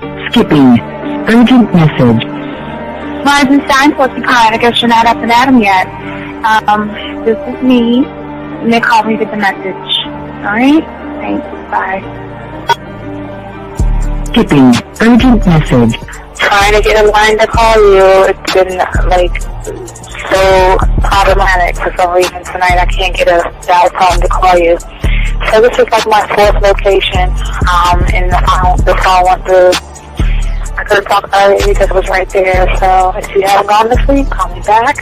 Skipping. Urgent message. Rising sign, what's the kind? I guess you're not up and at 'em yet. This is me. And they call me to get the message. Alright? Thanks. Bye. Skipping. Urgent message. Trying to get a line to call you. It's been, so problematic for some reason tonight. I can't get a dial tone to call you. So this is my fourth location, and the phone went through. I couldn't talk about it because it was right there. So if you haven't gone to sleep, call me back.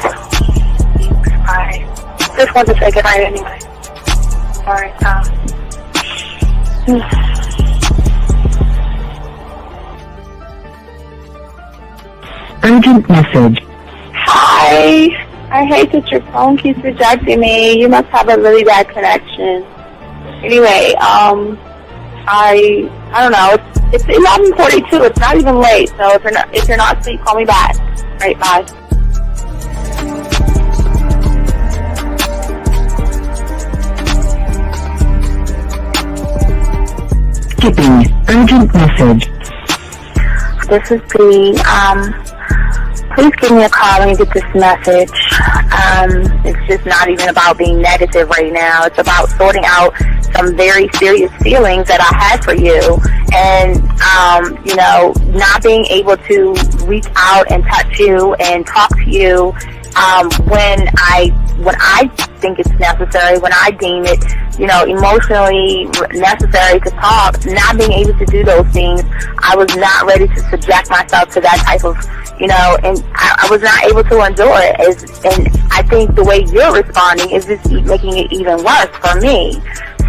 Thanks. Bye. Just wanted to say goodnight anyway. Alright, Urgent message. Hi. I hate that your phone keeps rejecting me. You must have a really bad connection. Anyway, I don't know. It's 11:42. It's not even late. So if you're not asleep, call me back. Right, bye. Skipping. Urgent message. This is Bree. Please give me a call when you get this message. It's just not even about being negative right now. It's about sorting out some very serious feelings that I had for you, and not being able to reach out and touch you and talk to you when I think it's necessary, when I deem it, emotionally necessary to talk. Not being able to do those things, I was not ready to subject myself to that type of, and I was not able to endure it. And I think the way you're responding is just making it even worse for me.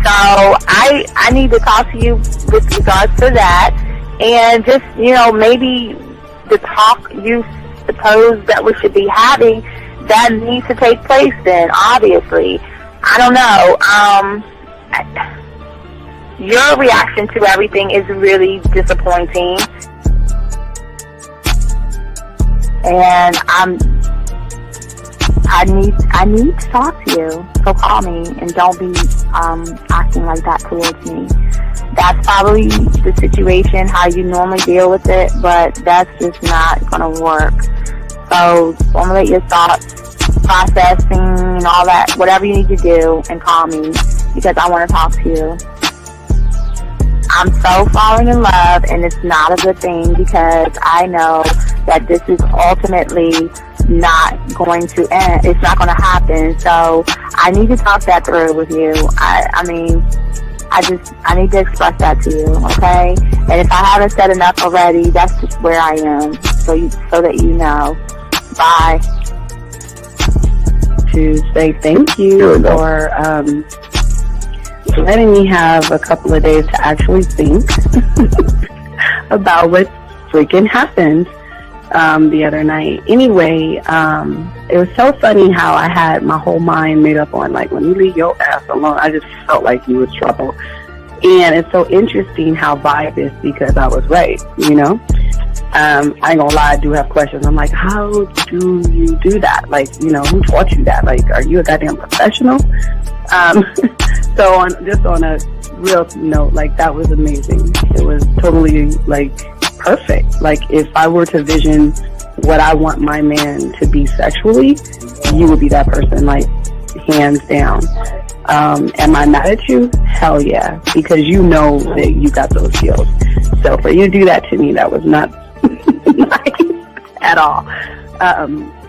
So I need to talk to you with regards to that, and just, maybe the talk you suppose that we should be having, that needs to take place then, obviously. I don't know. Your reaction to everything is really disappointing. And I need to talk to you. So call me and don't be acting like that towards me. That's probably the situation, how you normally deal with it, but that's just not going to work. So formulate your thoughts, processing and all that, whatever you need to do, and call me because I want to talk to you. I'm so falling in love, and it's not a good thing because I know that this is ultimately not going to end. It's not going to happen. So I need to talk that through with you. I need to express that to you, okay? And if I haven't said enough already, that's just where I am. So that you know. Bye. To say thank you for letting me have a couple of days to actually think about what freaking happened the other night. Anyway, it was so funny how I had my whole mind made up on, let me leave your ass alone. I just felt like you was trouble. And it's so interesting how vibe is because I was right, I ain't gonna lie, I do have questions. I'm like, how do you do that? Who taught you that? Are you a goddamn professional? So on a real note, that was amazing. It was totally, perfect. If I were to vision what I want my man to be sexually, you would be that person, hands down. Am I mad at you? Hell yeah, because you know that you got those skills. So for you to do that to me, that was not nice at all.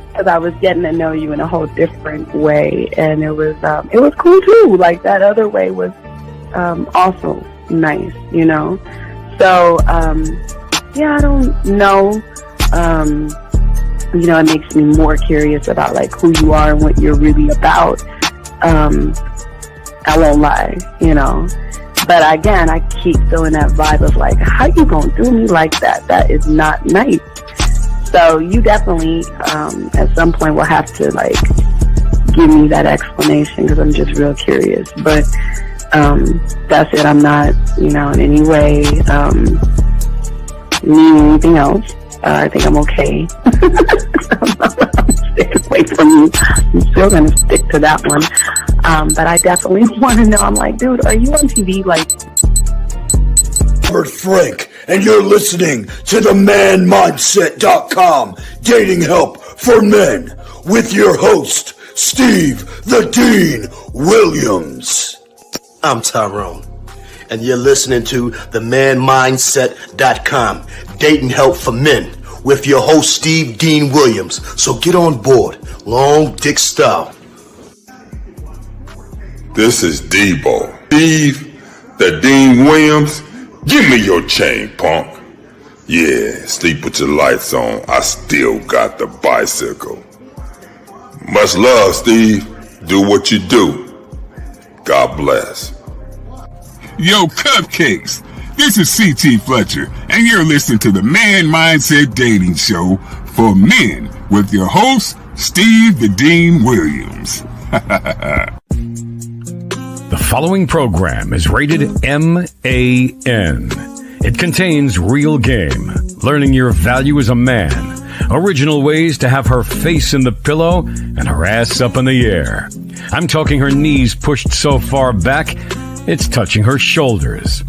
Because I was getting to know you in a whole different way, and it was cool too. That other way was also nice, So I don't know. It makes me more curious about who you are and what you're really about. I won't lie, But again, I keep feeling that vibe of how you gonna do me like that? That is not nice. So you definitely, at some point, will have to give me that explanation because I'm just real curious. But that's it. I'm not, in any way needing anything else. I think I'm okay. I'm staying away from you. I'm still gonna stick to that one. But I definitely want to know. I'm dude, are you on TV? Robert Frank and you're listening to the ManMindset.com Dating Help for Men with your host, Steve the Dean Williams. I'm Tyrone, and you're listening to the ManMindset.com Dating Help for Men with your host, Steve Dean Williams. So get on board, long dick style. This is Debo. Steve the Dean Williams. Give me your chain, punk. Yeah, sleep with your lights on. I still got the bicycle. Much love, Steve. Do what you do. God bless. Yo, cupcakes. This is C.T. Fletcher, and you're listening to the Man Mindset Dating Show for Men with your host, Steve the Dean Williams. The following program is rated MAN. It contains real game, learning your value as a man, original ways to have her face in the pillow and her ass up in the air. I'm talking her knees pushed so far back, it's touching her shoulders.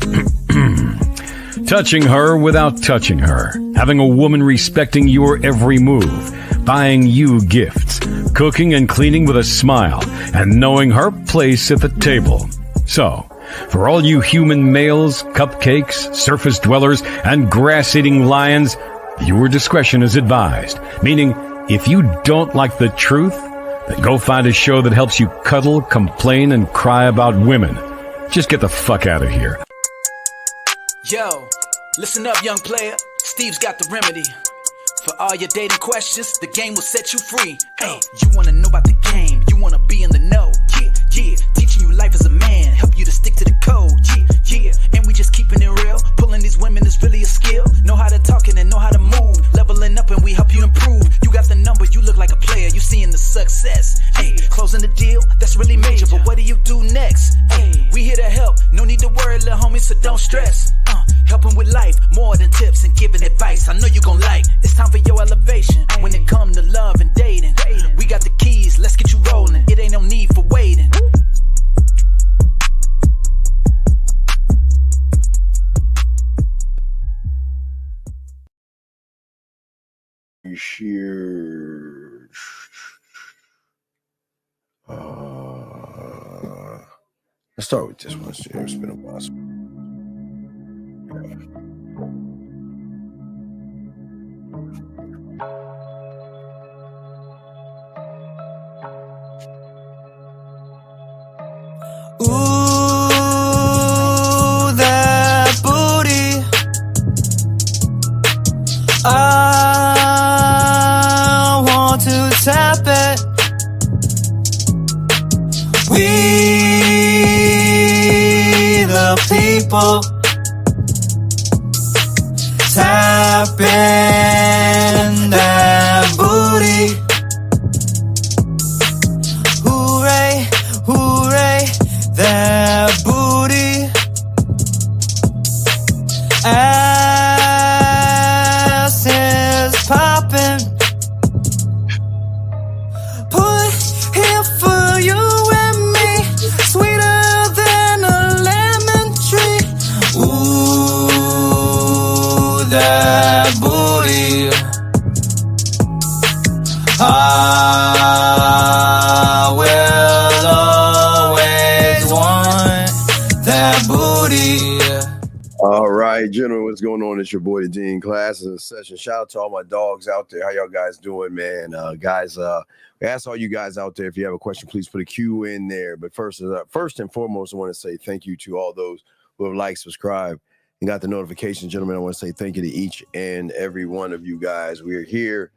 Touching her without touching her. Having a woman respecting your every move. Buying you gifts. Cooking and cleaning with a smile. And knowing her place at the table. So, for all you human males, cupcakes, surface dwellers, and grass-eating lions, your discretion is advised. Meaning, if you don't like the truth, then go find a show that helps you cuddle, complain, and cry about women. Just get the fuck out of here. Yo, listen up, young player. Steve's got the remedy. For all your dating questions, the game will set you free. Hey, you wanna know about the game, you wanna be in the know. Yeah, yeah, teaching you life as a man, help you to stick to the code. Yeah, yeah, and we just keeping it real. Pulling these women is really a skill. Know how to talk and know how to move. Leveling up and we help you improve. You got the number, you look like a player, you seeing the success. Hey, closing the deal, that's really major, but what do you do next? Hey, we here to help, no need to worry, little homie, so don't stress. Helping with life, more than tips and giving advice. I know you gon' like. It's time for your elevation. When it come to love and dating, we got the keys, let's get you rolling. It ain't no need for waiting. Sheer. Let's start with this one. It's been a while. Ooh, that booty. I want to tap it. We the people tapping that booty. Hooray, hooray, that booty. Ass is popping. Put here for you and me, sweeter than a lemon tree. Ooh, that booty. I will always want that booty. All right, gentlemen, what's going on? It's your boy, the Dean. Class is in session. Shout out to all my dogs out there. How y'all guys doing, man? Guys, we ask all you guys out there, if you have a question, please put a Q in there. But first and foremost, I want to say thank you to all those who have liked, subscribed, and got the notifications. Gentlemen, I want to say thank you to each and every one of you guys. We are here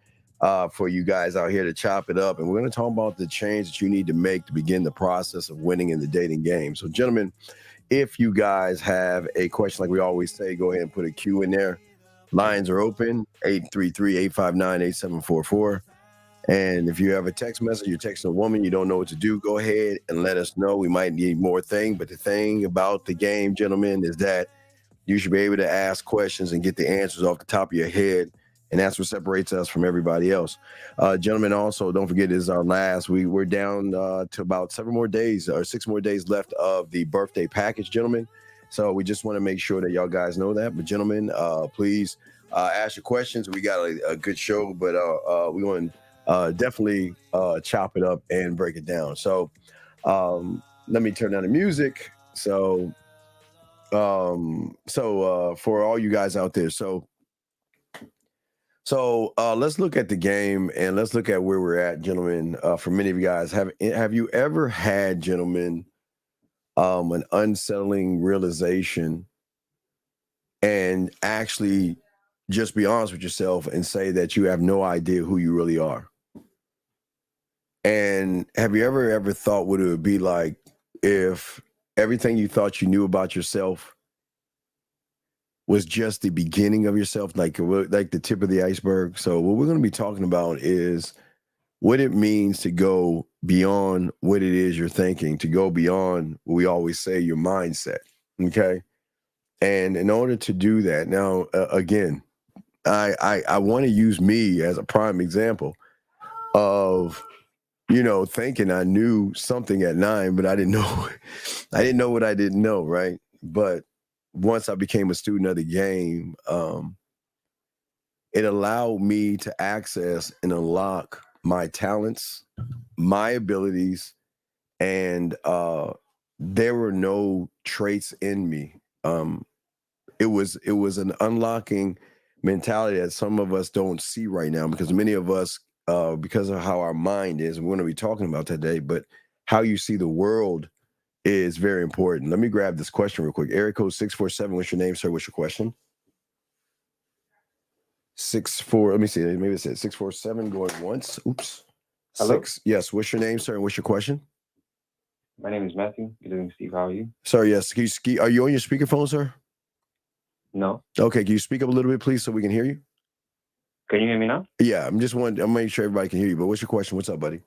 for you guys out here to chop it up. And we're going to talk about the change that you need to make to begin the process of winning in the dating game. So, gentlemen, if you guys have a question, like we always say, go ahead and put a Q in there. Lines are open, 833-859-8744. And if you have a text message, you're texting a woman, you don't know what to do, go ahead and let us know. We might need more thing. But the thing about the game, gentlemen, is that you should be able to ask questions and get the answers off the top of your head. And that's what separates us from everybody else. Gentlemen, also, don't forget, this is our last. We're down to about 6 more days left of the birthday package, gentlemen. So we just want to make sure that y'all guys know that. But gentlemen, please ask your questions. We got a good show, but we want to definitely chop it up and break it down. So let me turn down the music. So for all you guys out there, so let's look at the game and let's look at where we're at, gentlemen. For many of you guys, have you ever had, gentlemen, an unsettling realization and actually just be honest with yourself and say that you have no idea who you really are? And have you ever thought what it would be like if everything you thought you knew about yourself was just the beginning of yourself, like the tip of the iceberg? So what we're going to be talking about is what it means to go beyond what it is you're thinking, to go beyond what we always say, your mindset. Okay. And in order to do that, now, again, I want to use me as a prime example of, thinking I knew something at 9, but I didn't know what I didn't know. Right. But once I became a student of the game, it allowed me to access and unlock my talents, my abilities, and there were no traits in me. It was an unlocking mentality that some of us don't see right now, because many of us, because of how our mind is, we're going to be talking about today, but how you see the world is very important. Let me grab this question real quick. Area code 647. What's your name, sir? What's your question? 64. Let me see. Maybe it said 647 going once. Oops. Hello? Yes. What's your name, sir? And what's your question? My name is Matthew. Good evening, Steve. How are you? Sir, yes. Are you on your speakerphone, sir? No. Okay. Can you speak up a little bit, please, so we can hear you? Can you hear me now? Yeah. I'm making sure everybody can hear you. But what's your question? What's up, buddy?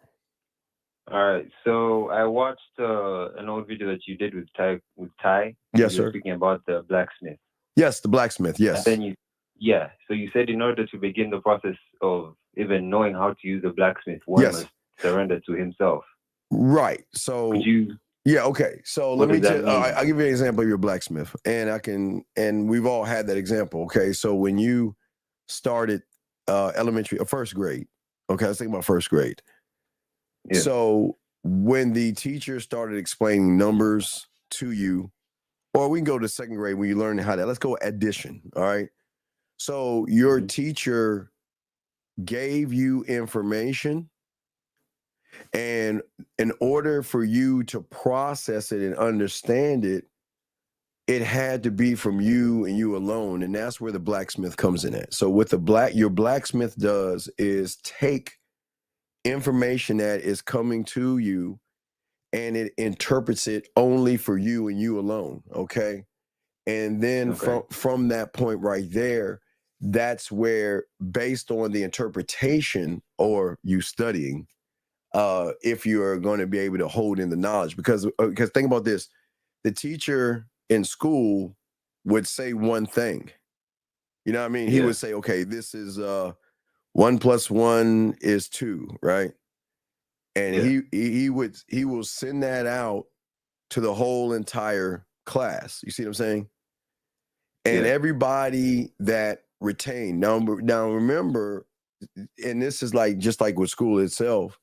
All right. So I watched an old video that you did with Ty. Yes, you were sir. Speaking about the blacksmith. Yes, the blacksmith. Yes. And then so you said in order to begin the process of even knowing how to use the blacksmith, one Yes. must surrender to himself. Right. So Could you? Yeah. Okay. So What let me does that tell. mean? I'll give you an example of your blacksmith, and we've all had that example. Okay. So when you started elementary or first grade, okay, let's think about first grade. Yeah. So when the teacher started explaining numbers to you, or we can go to second grade when you learn how let's go addition. All right. So your teacher gave you information, and in order for you to process it and understand it, it had to be from you and you alone. And that's where the blacksmith comes in at. So what your blacksmith does is take information that is coming to you and it interprets it only for you and you alone. Okay. And then from that point right there, that's where, based on the interpretation or you studying, if you're going to be able to hold in the knowledge, because think about this, the teacher in school would say one thing, you know what I mean? He would say, okay, this is 1 + 1 is 2, right? And he will send that out to the whole entire class. You see what I'm saying? And everybody that retained. Now remember, and this is just like with school itself,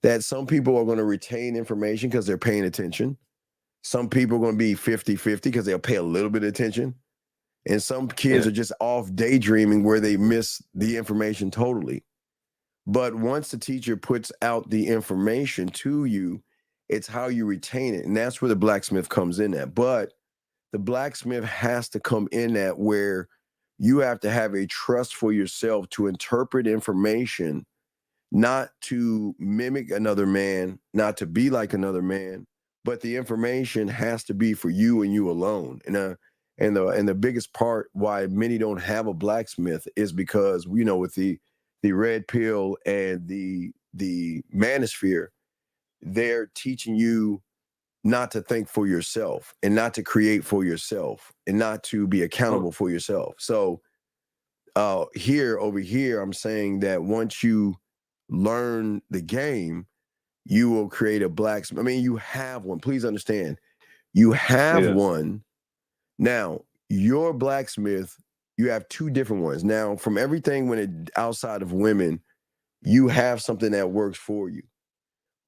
that some people are going to retain information because they're paying attention. Some people are going to be 50-50 because they'll pay a little bit of attention. And some kids are just off daydreaming where they miss the information totally. But once the teacher puts out the information to you, it's how you retain it. And that's where the blacksmith comes in at. But the blacksmith has to come in at where you have to have a trust for yourself to interpret information, not to mimic another man, not to be like another man, but the information has to be for you and you alone. And the biggest part why many don't have a blacksmith is because, with the red pill and the manosphere, they're teaching you not to think for yourself and not to create for yourself and not to be accountable for yourself. So over here, I'm saying that once you learn the game, you will create a blacksmith. I mean, you have one. Please understand, you have one, Now, your blacksmith, you have two different ones. Now, from everything outside of women, you have something that works for you.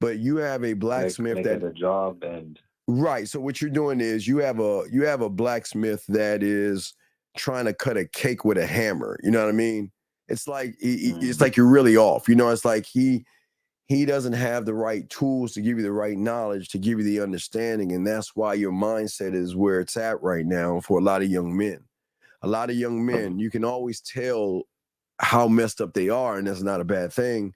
But you have a blacksmith like that a job and right. So what you're doing is you have a blacksmith that is trying to cut a cake with a hammer. You know what I mean? It's like it's like you're really off. You know, it's like he doesn't have the right tools to give you the right knowledge, to give you the understanding. And that's why your mindset is where it's at right now for a lot of young men. A lot of young men, you can always tell how messed up they are, and that's not a bad thing,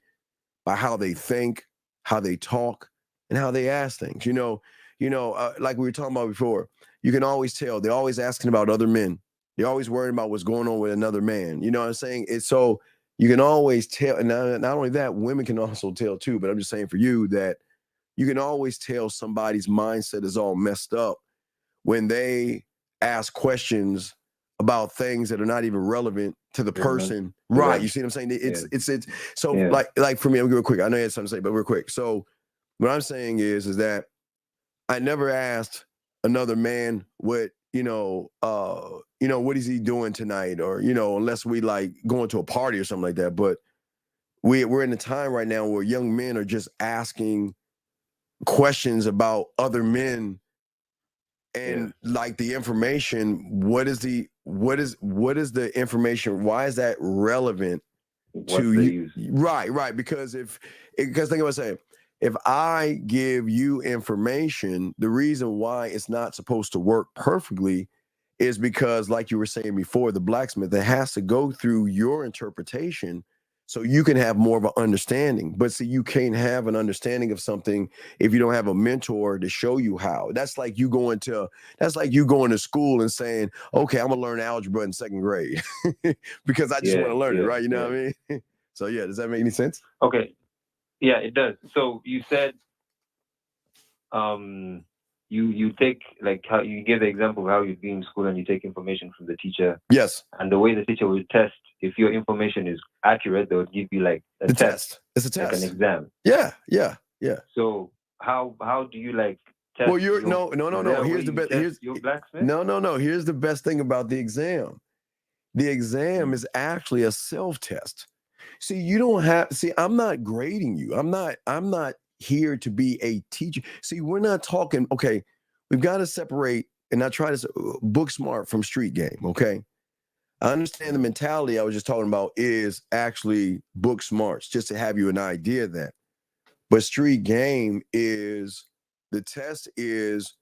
by how they think, how they talk, and how they ask things. Like we were talking about before, you can always tell they're always asking about other men. They're always worried about what's going on with another man. You know what I'm saying? It's so you can always tell, and not only that, women can also tell too, but I'm just saying for you that you can always tell somebody's mindset is all messed up when they ask questions about things that are not even relevant to the person. Right. Yeah. You see what I'm saying? It's so like for me, I'm real quick. I know you had something to say, but real quick. So what I'm saying is that I never asked another man what is he doing tonight, or unless we like going to a party or something like that. But we're in a time right now where young men are just asking questions about other men, and like the information. What is the information? Why is that relevant to you? Right. Because think of what I'm saying. If I give you information, the reason why it's not supposed to work perfectly is because, like you were saying before, the blacksmith, it has to go through your interpretation so you can have more of an understanding. But see, you can't have an understanding of something if you don't have a mentor to show you how. That's like you going to school and saying, okay, I'm gonna learn algebra in second grade because I just want to learn it, right? You know what I mean? So yeah, does that make any sense? Okay. Yeah, it does. So you said you take, like, how you give the example of how you'd be in school and you take information from the teacher. Yes. And the way the teacher would test, if your information is accurate, they would give you like a test. It's a test. Like an exam. Yeah. So how do you like test? Well, no. Here's the best. Here's your blacksmith. No. Here's the best thing about the exam. The exam is actually a self-test. See, you don't have. See, I'm not grading you. I'm not here to be a teacher. See, we're not talking. Okay, we've got to separate, and I try to book smart from street game. Okay, I understand the mentality I was just talking about is actually book smarts, just to have you an idea of that. But street game is the test is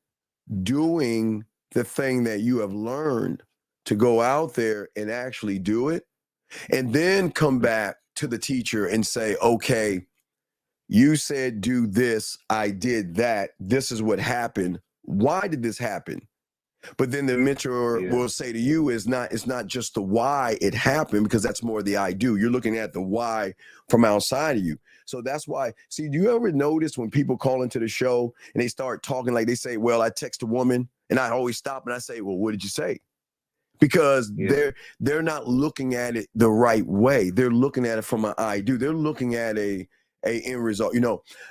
doing the thing that you have learned to go out there and actually do it, and then come back to the teacher and say, okay, you said do this, I did that, this is what happened, why did this happen? But then the mentor will say to you, it's not just the why it happened, because that's more the I do. You're looking at the why from outside of you. So that's why, see, do you ever notice when people call into the show and they start talking, like they say, well, I text a woman, and I always stop and I say, well, what did you say? Because they're not looking at it the right way. They're looking at it from an I do. They're looking at a end result.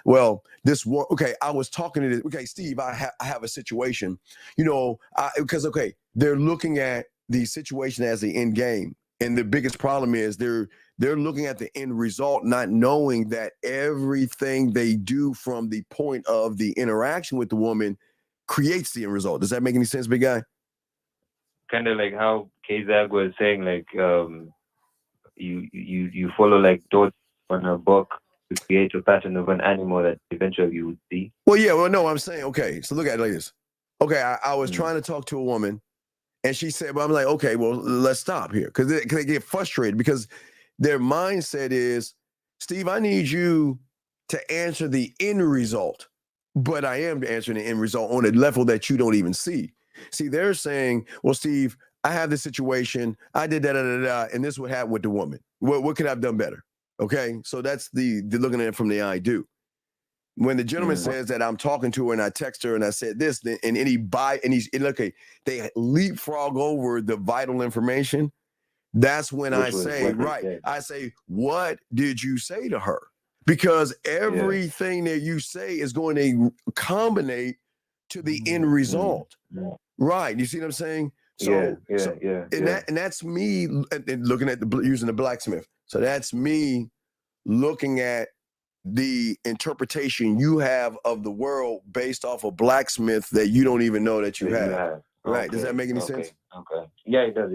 Well, this one. Okay, I was talking to this. Okay, Steve, I have a situation. Because they're looking at the situation as the end game, and the biggest problem is they're looking at the end result, not knowing that everything they do from the point of the interaction with the woman creates the end result. Does that make any sense, big guy? Kind of like how K-Zag was saying, like you follow like dots on a book to create a pattern of an animal that eventually you would see. Well, yeah, well, no, I'm saying, okay, so look at it like this. Okay, I was trying to talk to a woman, and she said, well, I'm like, okay, well, let's stop here, because they get frustrated because their mindset is, Steve, I need you to answer the end result, but I am answering the end result on a level that you don't even see. See, they're saying, well, Steve, I have this situation. I did that, and this is what happened with the woman. What could I have done better? Okay, so that's the looking at it from the I do. When the gentleman says that I'm talking to her and I text her and I said this, they leapfrog over the vital information. That's when I say, I say, what did you say to her? Because everything that you say is going to combine to the end result. Right. You see what I'm saying? Yeah. And that's me looking at using the blacksmith. So that's me looking at the interpretation you have of the world based off a blacksmith that you don't even know that you have. Right. Does that make any sense? Okay. Yeah, it does.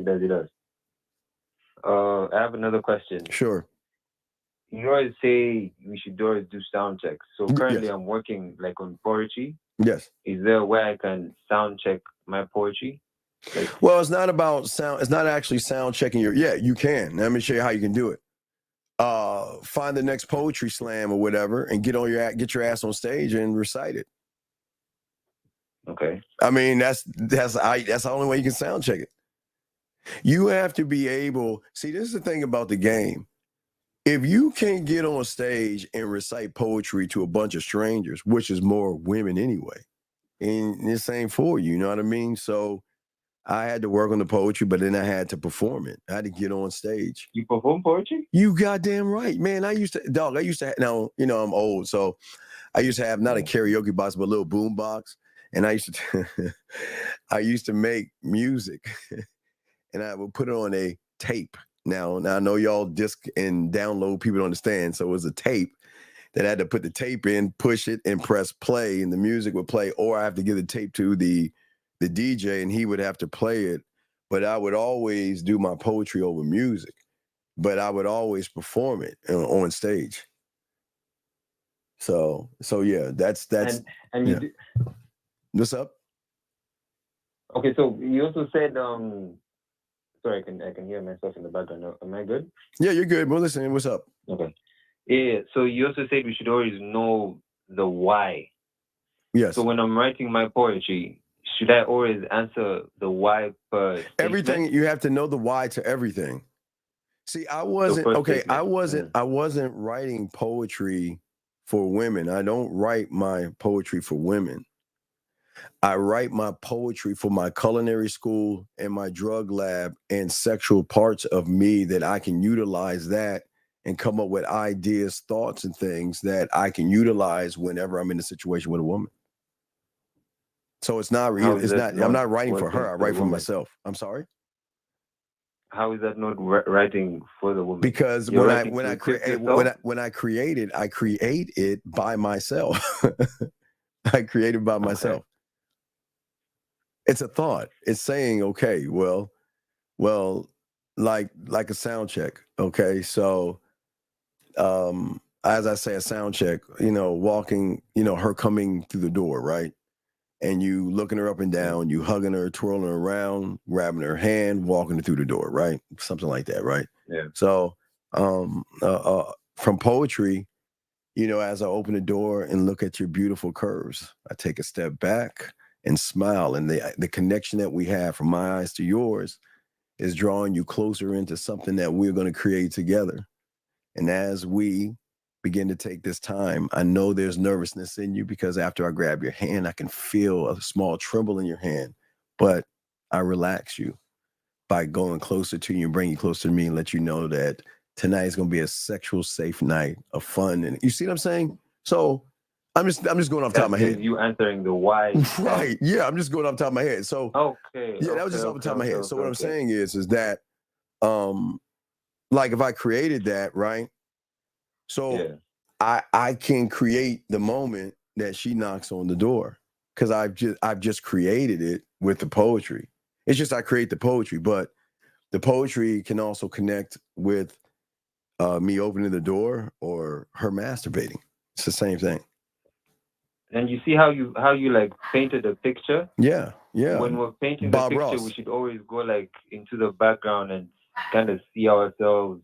I have another question. Sure. You always say we should always do sound checks. So currently I'm working like on poetry. Yes. Is there a way I can sound check my poetry? Well, it's not about sound. It's not actually sound checking you can. Let me show you how you can do it. Find the next poetry slam or whatever and get your ass on stage and recite it. Okay. I mean, that's the only way you can sound check it. You have to be able, see, this is the thing about the game. If you can't get on stage and recite poetry to a bunch of strangers, which is more women anyway, and this ain't for you, you know what I mean? So I had to work on the poetry, but then I had to perform it. I had to get on stage. You perform poetry? You goddamn right, man. I used to, now, you know, I'm old, so I used to have not a karaoke box, but a little boom box. And I used to make music and I would put it on a tape. Now I know y'all disc and download people don't understand. So it was a tape that I had to put the tape in, push it and press play and the music would play, or I have to give the tape to the DJ and he would have to play it. But I would always do my poetry over music, but I would always perform it on stage. So yeah, that's and yeah. What's up? Okay, so you also said sorry, I can hear myself in the background. Am I good? Yeah, you're good. We're listening. What's up? Okay. Yeah, so you also said we should always know the why. Yes. So when I'm writing my poetry, should I always answer the why per everything? statement? You have to know the why to everything. See, I wasn't I wasn't writing poetry for women. I don't write my poetry for women. I write my poetry for my culinary school and my drug lab and sexual parts of me that I can utilize that and come up with ideas, thoughts, and things that I can utilize whenever I'm in a situation with a woman. So it's not real. It's not. I'm not writing for her. I write for myself. I'm sorry. How is that not writing for the woman? Because when I create it by myself. I create it by myself. It's a thought. It's saying, okay, well, like a sound check. Okay, so as I say, a sound check. You know, walking. You know, her coming through the door, right? And you looking her up and down, you hugging her, twirling her around, grabbing her hand, walking her through the door, right? Something like that, right? Yeah. So from poetry, you know, as I open the door and look at your beautiful curves, I take a step back and smile. And the connection that we have from my eyes to yours is drawing you closer into something that we're going to create together. And as we begin to take this time, I know there's nervousness in you because after I grab your hand, I can feel a small tremble in your hand, but I relax you by going closer to you and bring you closer to me and let you know that tonight is going to be a sexual safe night of fun. And you see what I'm saying? So I'm just going off the top of my head. You answering the why. Right. Yeah. I'm just going off the top of my head. So okay. Yeah, that was just off the top of my head. So what I'm saying is that, like if I created that, right? So I can create the moment that she knocks on the door because I've just created it with the poetry. It's just I create the poetry, but the poetry can also connect with me opening the door or her masturbating. It's the same thing. And you see how you like painted a picture? Yeah, yeah. When we're painting the picture, we should always go like into the background and kind of see ourselves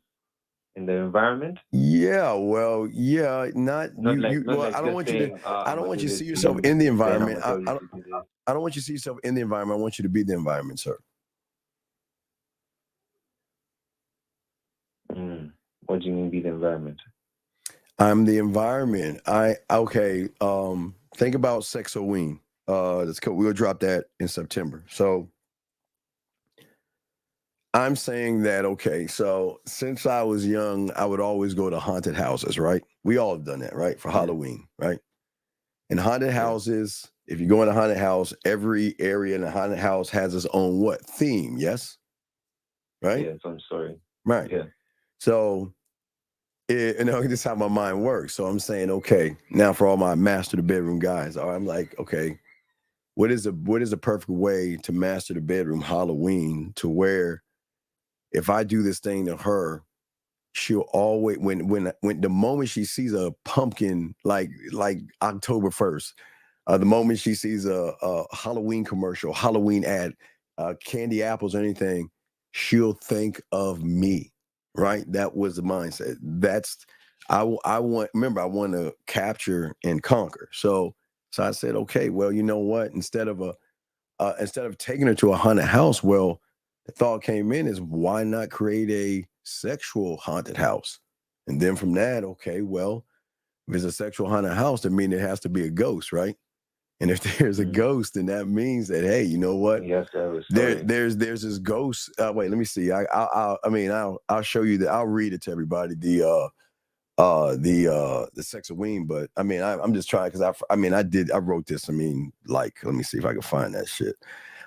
in the environment. Yeah, well, yeah, I don't want you to see yourself in the environment. I don't want you to see yourself in the environment. I want you to be the environment, sir. What do you mean be the environment? I'm the environment. Think about Sexoween. We'll drop that in September. So I'm saying that, okay, so since I was young, I would always go to haunted houses, right? We all have done that, right? For Halloween, right? And haunted houses, if you go in a haunted house, every area in a haunted house has its own what? Theme, yes? Right? Yes, I'm sorry. Right. Yeah. So, this is how my mind works. So I'm saying, okay, now for all my master the bedroom guys, I'm like, okay, what is a perfect way to master the bedroom Halloween to where if I do this thing to her, she'll always when the moment she sees a pumpkin like October 1st, the moment she sees a Halloween commercial, Halloween ad, candy apples or anything, she'll think of me, right? That was the mindset. I want to capture and conquer. So I said, okay, well, you know what? Instead of taking her to a haunted house, well, the thought came in is why not create a sexual haunted house? And then from that, okay, well, if it's a sexual haunted house, that means it has to be a ghost, right? And if there's a ghost, then that means that, hey, you know what? Yes, there's this ghost. Wait, let me see. I'll show you I'll read it to everybody. The Sexaween, but I mean, I'm just trying because I wrote this. Let me see if I can find that shit.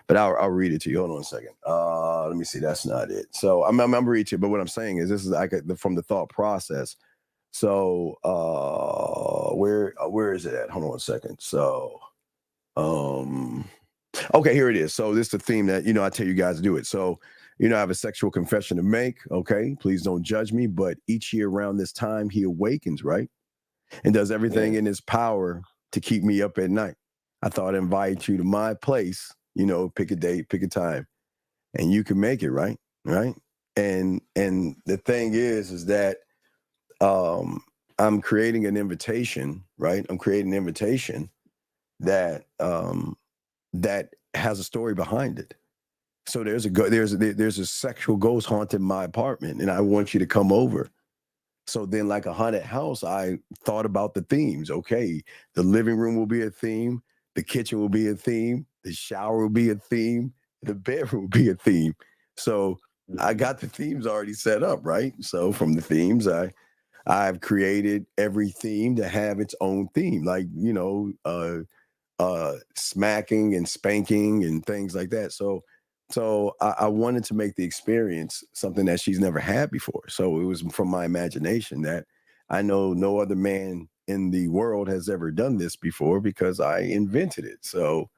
But I'll read it to you. Hold on a second. Let me see. That's not it. So I'm reading to you. But what I'm saying is this is from the thought process. So where is it at? Hold on a second. So okay, here it is. So this is the theme that I tell you guys to do it. So I have a sexual confession to make. Okay, please don't judge me. But each year around this time, he awakens, right, and does everything in his power to keep me up at night. I thought I'd invite you to my place. Pick a date, pick a time, and you can make it, right? And the thing is that I'm creating an invitation, right? I'm creating an invitation that that has a story behind it. So there's a sexual ghost haunting my apartment, and I want you to come over. So then, like a haunted house, I thought about the themes. Okay, the living room will be a theme, the kitchen will be a theme, the shower will be a theme, the bedroom will be a theme. So I got the themes already set up, right? So from the themes, I've created every theme to have its own theme, like smacking and spanking and things like that. So I wanted to make the experience something that she's never had before. So it was from my imagination that I know no other man in the world has ever done this before because I invented it. So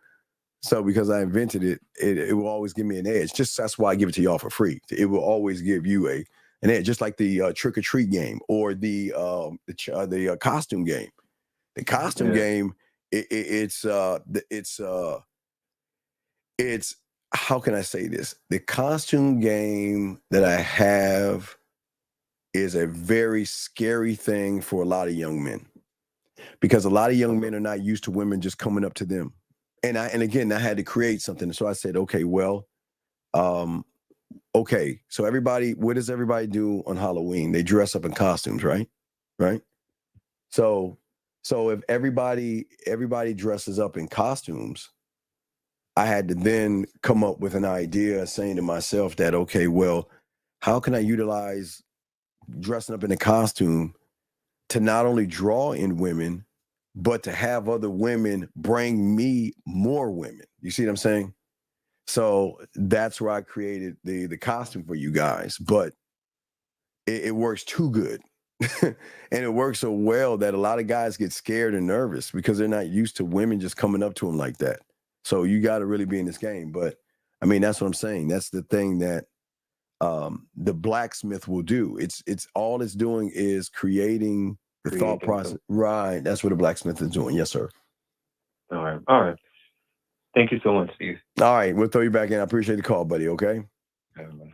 because I invented it, it will always give me an edge. Just that's why I give it to y'all for free. It will always give you an edge, just like the trick or treat game or the costume game. The costume game, it's how can I say this? The costume game that I have is a very scary thing for a lot of young men because a lot of young men are not used to women just coming up to them. And again, I had to create something. So I said, okay, well, okay. So what does everybody do on Halloween? They dress up in costumes, right? Right. So if everybody dresses up in costumes, I had to then come up with an idea saying to myself that, okay, well, how can I utilize dressing up in a costume to not only draw in women, but to have other women bring me more women? You see what I'm saying? So that's where I created the costume for you guys, but it works too good. And it works so well that a lot of guys get scared and nervous because they're not used to women just coming up to them like that. So you got to really be in this game. But I mean, that's what I'm saying. That's the thing that the blacksmith will do. It's all it's doing is creating the thought process. Right. That's what the blacksmith is doing. Yes, sir. All right. Thank you so much, Steve. All right. We'll throw you back in. I appreciate the call, buddy. Okay.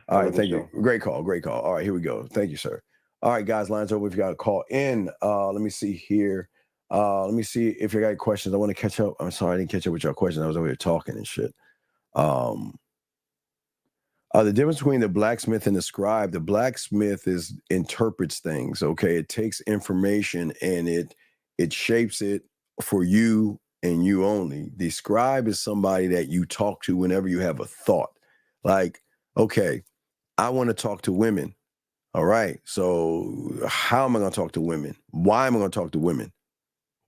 All right. Thank you. Great call. All right. Here we go. Thank you, sir. All right, guys. Lines over. If you got a call in, let me see here. Let me see if you got any questions. I want to catch up. I'm sorry, I didn't catch up with your questions. I was over here talking and shit. The difference between the blacksmith and the scribe, the blacksmith interprets things. Okay. It takes information and it shapes it for you and you only. The scribe is somebody that you talk to whenever you have a thought. Like, okay, I want to talk to women. All right. So how am I going to talk to women? Why am I going to talk to women?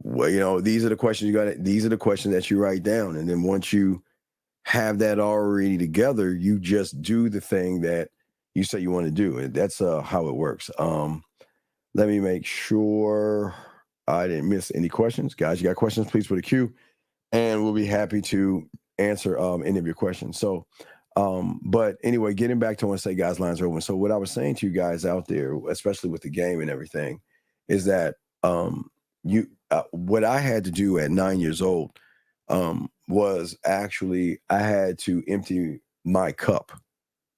well, these are the questions these are the questions that you write down. And then once you have that already together, you just do the thing that you say you want to do. And that's how it works. Let me make sure I didn't miss any questions. Guys, you got questions, please put a Q, and we'll be happy to answer any of your questions. So, but anyway, getting back to, I want to say, guys, lines are open. So what I was saying to you guys out there, especially with the game and everything, is that what I had to do at 9 years old was actually I had to empty my cup.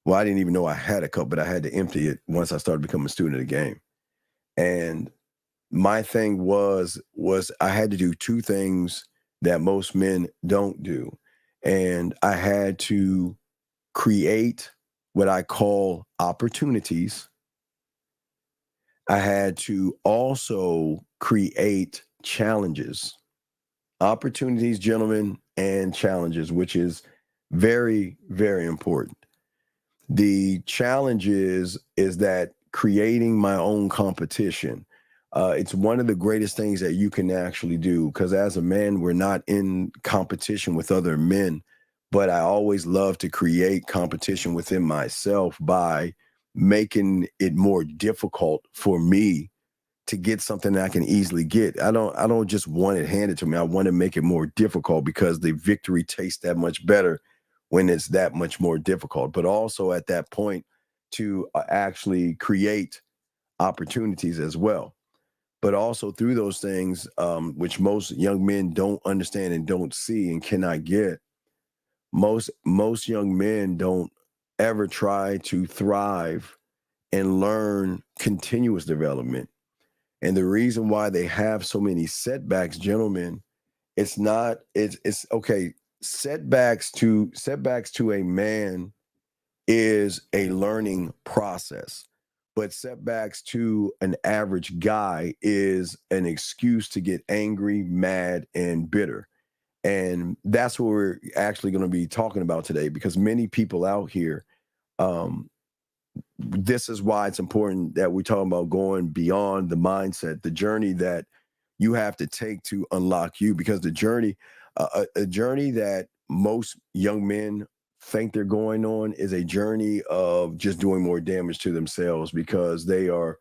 Well, I didn't even know I had a cup, but I had to empty it once I started becoming a student of the game. And my thing was I had to do two things that most men don't do. And I had to create what I call opportunities. I had to also create challenges. Opportunities, gentlemen, and challenges, which is very, very important. The challenge is that creating my own competition. It's one of the greatest things that you can actually do, because as a man, we're not in competition with other men, but I always love to create competition within myself by making it more difficult for me to get something that I can easily get. I don't just want it handed to me. I want to make it more difficult, because the victory tastes that much better when it's that much more difficult. But also at that point to actually create opportunities as well. But also through those things, which most young men don't understand and don't see and cannot get, most young men don't ever try to thrive and learn continuous development. And the reason why they have so many setbacks, gentlemen, it's okay. Setbacks to a man is a learning process, but setbacks to an average guy is an excuse to get angry, mad, and bitter. And that's what we're actually going to be talking about today, because many people out here, this is why it's important that we're talking about going beyond the mindset, the journey that you have to take to unlock you, because the journey, a journey that most young men think they're going on is a journey of just doing more damage to themselves, because they are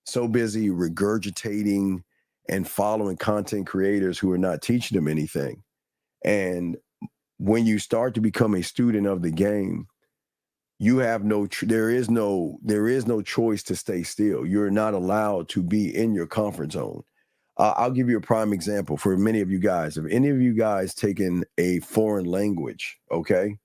so busy regurgitating and following content creators who are not teaching them anything. And when you start to become a student of the game, you have there is no choice to stay still. You're not allowed to be in your comfort zone. I'll give you a prime example for many of you guys. If any of you guys taken a foreign language, okay?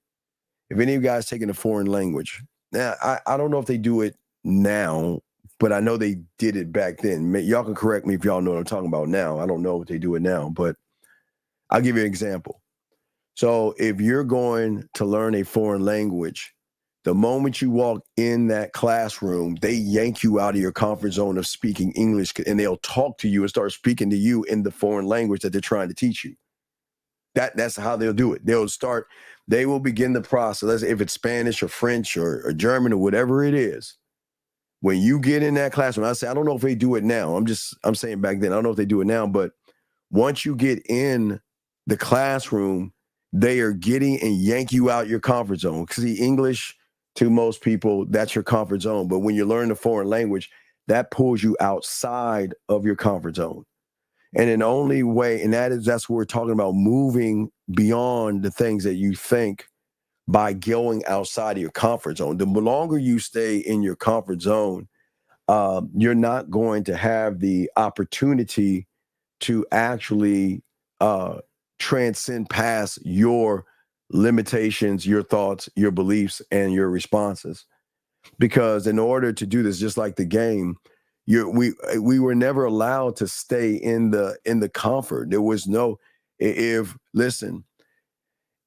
If any of you guys taken a foreign language, now I don't know if they do it now, but I know they did it back then. Y'all can correct me if y'all know what I'm talking about now. I don't know if they do it now, but I'll give you an example. So if you're going to learn a foreign language, the moment you walk in that classroom, they yank you out of your comfort zone of speaking English, and they'll talk to you and start speaking to you in the foreign language that they're trying to teach you. That's how they'll do it. They will begin the process. If it's Spanish or French or German or whatever it is, when you get in that classroom, I don't know if they do it now. I'm saying back then, I don't know if they do it now, but once you get in the classroom, they are getting and yank you out your comfort zone. Because the English, to most people, that's your comfort zone. But when you learn a foreign language, that pulls you outside of your comfort zone. And in the only way, and that's what we're talking about, moving beyond the things that you think by going outside of your comfort zone. The longer you stay in your comfort zone, you're not going to have the opportunity to actually transcend past your limitations, your thoughts, your beliefs, and your responses. Because in order to do this, just like the game, we were never allowed to stay in the comfort. There was no, if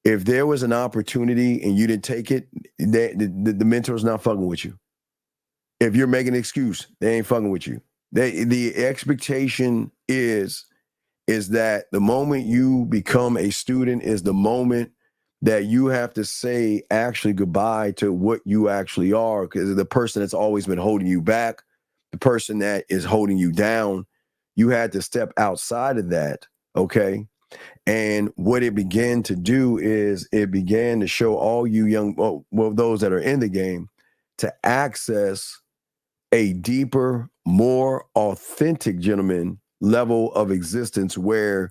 there was an opportunity and you didn't take it, the mentor's not fucking with you. If you're making an excuse, they ain't fucking with you. The expectation is that the moment you become a student is the moment that you have to say actually goodbye to what you actually are, because the person that's always been holding you back, the person that is holding you down, you had to step outside of that, okay? And what it began to do is it began to show all you young, well, those that are in the game, to access a deeper, more authentic, gentlemen, level of existence where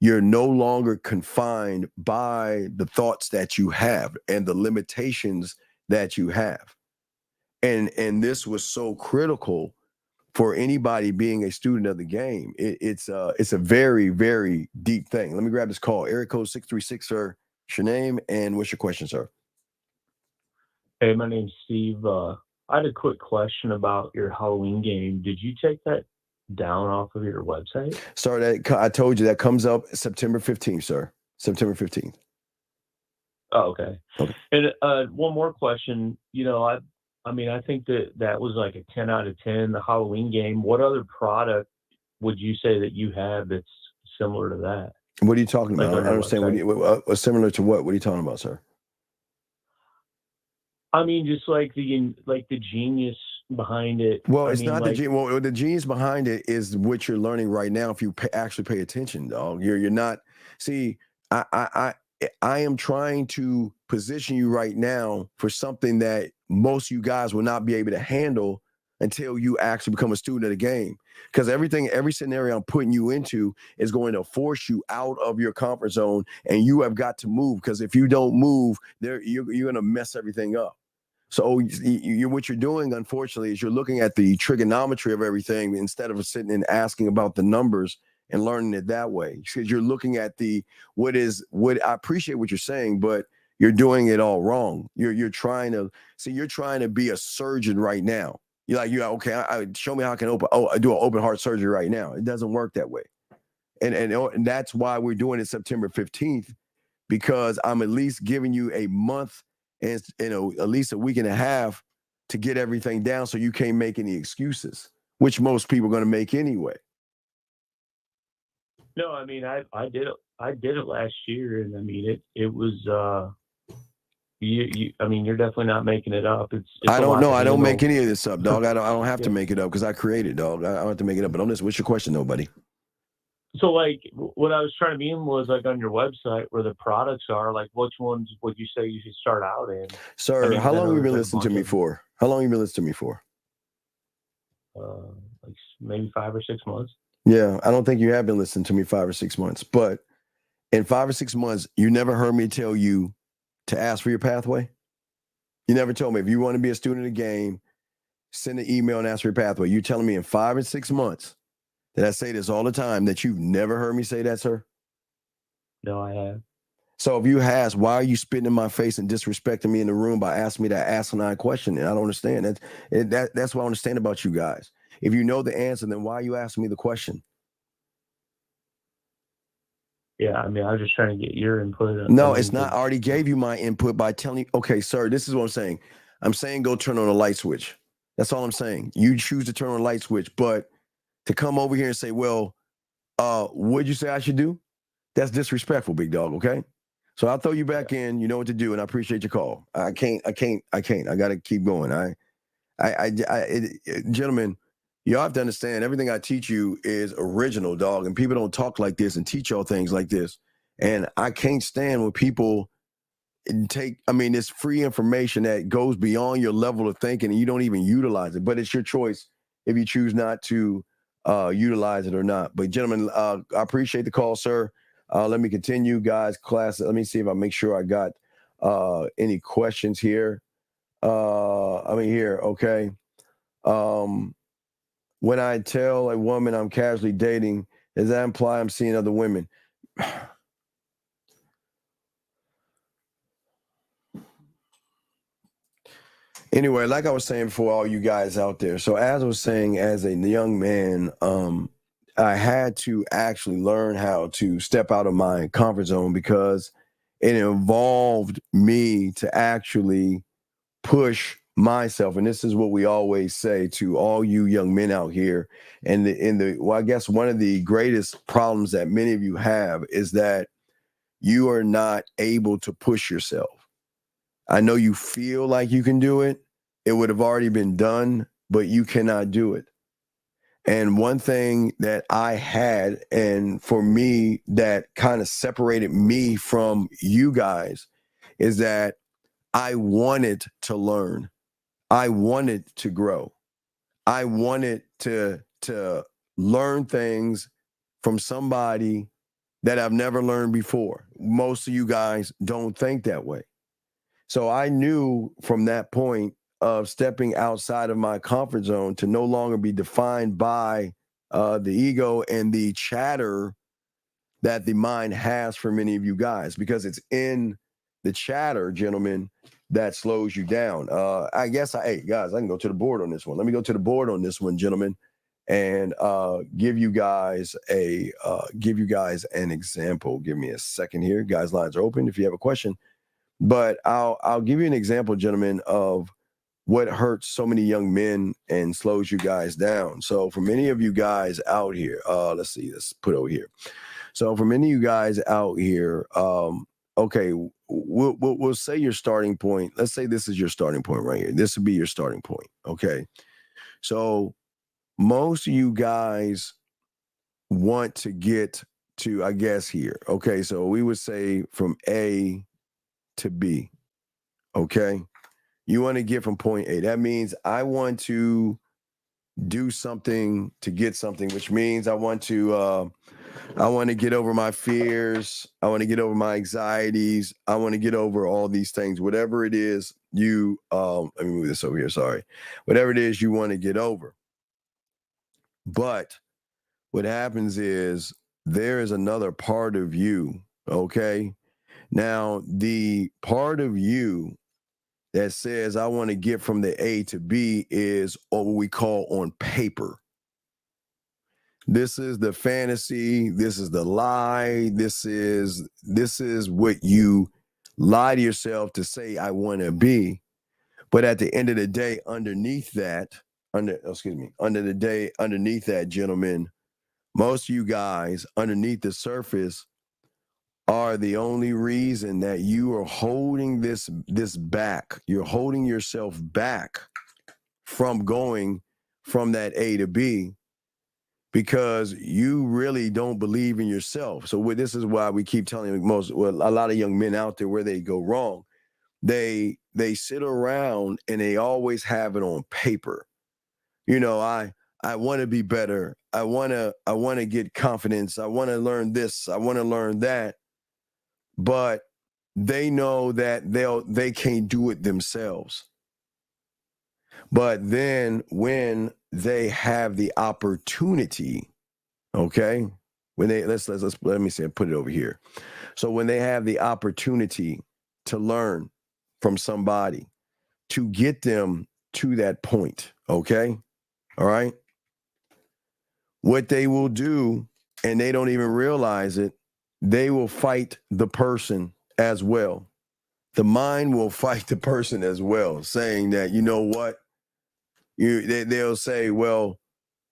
you're no longer confined by the thoughts that you have and the limitations that you have. And this was so critical for anybody being a student of the game. It's a very, very deep thing. Let me grab this call. Area code 636, sir. What's your name and what's your question, sir? Hey, my name's Steve. I had a quick question about your Halloween game. Did you take that down off of your website? Sir, I told you that comes up September 15th, sir. September 15th. Oh, okay. And one more question. I mean, I think that was like a 10 out of 10, the Halloween game. What other product would you say that you have that's similar to that? What are you talking about? Like I don't understand. Similar to what? What are you talking about, sir? I mean, just like the genius behind it. Well, it's not the genius. Well, the genius behind it is what you're learning right now. If you actually pay attention, dog, you're not. See, I am trying to position you right now for something that most of you guys will not be able to handle until you actually become a student of the game. Because every scenario I'm putting you into is going to force you out of your comfort zone, and you have got to move. Because if you don't move, you're going to mess everything up. So what you're doing, unfortunately, is you're looking at the trigonometry of everything instead of sitting and asking about the numbers and learning it that way. Because you're looking at what I appreciate what you're saying, but you're doing it all wrong. You're trying to be a surgeon right now. You're okay. Show me how I can do an open heart surgery right now. It doesn't work that way, and that's why we're doing it September 15th, because I'm at least giving you a month and at least a week and a half to get everything down, so you can't make any excuses, which most people are going to make anyway. No, I mean, I did it last year, and I mean, it was. I mean, you're definitely not making it up. I don't know. I don't make any of this up, dog. I don't have to make it up because I create it, dog. I don't have to make it up. But what's your question, though, buddy? So, like, what I was trying to mean was, like, on your website where the products are, like, which ones would you say you should start out in? Sir, I mean, how long have you been listening to me for? How long have you been listening to me for? Like maybe 5 or 6 months. Yeah, I don't think you have been listening to me 5 or 6 months. But in 5 or 6 months, you never heard me tell you to ask for your pathway. You never told me if you want to be a student of the game, send an email and ask for your pathway. You're telling me in 5 or 6 months that I say this all the time, that you've never heard me say that, sir? No, I have. So if you have, why are you spitting in my face and disrespecting me in the room by asking me that asinine question? And I don't understand. That's what I understand about you guys. If you know the answer, then why are you asking me the question? Yeah, I mean, I was just trying to get your input. No, it's not. I already gave you my input by telling you, okay, sir, this is what I'm saying. I'm saying go turn on a light switch. That's all I'm saying. You choose to turn on a light switch, but to come over here and say, well, what'd you say I should do? That's disrespectful, big dog, okay? So I'll throw you back in. You know what to do, and I appreciate your call. I can't. I got to keep going. Gentlemen, y'all have to understand, everything I teach you is original, dog, and people don't talk like this and teach y'all things like this. And I can't stand when people it's free information that goes beyond your level of thinking and you don't even utilize it. But it's your choice if you choose not to utilize it or not. But gentlemen, I appreciate the call, sir. Let me continue, guys. Class, let me see if I make sure I got any questions here. Okay. When I tell a woman I'm casually dating, does that imply I'm seeing other women? Anyway, like I was saying before, all you guys out there. So as I was saying, as a young man, I had to actually learn how to step out of my comfort zone because it involved me to actually push myself. And this is what we always say to all you young men out here. And I guess one of the greatest problems that many of you have is that you are not able to push yourself. I know you feel like you can do it. It would have already been done, but you cannot do it. And one thing that I had, and for me, that kind of separated me from you guys, is that I wanted to learn. I wanted to grow. I wanted to learn things from somebody that I've never learned before. Most of you guys don't think that way. So I knew from that point of stepping outside of my comfort zone to no longer be defined by the ego and the chatter that the mind has for many of you guys, because it's in the chatter, gentlemen, that slows you down. I guess, hey, guys, I can go to the board on this one. Let me go to the board on this one, gentlemen, and give you guys an example. Give me a second here. Guys, lines are open if you have a question. But I'll give you an example, gentlemen, of what hurts so many young men and slows you guys down. So for many of you guys out here, let's put it over here. So for many of you guys out here, okay, we'll say your starting point. Let's say this is your starting point right here. This would be your starting point. Okay. So most of you guys want to get to, I guess, here. Okay. So we would say from A to B. Okay. You want to get from point A. That means I want to do something to get something, which means I want to get over my fears. I want to get over my anxieties. I want to get over all these things, whatever it is you, let me move this over here. Sorry. Whatever it is you want to get over. But what happens is there is another part of you. Okay. Now, the part of you that says I want to get from the A to B is what we call on paper. This is the fantasy. This is the lie. This is what you lie to yourself to say I want to be. But at the end of the day, underneath that, gentlemen, most of you guys underneath the surface are the only reason that you are holding this back. You're holding yourself back from going from that A to B because you really don't believe in yourself. So this is why we keep telling a lot of young men out there where they go wrong. They sit around and they always have it on paper. You know, I want to be better. I want to get confidence. I want to learn this. I want to learn that. But they know that they can't do it themselves. But then when they have the opportunity, okay, when they let me say put it over here. So when they have the opportunity to learn from somebody to get them to that point, okay, all right, what they will do, and they don't even realize it, they will fight the person as well. The mind will fight the person as well, saying that, you know what? They'll say, well,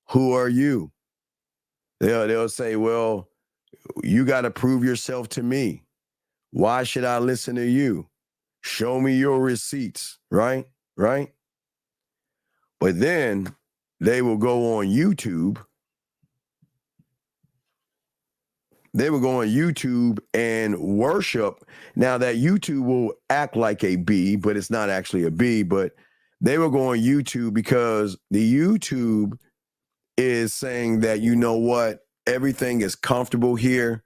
who are you? They'll say, well, you got to prove yourself to me. Why should I listen to you? Show me your receipts, right? Right? But then they will go on YouTube. They will go on YouTube and worship. Now that YouTube will act like a B, but it's not actually a B, but they will go on YouTube because the YouTube is saying that, you know what, everything is comfortable here,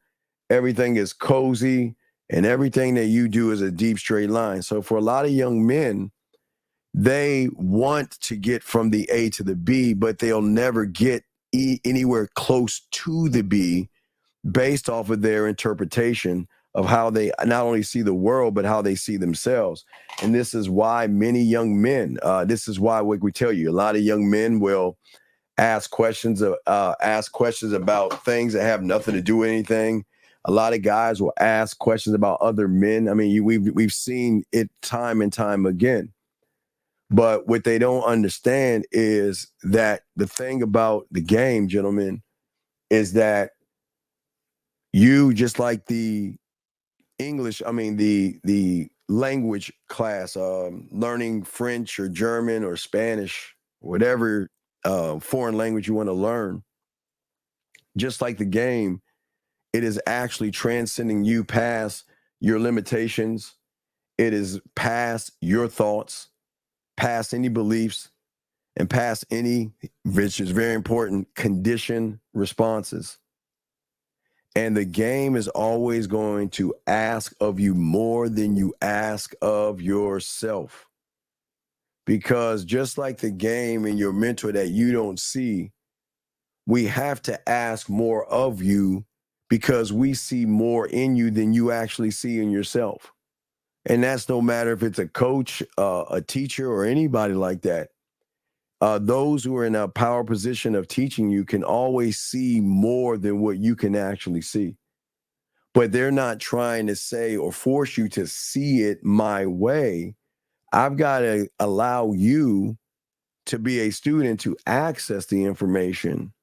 everything is cozy, and everything that you do is a deep straight line. So for a lot of young men, they want to get from the A to the B, but they'll never get anywhere close to the B based off of their interpretation of how they not only see the world, but how they see themselves. And this is why many young men, this is why we tell you, a lot of young men will ask questions about things that have nothing to do with anything. A lot of guys will ask questions about other men. I mean, we've seen it time and time again. But what they don't understand is that the thing about the game, gentlemen, is that you, just like the English, the language class, learning French or German or Spanish, whatever foreign language you want to learn, just like the game, it is actually transcending you past your limitations. It is past your thoughts, past any beliefs, and past any, which is very important, condition responses. And the game is always going to ask of you more than you ask of yourself. Because just like the game and your mentor that you don't see, we have to ask more of you because we see more in you than you actually see in yourself. And that's no matter if it's a coach, a teacher, or anybody like that. Those who are in a power position of teaching you can always see more than what you can actually see. But they're not trying to say or force you to see it my way. I've got to allow you to be a student to access the information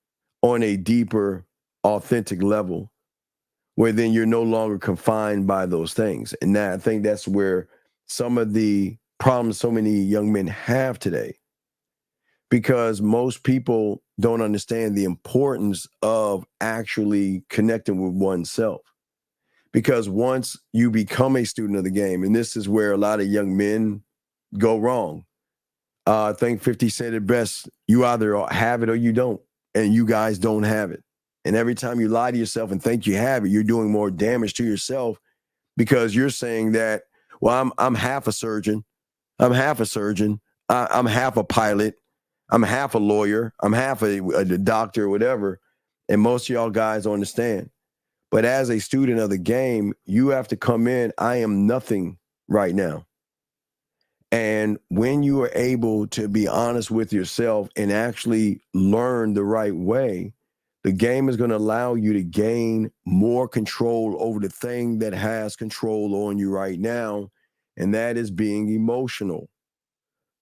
on a deeper, authentic level, where then you're no longer confined by those things. And I think that's where some of the problems so many young men have today, because most people don't understand the importance of actually connecting with oneself. Because once you become a student of the game, and this is where a lot of young men go wrong. I think 50 said it best, you either have it or you don't, and you guys don't have it. And every time you lie to yourself and think you have it, you're doing more damage to yourself, because you're saying that, well, I'm half a surgeon. I'm half a surgeon. I'm half a pilot. I'm half a lawyer. I'm half a doctor, whatever. And most of y'all guys don't understand. But as a student of the game, you have to come in, I am nothing right now. And when you are able to be honest with yourself and actually learn the right way, the game is going to allow you to gain more control over the thing that has control on you right now, and that is being emotional.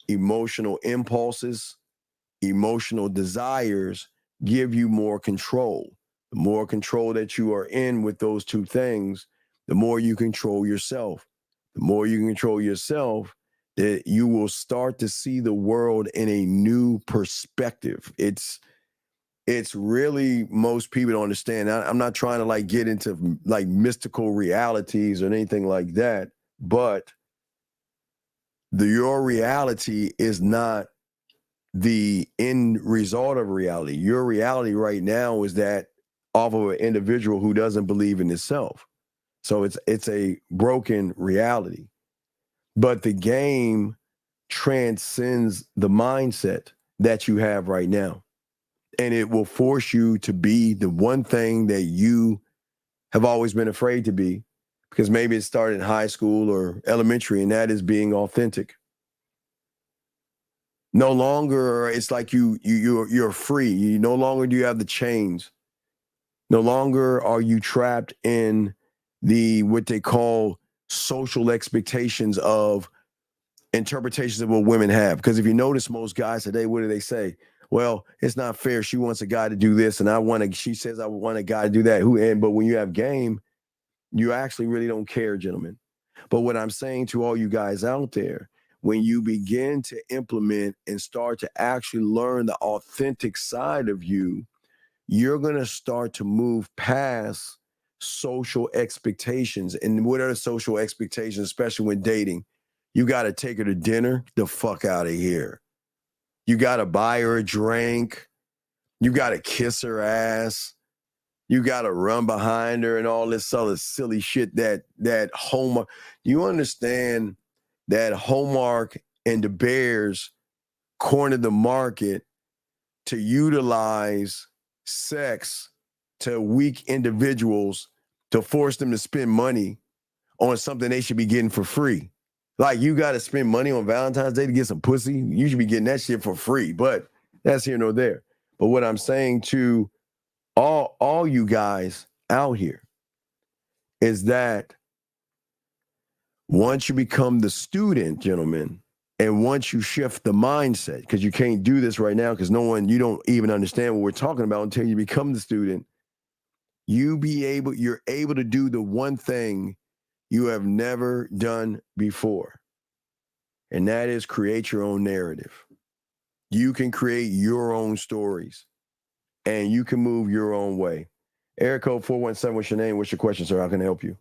Emotional impulses, emotional desires give you more control. The more control that you are in with those two things, the more you control yourself. The more you control yourself, that you will start to see the world in a new perspective. It's really, most people don't understand. I'm not trying to like get into like mystical realities or anything like that, but your reality is not the end result of reality. Your reality right now is that off of an individual who doesn't believe in itself. So it's a broken reality. But the game transcends the mindset that you have right now. And it will force you to be the one thing that you have always been afraid to be, because maybe it started in high school or elementary, and that is being authentic. No longer, it's like you're free. You no longer do you have the chains. No longer are you trapped in what they call social expectations of interpretations of what women have. Because if you notice, most guys today, what do they say? Well, it's not fair. She wants a guy to do this, and she says I want a guy to do that. But when you have game, you actually really don't care, gentlemen. But what I'm saying to all you guys out there, when you begin to implement and start to actually learn the authentic side of you, you're going to start to move past social expectations. And what are the social expectations, especially when dating? You got to take her to dinner, the fuck out of here. You got to buy her a drink. You got to kiss her ass. You got to run behind her and all this other silly shit that Hallmark. You understand that Hallmark and the Bears cornered the market to utilize sex to weak individuals to force them to spend money on something they should be getting for free. Like, you got to spend money on Valentine's Day to get some pussy. You should be getting that shit for free, but that's here nor there. But what I'm saying to all you guys out here is that once you become the student, gentlemen, and once you shift the mindset, because you can't do this right now because you don't even understand what we're talking about until you become the student, you're able to do the one thing you have never done before. And that is create your own narrative. You can create your own stories and you can move your own way. Area code 417, what's your name? What's your question, sir? How can I help you?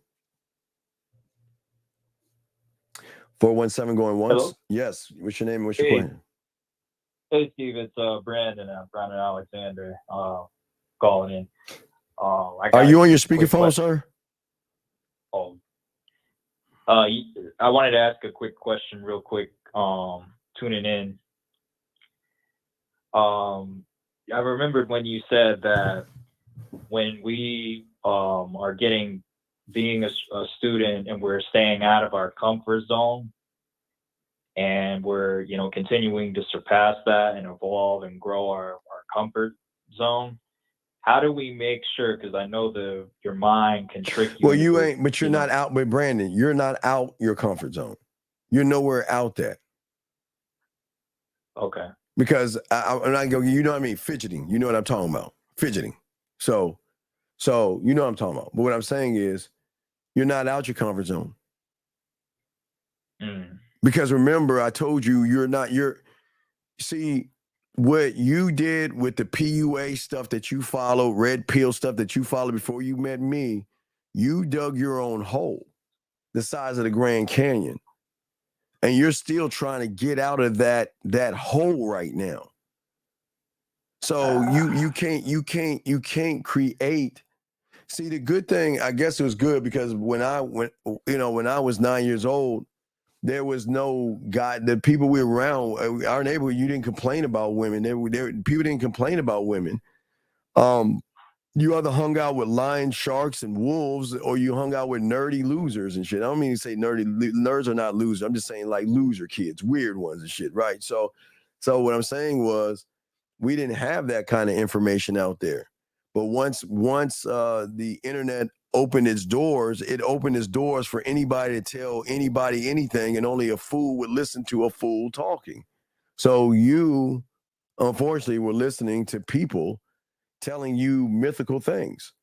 417 going once? Hello? Yes. What's your name? What's your Hey. question? Hey, Steve, it's Brandon Alexander calling in. Are you on your speakerphone, sir? I wanted to ask a quick question real quick, tuning in. I remembered when you said that when we are being a student and we're staying out of our comfort zone and we're, continuing to surpass that and evolve and grow our comfort zone, how do we make sure, because I know your mind can trick you. Well, you ain't, but you're not out, but Brandon, you're not out your comfort zone. You're nowhere out there. Okay. Because I'm not going, you know what I mean? Fidgeting. You know what I'm talking about? Fidgeting. So you know what I'm talking about. But what I'm saying is you're not out your comfort zone. Because remember, I told you, see, what you did with the PUA stuff that you followed, red pill stuff that you followed before you met me, you dug your own hole the size of the Grand Canyon. And you're still trying to get out of that hole right now. So you can't create. See, the good thing, I guess it was good because when I was 9 years old, there was no God. The people we were around, our neighborhood, you didn't complain about women. People didn't complain about women. You either hung out with lions, sharks, and wolves, or you hung out with nerdy losers and shit. I don't mean to say nerdy. Nerds are not losers. I'm just saying like loser kids, weird ones and shit, right? So what I'm saying was we didn't have that kind of information out there. But once the internet opened its doors, it opened its doors for anybody to tell anybody anything, and only a fool would listen to a fool talking. So you, unfortunately, were listening to people telling you mythical things.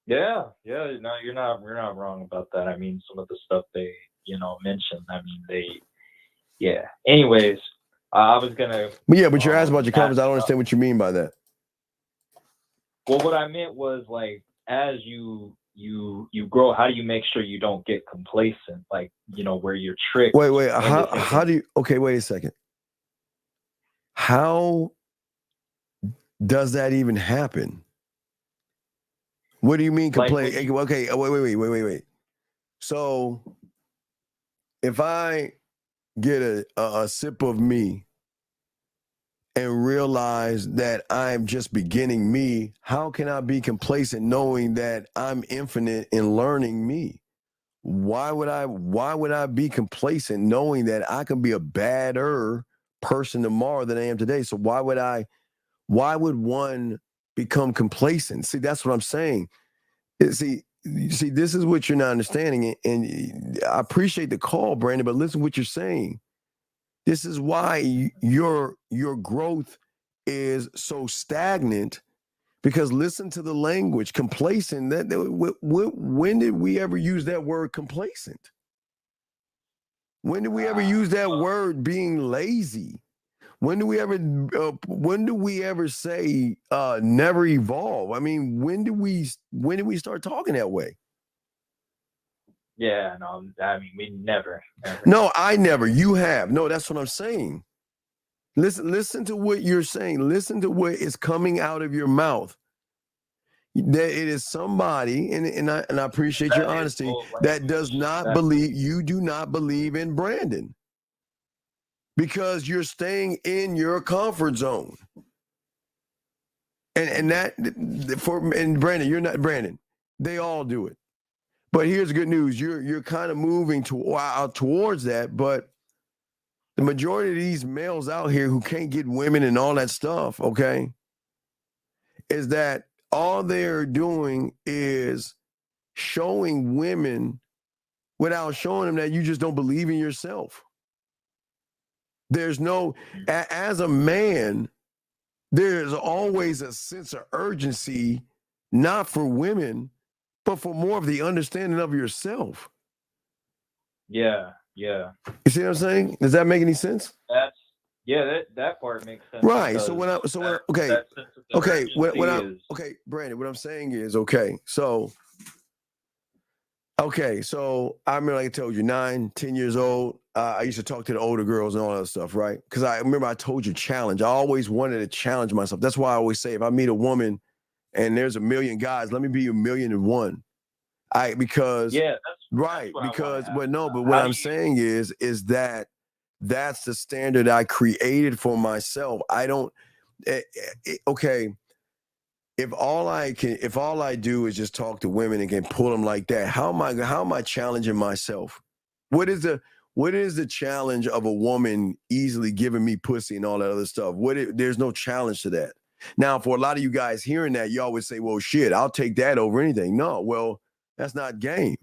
Yeah. No, we're not wrong about that. I mean, some of the stuff they, mentioned, I mean, anyways, I was gonna. But you're asking about your comments. I don't understand what you mean by that. Well, what I meant was like, as you grow, how do you make sure you don't get complacent? Like, where you're tricked. Wait, how do you, okay, wait a second. How does that even happen? What do you mean complain? Okay, wait. So if I get a sip of me and realize that I'm just beginning me, how can I be complacent knowing that I'm infinite in learning me? Why would I be complacent knowing that I can be a badder person tomorrow than I am today? So why would one become complacent? See, that's what I'm saying. See, this is what you're not understanding. And I appreciate the call, Brandon, but listen to what you're saying. This is why your growth is so stagnant, because listen to the language, complacent. When did we ever use that word complacent? When did we ever use that word being lazy? When do we ever say never evolve? I mean, when did we start talking that way? Yeah, no, I mean, we never. No, I never. You have. No, that's what I'm saying. Listen to what you're saying. Listen to what is coming out of your mouth. That it is somebody, and I appreciate your honesty, that does not believe, you do not believe in Brandon. Because you're staying in your comfort zone. And Brandon, you're not Brandon. They all do it. But here's good news. You're kind of moving towards that, but the majority of these males out here who can't get women and all that stuff, okay, is that all they're doing is showing women without showing them that you just don't believe in yourself. There's no, as a man, there's always a sense of urgency, not for women, but for more of the understanding of yourself. Yeah. You see what I'm saying? Does that make any sense? Yeah, that part makes sense. Right. So when Brandon, what I'm saying is So I remember, like I told you, 9, 10 years old. I used to talk to the older girls and all that stuff, right? Because I remember I told you challenge. I always wanted to challenge myself. That's why I always say if I meet a woman and there's a million guys, let me be 1,000,001. Because what I'm saying is that that's the standard I created for myself. I don't if all I do is just talk to women and can pull them like that, how am I challenging myself? What is the challenge of a woman easily giving me pussy and all that other stuff? There's no challenge to that. Now, for a lot of you guys hearing that, you always say, well, shit, I'll take that over anything. No, well, that's not game.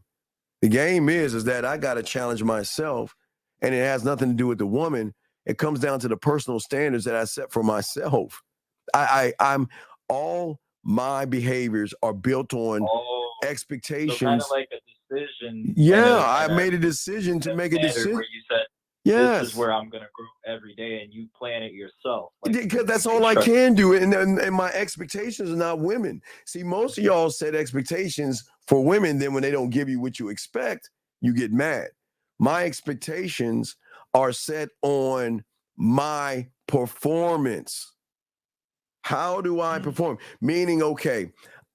The game is that I got to challenge myself, and it has nothing to do with the woman. It comes down to the personal standards that I set for myself. I'm all my behaviors are built on expectations. So kind of like a decision. Yeah, I made a decision to make a decision. Where you said, yes, this is where I'm going to grow every day, and you plan it yourself. Because that's all I can do, and my expectations are not women. See, most of y'all set expectations for women, then when they don't give you what you expect, you get mad. My expectations are set on my performance. How do I perform? Meaning,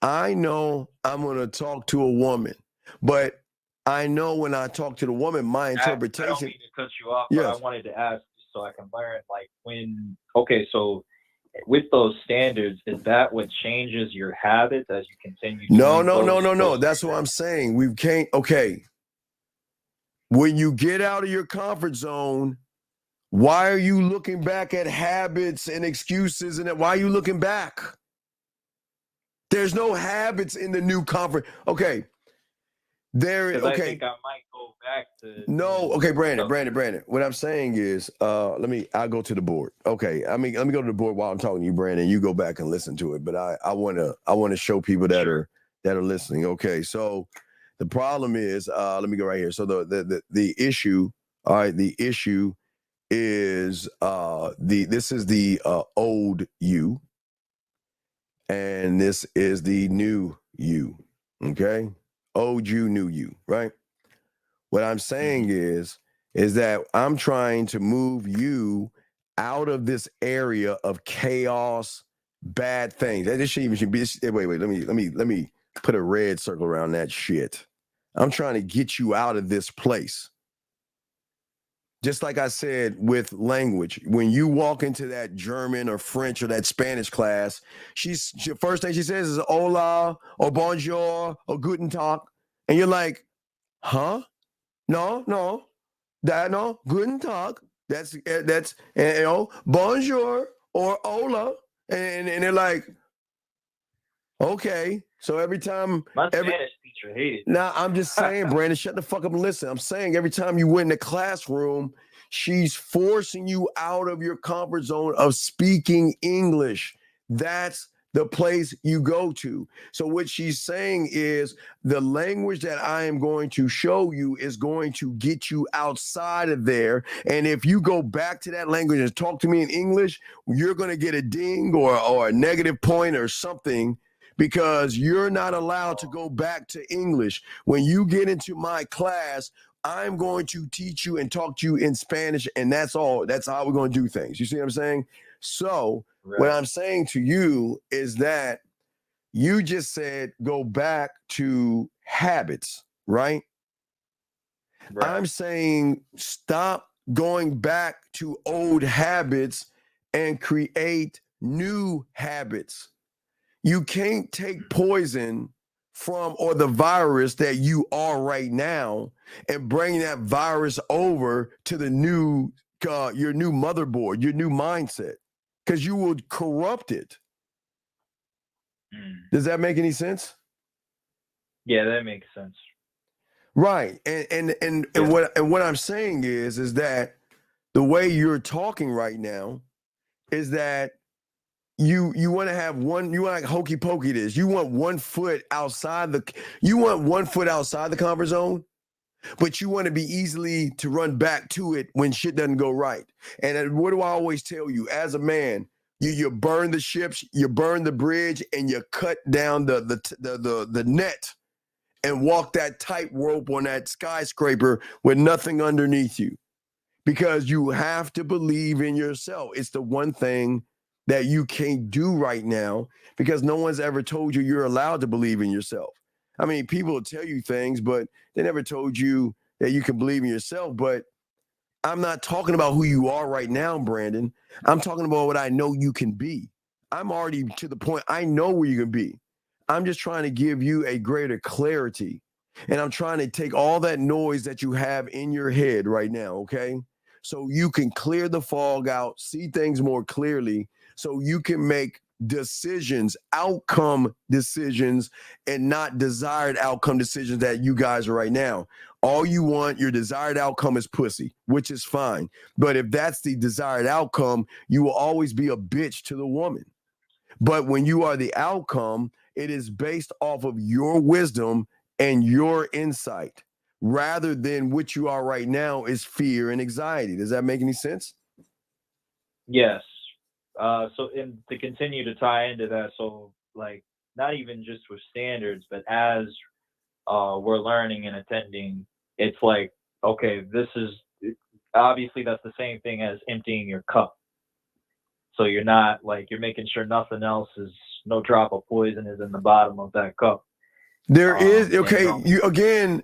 I know I'm going to talk to a woman, but I know when I talk to the woman, my interpretation. I don't mean to cut you off, but I wanted to ask so I can learn, so with those standards, is that what changes your habits as you continue? No. That's what I'm saying. We can't. When you get out of your comfort zone, why are you looking back at habits and excuses? And why are you looking back? There's no habits in the new comfort. I think I might go back to. No, Brandon. What I'm saying is, I'll go to the board. Let me go to the board while I'm talking to you, Brandon. You go back and listen to it. But I want to show people that are listening. Okay, so the problem is, let me go right here. So the issue, all right, the issue is this is the old you, and this is the new you. Okay, old you, new you, right? What I'm saying is that I'm trying to move you out of this area of chaos, bad things. This shouldn't even be. Wait. Let me put a red circle around that shit. I'm trying to get you out of this place. Just like I said with language, when you walk into that German or French or that Spanish class, first thing she says is hola or bonjour or guten tag. And you're like, huh? No, guten tag. That's bonjour or hola. And they're like, okay. So every time Spanish teacher hated. Now I'm just saying, Brandon, shut the fuck up and listen. I'm saying every time you went in the classroom, she's forcing you out of your comfort zone of speaking English. That's the place you go to. So what she's saying is the language that I am going to show you is going to get you outside of there. And if you go back to that language and talk to me in English, you're going to get a ding or a negative point or something, because you're not allowed to go back to English. When you get into my class, I'm going to teach you and talk to you in Spanish, and that's all. That's how we're going to do things. You see what I'm saying? So what I'm saying to you is that you just said go back to habits, right? I'm saying stop going back to old habits and create new habits. You can't take poison from or the virus that you are right now and bring that virus over to the new your new motherboard, your new mindset, because you will corrupt it. Does that make any sense? Yeah, that makes sense. Right. And what I'm saying is that the way you're talking right now is that you want to have one, you want like hokey pokey this. You want 1 foot outside the comfort zone. but you want to be easily to run back to it when shit doesn't go right. And what do I always tell you? As a man, you burn the ships, you burn the bridge, and you cut down the net and walk that tightrope on that skyscraper with nothing underneath you, because you have to believe in yourself. It's the one thing that you can't do right now because no one's ever told you you're allowed to believe in yourself. I mean, people will tell you things, but they never told you that you can believe in yourself. But I'm not talking about who you are right now, Brandon. I'm talking about what I know you can be. I'm already to the point I know where you can be. I'm just trying to give you a greater clarity. And I'm trying to take all that noise that you have in your head right now, okay? So you can clear the fog out, see things more clearly, so you can make decisions, outcome decisions, and not desired outcome decisions that you guys are right now. All you want, your desired outcome is pussy, which is fine. But if that's the desired outcome, you will always be a bitch to the woman. But when you are the outcome, it is based off of your wisdom and your insight, rather than what you are right now is fear and anxiety. Does that make any sense? Yes. To continue to tie into that, so like not even just with standards, but as we're learning and attending, it's like, okay, this is obviously that's the same thing as emptying your cup. So you're not like, you're making sure nothing else is, no drop of poison is in the bottom of that cup. There is, okay,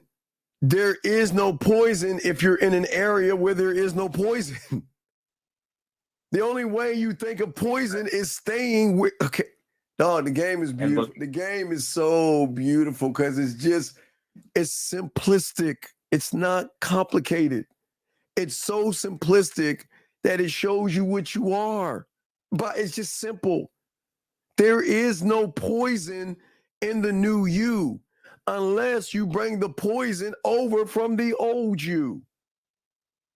there is no poison if you're in an area where there is no poison. The only way you think of poison is staying with, okay. No, the game is beautiful. The game is so beautiful because it's simplistic. It's not complicated. It's so simplistic that it shows you what you are. But it's just simple. There is no poison in the new you unless you bring the poison over from the old you.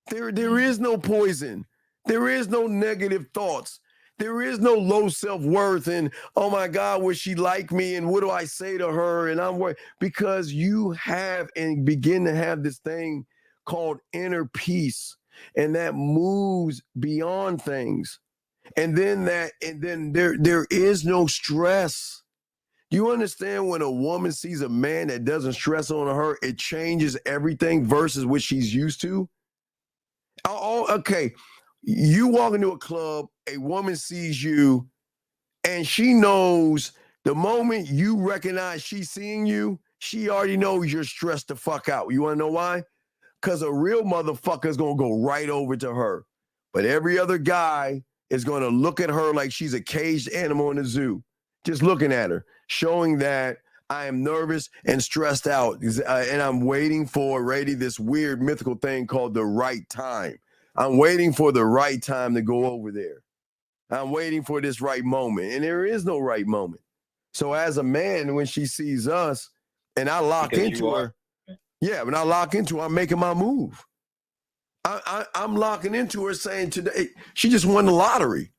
There is no poison. There is no negative thoughts. There is no low self-worth and, oh my God, would she like me? And what do I say to her? And I'm worried because you have and begin to have this thing called inner peace, and that moves beyond things. And then there is no stress. You understand when a woman sees a man that doesn't stress on her, it changes everything versus what she's used to? Okay. You walk into a club, a woman sees you, and she knows the moment you recognize she's seeing you, she already knows you're stressed the fuck out. You want to know why? Because a real motherfucker is going to go right over to her. But every other guy is going to look at her like she's a caged animal in the zoo, just looking at her, showing that I am nervous and stressed out, and I'm waiting for this weird mythical thing called the right time. I'm waiting for the right time to go over there. I'm waiting for this right moment. And there is no right moment. So as a man, when she sees us and I lock into her, when I lock into her, I'm making my move. I'm locking into her saying today, she just won the lottery.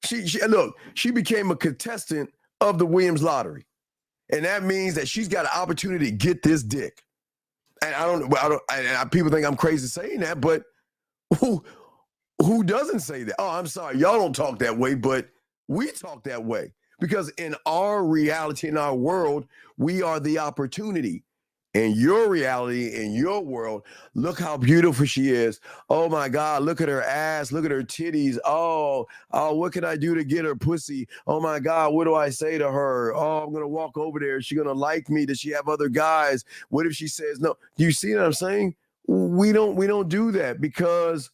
She became a contestant of the Williams lottery. And that means that she's got an opportunity to get this dick. And people think I'm crazy saying that, but who doesn't say that? Oh, I'm sorry. Y'all don't talk that way, but we talk that way because in our reality, in our world, we are the opportunity. In your reality, in your world, look how beautiful she is. Oh my God, look at her ass. Look at her titties. Oh, what can I do to get her pussy? Oh my God, what do I say to her? Oh, I'm going to walk over there. Is she going to like me? Does she have other guys? What if she says no? Do you see what I'm saying? We don't do that because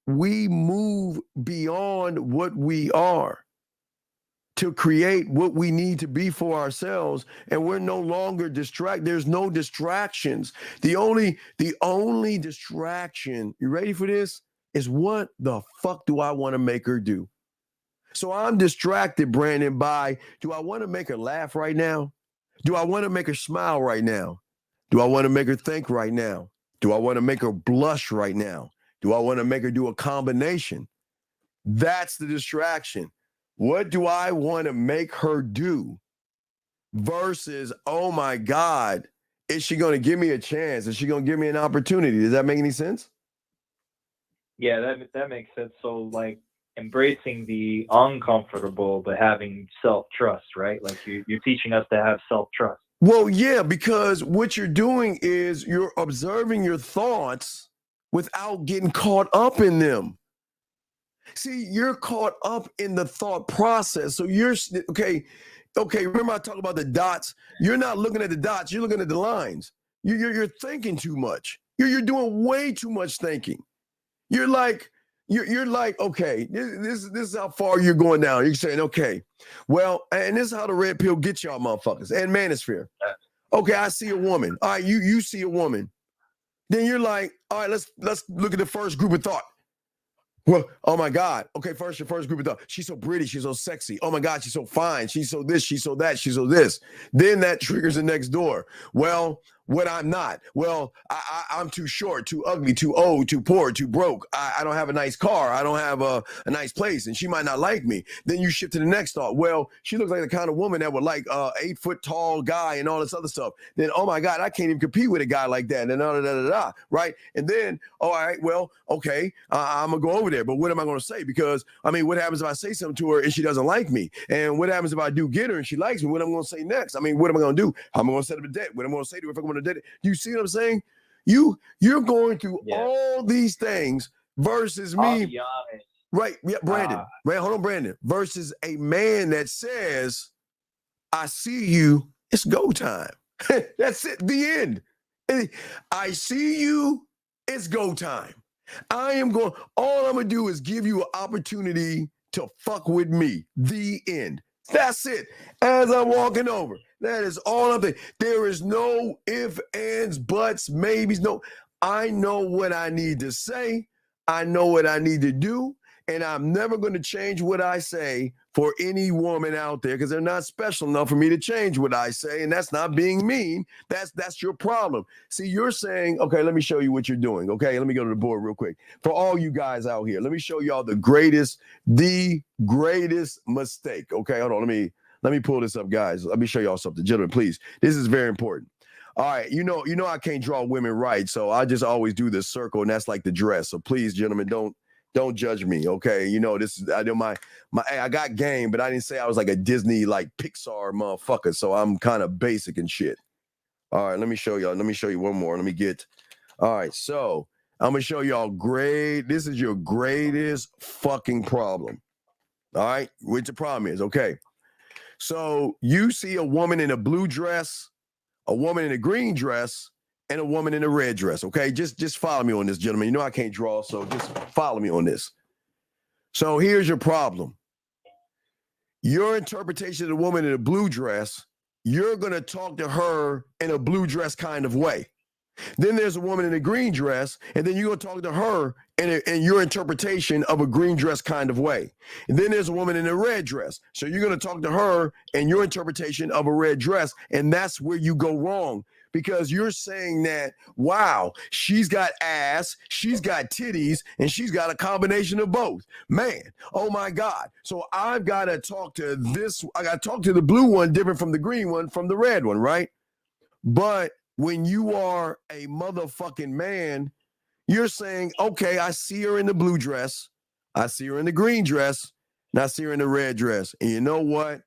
we move beyond what we are to create what we need to be for ourselves, and we're no longer distracted. There's no distractions. The only distraction, you ready for this, is what the fuck do I want to make her do? So I'm distracted, Brandon, by, do I want to make her laugh right now? Do I want to make her smile right now? Do I want to make her think right now? Do I want to make her blush right now? Do I want to make her do a combination? That's the distraction. What do I want to make her do? Versus, oh my God, is she going to give me a chance? Is she going to give me an opportunity? Does that make any sense? Yeah, that makes sense. So like embracing the uncomfortable, but having self-trust, right? Like you're teaching us to have self-trust. Well, yeah, because what you're doing is you're observing your thoughts without getting caught up in them. See, you're caught up in the thought process. So you're okay. Remember I talked about the dots. You're not looking at the dots. You're looking at the lines. You're thinking too much. You're doing way too much thinking. You're like, okay, this is how far you're going down. You're saying, okay, well, and this is how the red pill gets y'all motherfuckers and manosphere. Okay, I see a woman. All right, you see a woman. Then you're like, all right, let's look at the first group of thought. Well, oh my God. Okay, your first group of thought. She's so pretty. She's so sexy. Oh my God, she's so fine. She's so this, she's so that, she's so this. Then that triggers the next door. Well, what I'm not. Well, I'm too short, too ugly, too old, too poor, too broke. I don't have a nice car. I don't have a nice place, and she might not like me. Then you shift to the next thought. Well, she looks like the kind of woman that would like 8 foot tall guy and all this other stuff. Then, oh my God, I can't even compete with a guy like that. And right? And then, all right, well, okay, I'm gonna go over there. But what am I gonna say? Because I mean, what happens if I say something to her and she doesn't like me? And what happens if I do get her and she likes me? What am I gonna say next? I mean, what am I gonna do? How am I gonna set up a date? What am I gonna say to her if I'm gonna date it? You see what I'm saying? You're going through all these things versus me. Right. Yeah, Brandon. Hold on, Brandon. Versus a man that says, I see you, it's go time. That's it. The end. I see you, it's go time. All I'm gonna do is give you an opportunity to fuck with me. The end. That's it. As I'm walking over. That is all I'm thinking. There is no ifs, ands, buts, maybes. No, I know what I need to say. I know what I need to do. And I'm never going to change what I say for any woman out there because they're not special enough for me to change what I say. And that's not being mean. That's your problem. See, you're saying, okay, let me show you what you're doing. Okay, let me go to the board real quick. For all you guys out here, let me show y'all the greatest mistake. Okay, hold on. Let me pull this up, guys. Let me show y'all something. Gentlemen, please. This is very important. All right, you know I can't draw women right, so I just always do this circle, and that's like the dress. So please, gentlemen, don't judge me, okay? You know, this is I got game, but I didn't say I was like a Disney, like Pixar motherfucker, so I'm kind of basic and shit. All right, let me show y'all. Let me show you one more. All right, so I'm gonna show y'all this is your greatest fucking problem. All right, which the problem is, okay? So you see a woman in a blue dress, a woman in a green dress, and a woman in a red dress, okay? Just follow me on this, gentlemen. You know I can't draw, so just follow me on this. So here's your problem. Your interpretation of the woman in a blue dress, you're going to talk to her in a blue dress kind of way. Then there's a woman in a green dress, and then you're going to talk to her in your interpretation of a green dress kind of way. And then there's a woman in a red dress. So you're going to talk to her in your interpretation of a red dress, and that's where you go wrong. Because you're saying that, wow, she's got ass, she's got titties, and she's got a combination of both. Man, oh my God. So I've got to talk to the blue one different from the green one, from the red one, right? But when you are a motherfucking man, you're saying, okay, I see her in the blue dress, I see her in the green dress, and I see her in the red dress. And you know what?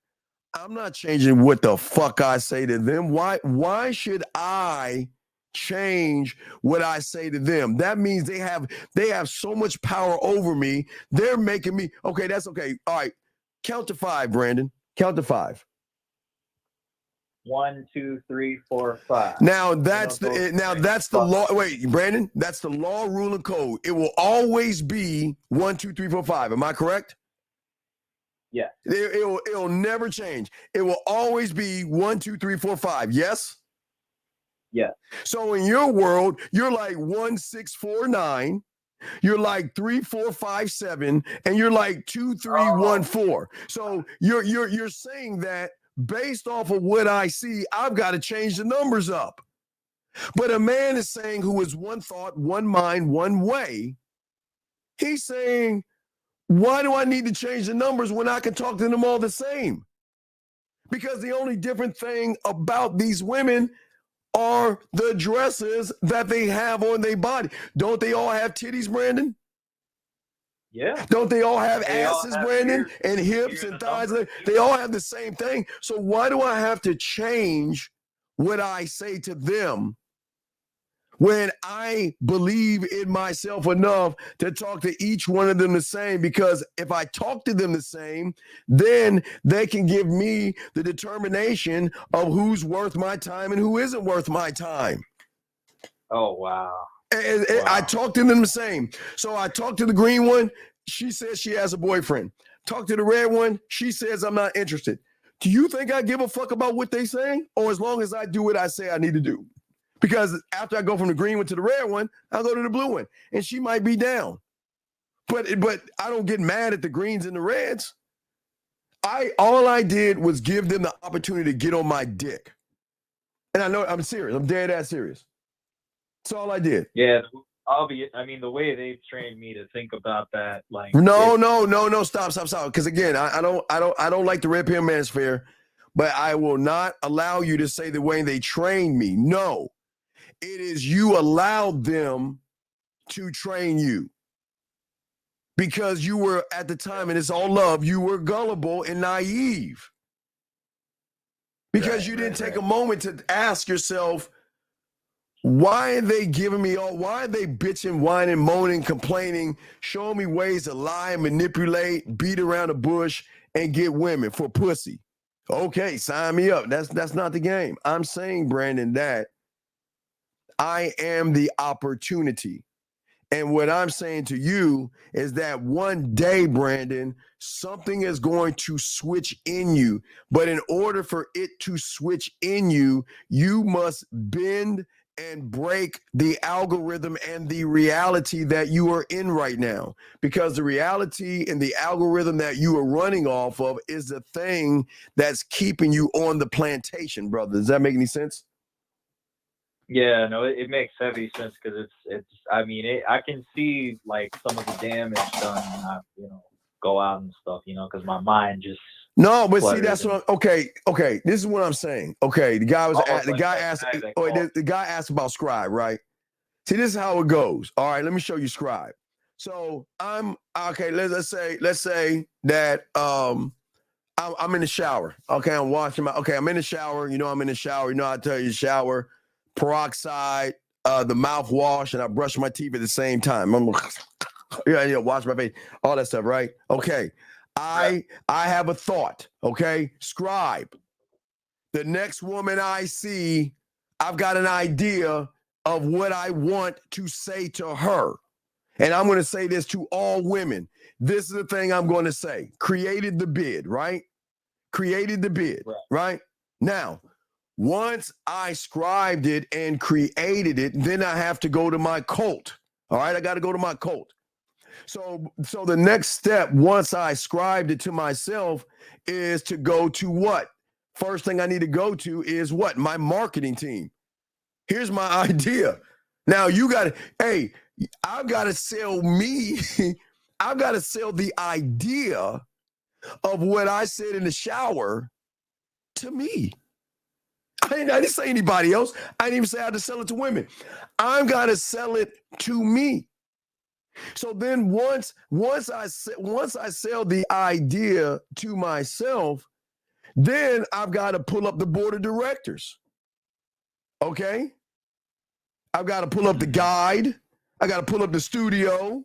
I'm not changing what the fuck I say to them. Why should I change what I say to them? That means they have so much power over me. They're making me, okay, that's okay. All right, count to 5, Brandon. Count to 5. 1, 2, 3, 4, 5. Now that's the law. Wait, Brandon, that's the law, rule, and code. It will always be 1, 2, 3, 4, 5. Am I correct? Yeah. It'll never change. It will always be 1, 2, 3, 4, 5. Yes? Yeah. So in your world, you're like 1, 6, 4, 9. You're like 3, 4, 5, 7, and you're like 2, 3, 1, 4. So you're saying that based off of what I see, I've got to change the numbers up. But a man is saying who is one thought, one mind, one way. He's saying, why do I need to change the numbers when I can talk to them all the same? Because the only different thing about these women are the dresses that they have on their body. Don't they all have titties, Brandon? Yeah. Don't they all have They all asses, have Brandon, ears- and hips ears and and thighs? numbers. They all have the same thing. So why do I have to change what I say to them when I believe in myself enough to talk to each one of them the same? Because if I talk to them the same, then they can give me the determination of who's worth my time and who isn't worth my time. Oh, wow. And I talk to them the same. So I talk to the green one. She says she has a boyfriend. Talk to the red one. She says I'm not interested. Do you think I give a fuck about what they saying? Or as long as I do what I say I need to do? Because after I go from the green one to the red one, I'll go to the blue one. And she might be down. But I don't get mad at the greens and the reds. All I did was give them the opportunity to get on my dick. And I know I'm serious. I'm dead ass serious. That's all I did. Yeah, I mean, the way they've trained me to think about that, like No, stop. Because again, I don't like the red pill manosphere, but I will not allow you to say the way they train me. No, it is you allowed them to train you because you were at the time, and it's all love. You were gullible and naive because you didn't take a moment to ask yourself, why are they giving me all? Why are they bitching, whining, moaning, complaining, showing me ways to lie, manipulate, beat around the bush, and get women for pussy? Okay, sign me up. That's not the game. I'm saying, Brandon, that I am the opportunity. And what I'm saying to you is that one day, Brandon, something is going to switch in you. But in order for it to switch in you, you must bend and break the algorithm and the reality that you are in right now. Because the reality and the algorithm that you are running off of is the thing that's keeping you on the plantation, brother. Does that make any sense? Yeah, no, it makes heavy sense because I mean, I can see like some of the damage done when I, go out and stuff, because my mind just. No, but see, that's what okay. This is what I'm saying. Okay, the guy asked about Scribe, right? See, this is how it goes. All right, let me show you Scribe. So I'm okay. Let's say that I'm in the shower. Okay, I'm washing I'm in the shower. I'm in the shower. I tell you, shower, peroxide, the mouthwash, and I brush my teeth at the same time. I'm wash my face, all that stuff, right? Okay. I have a thought, okay? Scribe. The next woman I see, I've got an idea of what I want to say to her. And I'm going to say this to all women. This is the thing I'm going to say. Created the bid, right? Created the bid, right? Now, once I scribed it and created it, then I have to go to my cult. All right, I got to go to my cult. So the next step, once I scribed it to myself, is to go to what? First thing I need to go to is what? My marketing team. Here's my idea. Now I've got to sell me. I've got to sell the idea of what I said in the shower to me. I didn't say anybody else. I didn't even say I had to sell it to women. I've got to sell it to me. So then once I sell the idea to myself, then I've got to pull up the board of directors. Okay? I've got to pull up the guide. I got to pull up the studio.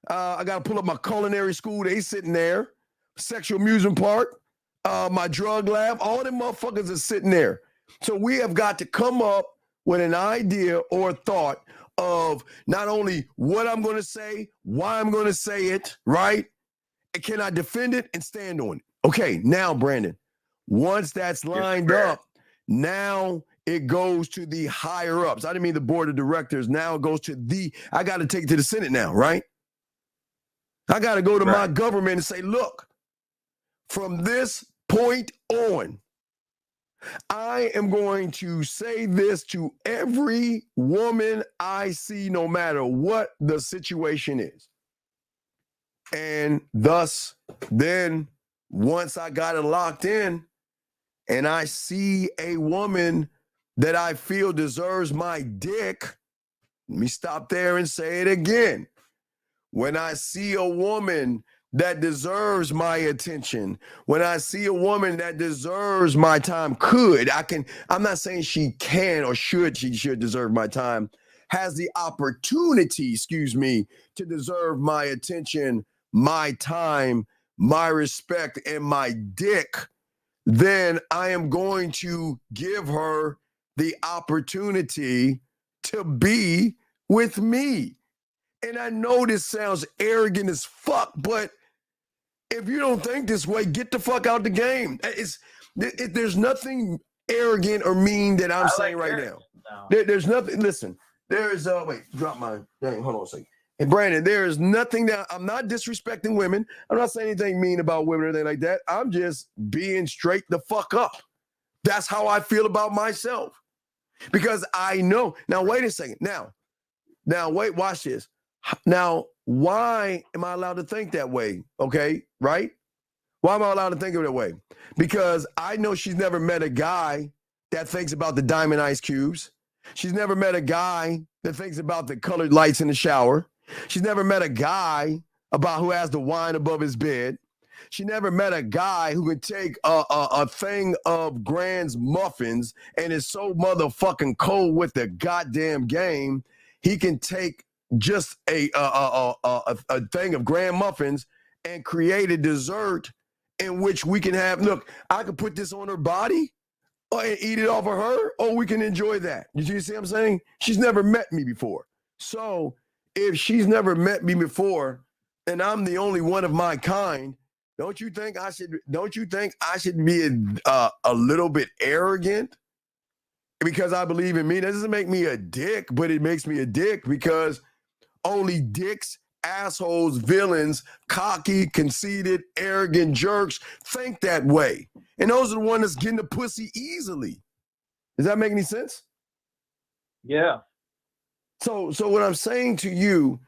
I got to pull up my culinary school. They sitting there. Sexual amusement park. My drug lab. All them motherfuckers are sitting there. So we have got to come up with an idea or thought of not only what I'm going to say, why I'm going to say it, right? And can I defend it and stand on it? Okay, now, Brandon, once that's lined up, now it goes to the higher ups. I didn't mean the board of directors. Now it goes to I got to take it to the Senate now, right? I got to go to my government and say, look, from this point on, I am going to say this to every woman I see, no matter what the situation is. And thus, then, once I got it locked in and I see a woman that I feel deserves my dick, let me stop there and say it again. When I see a woman that deserves my attention, when I see a woman that deserves my time, I'm not saying she can or she should deserve my time, has the opportunity, to deserve my attention, my time, my respect, and my dick, then I am going to give her the opportunity to be with me. And I know this sounds arrogant as fuck, but if you don't think this way, get the fuck out the game. There's nothing arrogant or mean that I'm saying right now. There's nothing. Listen, there is drop my dang. Hold on a second. And Brandon, there is nothing that I'm not disrespecting women. I'm not saying anything mean about women or anything like that. I'm just being straight the fuck up. That's how I feel about myself. Because I know. Now, wait a second. Now, wait, watch this. Now, why am I allowed to think that way? Okay, right? Why am I allowed to think of it that way? Because I know she's never met a guy that thinks about the diamond ice cubes. She's never met a guy that thinks about the colored lights in the shower. She's never met a guy about who has the wine above his bed. She never met a guy who can take a thing of Grand's muffins and is so motherfucking cold with the goddamn game, he can take just a thing of Grand muffins and create a dessert in which we can have, look, I could put this on her body and eat it off of her, or we can enjoy that. You see what I'm saying? She's never met me before. So if she's never met me before and I'm the only one of my kind, don't you think I should be a little bit arrogant because I believe in me? That doesn't make me a dick, but it makes me a dick because only dicks, assholes, villains, cocky, conceited, arrogant jerks think that way. And those are the ones that's getting the pussy easily. Does that make any sense? Yeah. So what I'm saying to you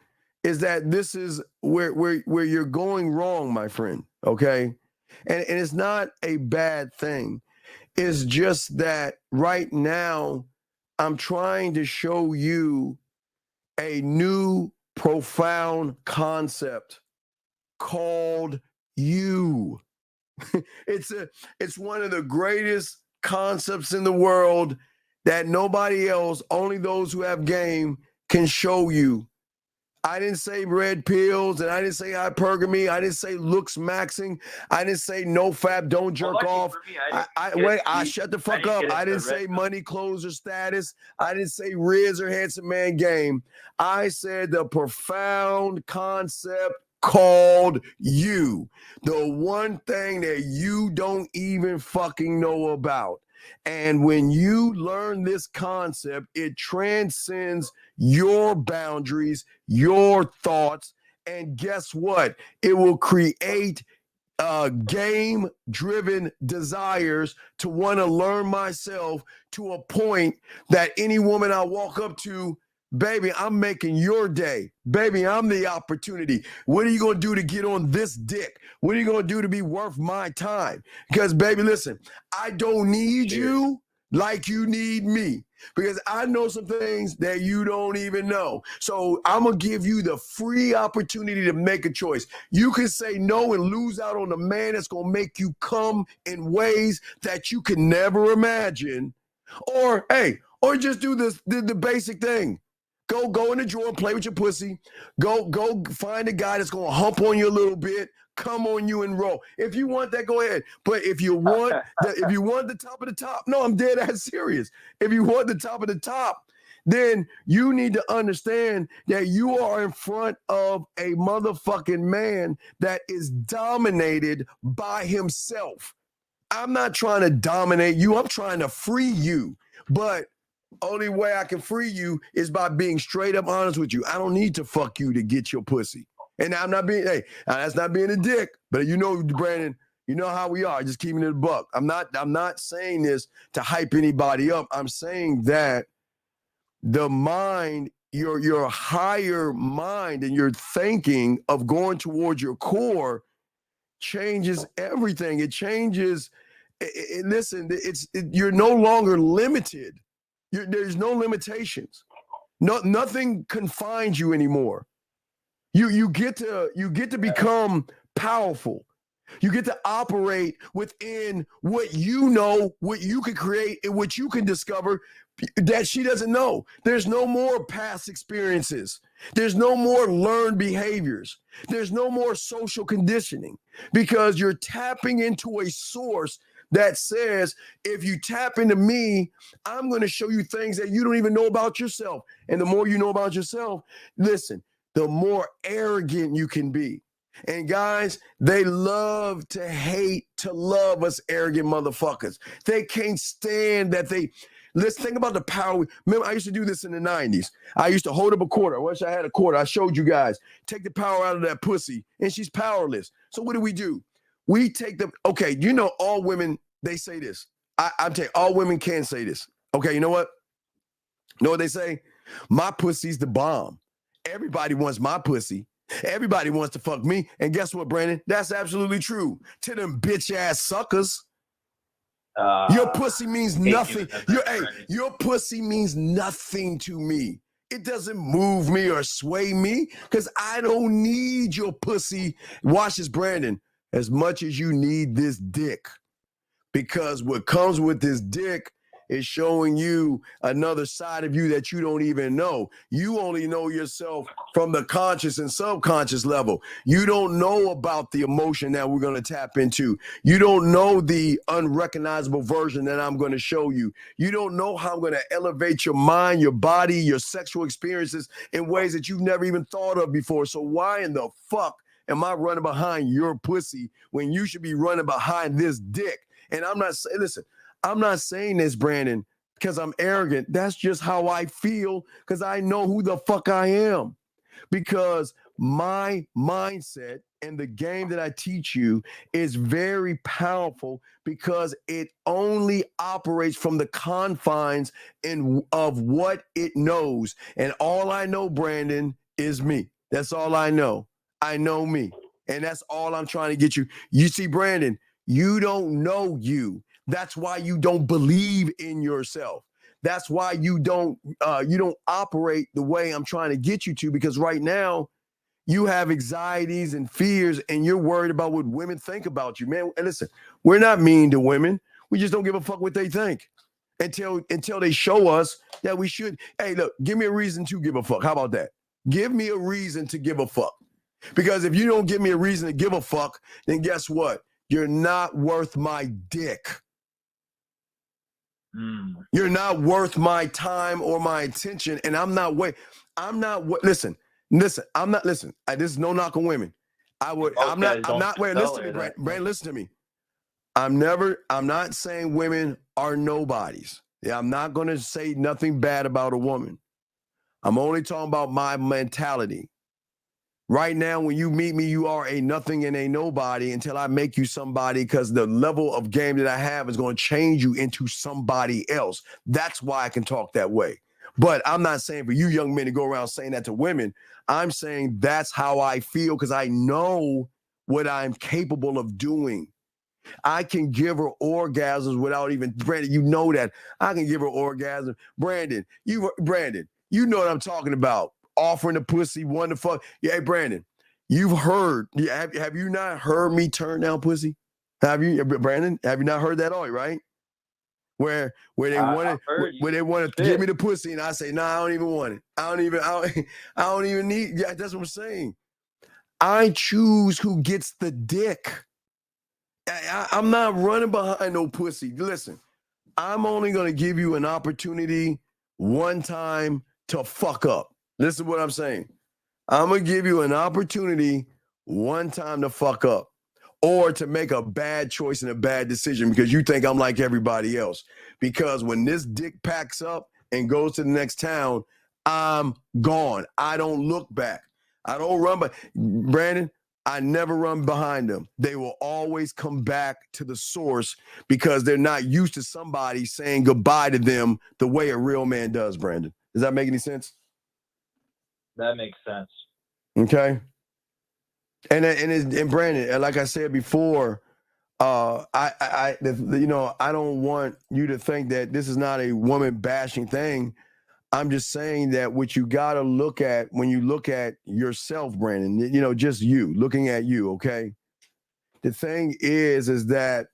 is that this is where you're going wrong, my friend. Okay. And it's not a bad thing. It's just that right now I'm trying to show you a new profound concept called you. It's one of the greatest concepts in the world that nobody else, only those who have game, can show you. I didn't say red pills, and I didn't say hypergamy. I didn't say looks maxing. I didn't say no fap, don't jerk off. I shut the fuck up. I didn't say money, clothes, or status. I didn't say Riz or handsome man game. I said the profound concept called you. The one thing that you don't even fucking know about. And when you learn this concept, it transcends your boundaries, your thoughts, and guess what? It will create game-driven desires to want to learn myself to a point that any woman I walk up to, baby, I'm making your day. Baby, I'm the opportunity. What are you going to do to get on this dick? What are you going to do to be worth my time? Because, baby, listen, I don't need you like you need me. Because I know some things that you don't even know. So I'm going to give you the free opportunity to make a choice. You can say no and lose out on a man that's going to make you come in ways that you can never imagine. Or, hey, or just do this, the basic thing. Go in the drawer, play with your pussy. Go find a guy that's gonna hump on you a little bit, come on you and roll. If you want that, go ahead. But if you want the top of the top, no, I'm dead ass serious. If you want the top of the top, then you need to understand that you are in front of a motherfucking man that is dominated by himself. I'm not trying to dominate you. I'm trying to free you. But only way I can free you is by being straight up honest with you. I don't need to fuck you to get your pussy. And I'm not being, that's not being a dick. But you know, Brandon, you know how we are, just keeping it a buck. I'm not saying this to hype anybody up. I'm saying that the mind, your higher mind and your thinking of going towards your core changes everything. It changes. Listen, you're no longer limited There's no limitations. Nothing confines you anymore. You get to become powerful. You get to operate within what you know, what you can create, and what you can discover that she doesn't know. There's no more past experiences. There's no more learned behaviors. There's no more social conditioning, because you're tapping into a source that says, if you tap into me, I'm going to show you things that you don't even know about yourself. And the more you know about yourself, listen, the more arrogant you can be. And guys, they love to hate to love us arrogant motherfuckers. They can't stand that let's think about the power. Remember, I used to do this in the 90s. I used to hold up a quarter. I wish I had a quarter. I showed you guys. Take the power out of that pussy, and she's powerless. So what do? We take okay, you know, all women, they say this. I'm telling you, all women can say this. Okay, you know what? You know what they say? My pussy's the bomb. Everybody wants my pussy. Everybody wants to fuck me. And guess what, Brandon? That's absolutely true. To them bitch ass suckers. Your pussy means nothing. Your pussy means nothing to me. It doesn't move me or sway me, because I don't need your pussy. Watch this, Brandon. As much as you need this dick. Because what comes with this dick is showing you another side of you that you don't even know. You only know yourself from the conscious and subconscious level. You don't know about the emotion that we're going to tap into. You don't know the unrecognizable version that I'm going to show you. You don't know how I'm going to elevate your mind, your body, your sexual experiences in ways that you've never even thought of before. So why in the fuck am I running behind your pussy when you should be running behind this dick? And I'm not saying, listen, I'm not saying this, Brandon, because I'm arrogant. That's just how I feel, because I know who the fuck I am. Because my mindset and the game that I teach you is very powerful, because it only operates from the confines of what it knows. And all I know, Brandon, is me. That's all I know. I know me. And that's all I'm trying to get you. You see, Brandon, you don't know you. That's why you don't believe in yourself. That's why you don't operate the way I'm trying to get you to, because right now you have anxieties and fears, and you're worried about what women think about you, man. And listen, we're not mean to women. We just don't give a fuck what they think until they show us that we should. Hey, look, give me a reason to give a fuck. How about that? Give me a reason to give a fuck. Because if you don't give me a reason to give a fuck, then guess what? You're not worth my dick. You're not worth my time or my attention, and listen, this is no knock on women. I'm not listen to me, Brandon, listen to me. I'm not saying women are nobodies. Yeah, I'm not going to say nothing bad about a woman. I'm only talking about my mentality. Right now, when you meet me, you are a nothing and a nobody until I make you somebody, because the level of game that I have is going to change you into somebody else. That's why I can talk that way. But I'm not saying for you young men to go around saying that to women. I'm saying that's how I feel, because I know what I'm capable of doing. I can give her orgasms without even, Brandon, you know that. I can give her orgasms. Brandon, you know what I'm talking about. Offering the pussy, one to fuck. Yeah, hey, Brandon, you've heard. Have you not heard me turn down pussy? Have you, Brandon? Have you not heard that all right? Where they want to give me the pussy, and I say, no, I don't even want it. I don't even need. Yeah, that's what I'm saying. I choose who gets the dick. I'm not running behind no pussy. Listen, I'm only going to give you an opportunity one time to fuck up. Listen to what I'm saying. I'm going to give you an opportunity one time to fuck up, or to make a bad choice and a bad decision because you think I'm like everybody else. Because when this dick packs up and goes to the next town, I'm gone. I don't look back. I don't run by Brandon. I never run behind them. They will always come back to the source because they're not used to somebody saying goodbye to them the way a real man does, Brandon. Does that make any sense? That makes sense. Okay. And Brandon, like I said before, I don't want you to think that this is not a woman bashing thing. I'm just saying that what you got to look at when you look at yourself, Brandon, just you, looking at you, okay? The thing is that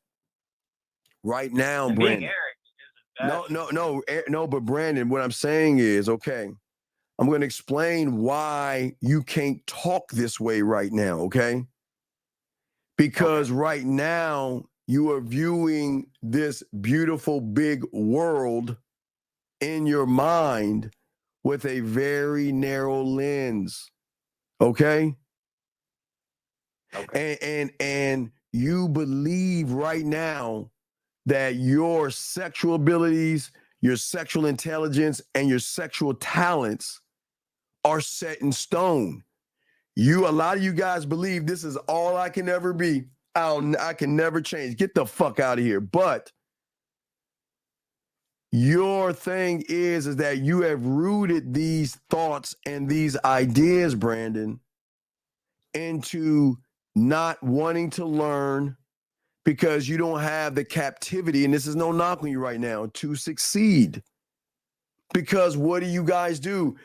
right now, And Brandon. being arrogant isn't bad. No, but Brandon, what I'm saying is, okay, I'm going to explain why you can't talk this way right now, okay? Because right now you are viewing this beautiful big world in your mind with a very narrow lens. Okay? And you believe right now that your sexual abilities, your sexual intelligence, and your sexual talents are set in stone. A lot of you guys believe this is all I can ever be. I can never change. Get the fuck out of here. But your thing is that you have rooted these thoughts and these ideas, Brandon, into not wanting to learn because you don't have the captivity, and this is no knock on you right now, to succeed. Because what do you guys do?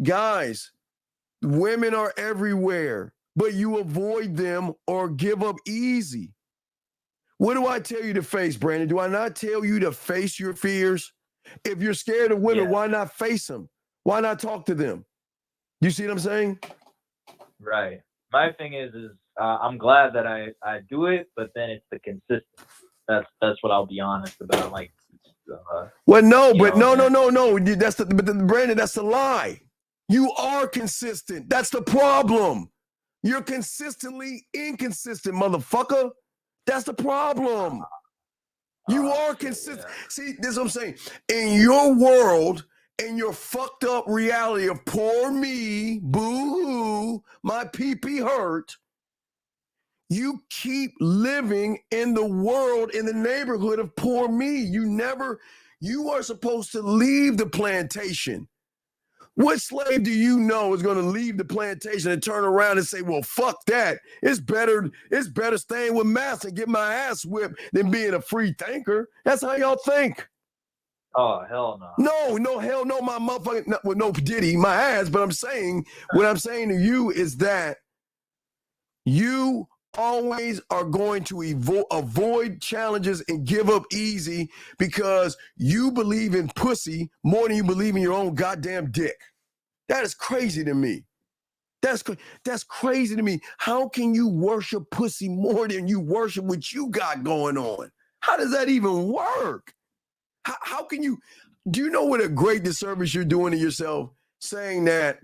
Guys, women are everywhere, but you avoid them or give up easy. What do I tell you to face, Brandon? Do I not tell you to face your fears? If you're scared of women, why not face them? Why not talk to them? You see what I'm saying? Right. My thing is I'm glad that I do it, but then it's the consistency. That's what I'll be honest about. Like, well, no. Brandon, that's a lie. You are consistent. That's the problem. You're consistently inconsistent, motherfucker. That's the problem. You are consistent. Yeah. See, this is what I'm saying. In your world, in your fucked up reality of poor me, boo-hoo, my pee-pee hurt, you keep living in the world, in the neighborhood of poor me. You are supposed to leave the plantation. What slave do you know is going to leave the plantation and turn around and say, well, fuck that. It's better staying with master and get my ass whipped than being a free thinker. That's how y'all think. Oh, hell no. No, hell no, my motherfucking, no Diddy, my ass. But what I'm saying to you is that you always are going to avoid challenges and give up easy because you believe in pussy more than you believe in your own goddamn dick. That is crazy to me. That's crazy to me. How can you worship pussy more than you worship what you got going on? How does that even work? How can you? Do you know what a great disservice you're doing to yourself saying that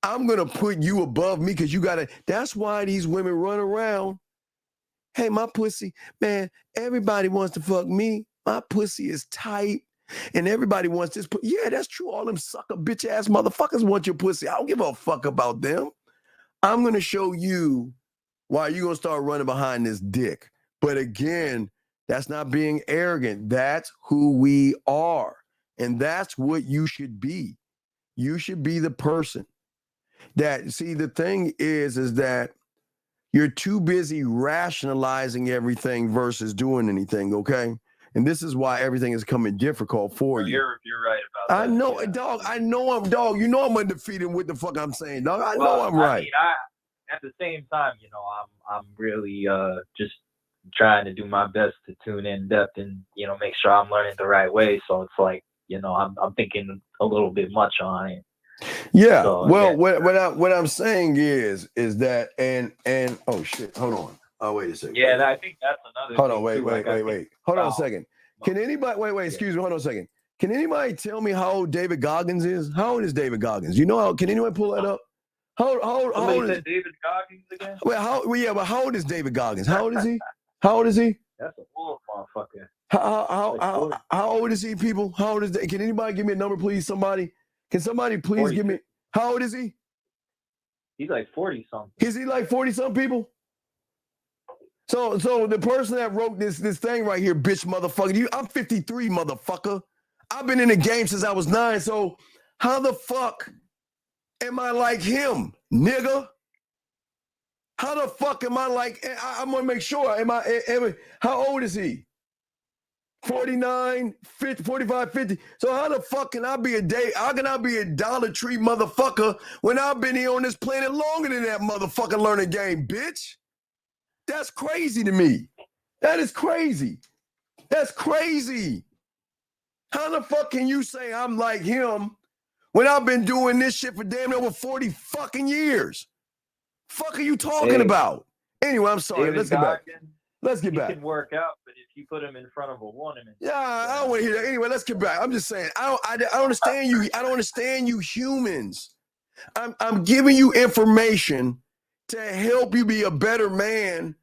I'm going to put you above me because you got to? That's why these women run around. Hey, my pussy, man, everybody wants to fuck me. My pussy is tight. And everybody wants this. Yeah, that's true. All them sucker bitch ass motherfuckers want your pussy. I don't give a fuck about them. I'm going to show you why you're going to start running behind this dick. But again, that's not being arrogant. That's who we are. And that's what you should be. You should be the person that, see, the thing is that you're too busy rationalizing everything versus doing anything, okay? And this is why everything is coming difficult for you. You're right about that. I know, dog. I know I'm dog. You know I'm undefeated with the fuck I'm saying, dog. I know I'm right. I mean, at the same time, I'm really just trying to do my best to tune in depth and make sure I'm learning the right way. So it's like I'm thinking a little bit much on it. Yeah. So, well, yeah. What I'm saying is that and oh shit, hold on. Oh, wait a second. Yeah, I think that's another. Hold on, wait. Hold on a second. Can anybody excuse me, hold on a second. Can anybody tell me how old David Goggins is? How old is David Goggins? You know can anyone pull that up? How old is David Goggins again? Well, how old is David Goggins? How old is he? How old is he? That's a old motherfucker. How old is he, people? How old is that? Can anybody give me a number, please? Somebody? Can somebody please 40. Give me how old is he? He's like 40 something. Is he like 40 something, people? So the person that wrote this thing right here, bitch motherfucker, I'm 53, motherfucker. I've been in the game since I was 9. So how the fuck am I like him, nigga? How the fuck am I like, I'm gonna make sure, how old is he? 49, 50, 45, 50. So how the fuck can I be how can I be a Dollar Tree motherfucker when I've been here on this planet longer than that motherfucker learning game, bitch? That's crazy to me. That is crazy. That's crazy. How the fuck can you say I'm like him when I've been doing this shit for damn over 40 fucking years? Fuck are you talking about? Anyway, I'm sorry. Let's get back. Let's get back. He can work out, but if you put him in front of a woman, I don't want to hear that. Anyway, let's get back. I'm just saying, I don't understand you. I don't understand you humans. I'm giving you information to help you be a better man,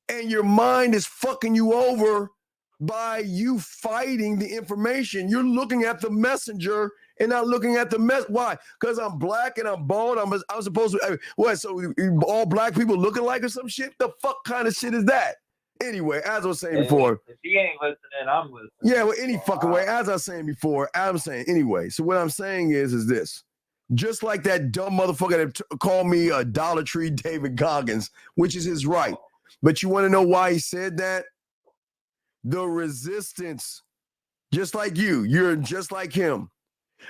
and your mind is fucking you over by you fighting the information. You're looking at the messenger and not looking at the mess. Why? Because I'm black and I'm bald. I'm supposed to. What? So all black people looking like or some shit? The fuck kind of shit is that? Anyway, as I was saying before. If he ain't listening, I'm listening. Yeah, well, any fucking way. As I was saying before, I'm saying anyway. So what I'm saying is this. Just like that dumb motherfucker that called me a Dollar Tree David Goggins, which is his right. But you want to know why he said that? The resistance, just like you're just like him.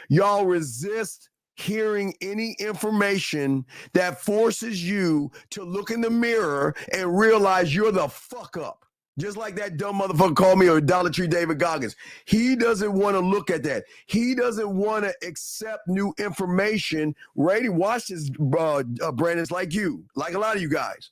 Y'all resist hearing any information that forces you to look in the mirror and realize you're the fuck up. Just like that dumb motherfucker called me a Dollar Tree David Goggins. He doesn't want to look at that. He doesn't want to accept new information. Brady, watch this, Brandon. It's like you, like a lot of you guys.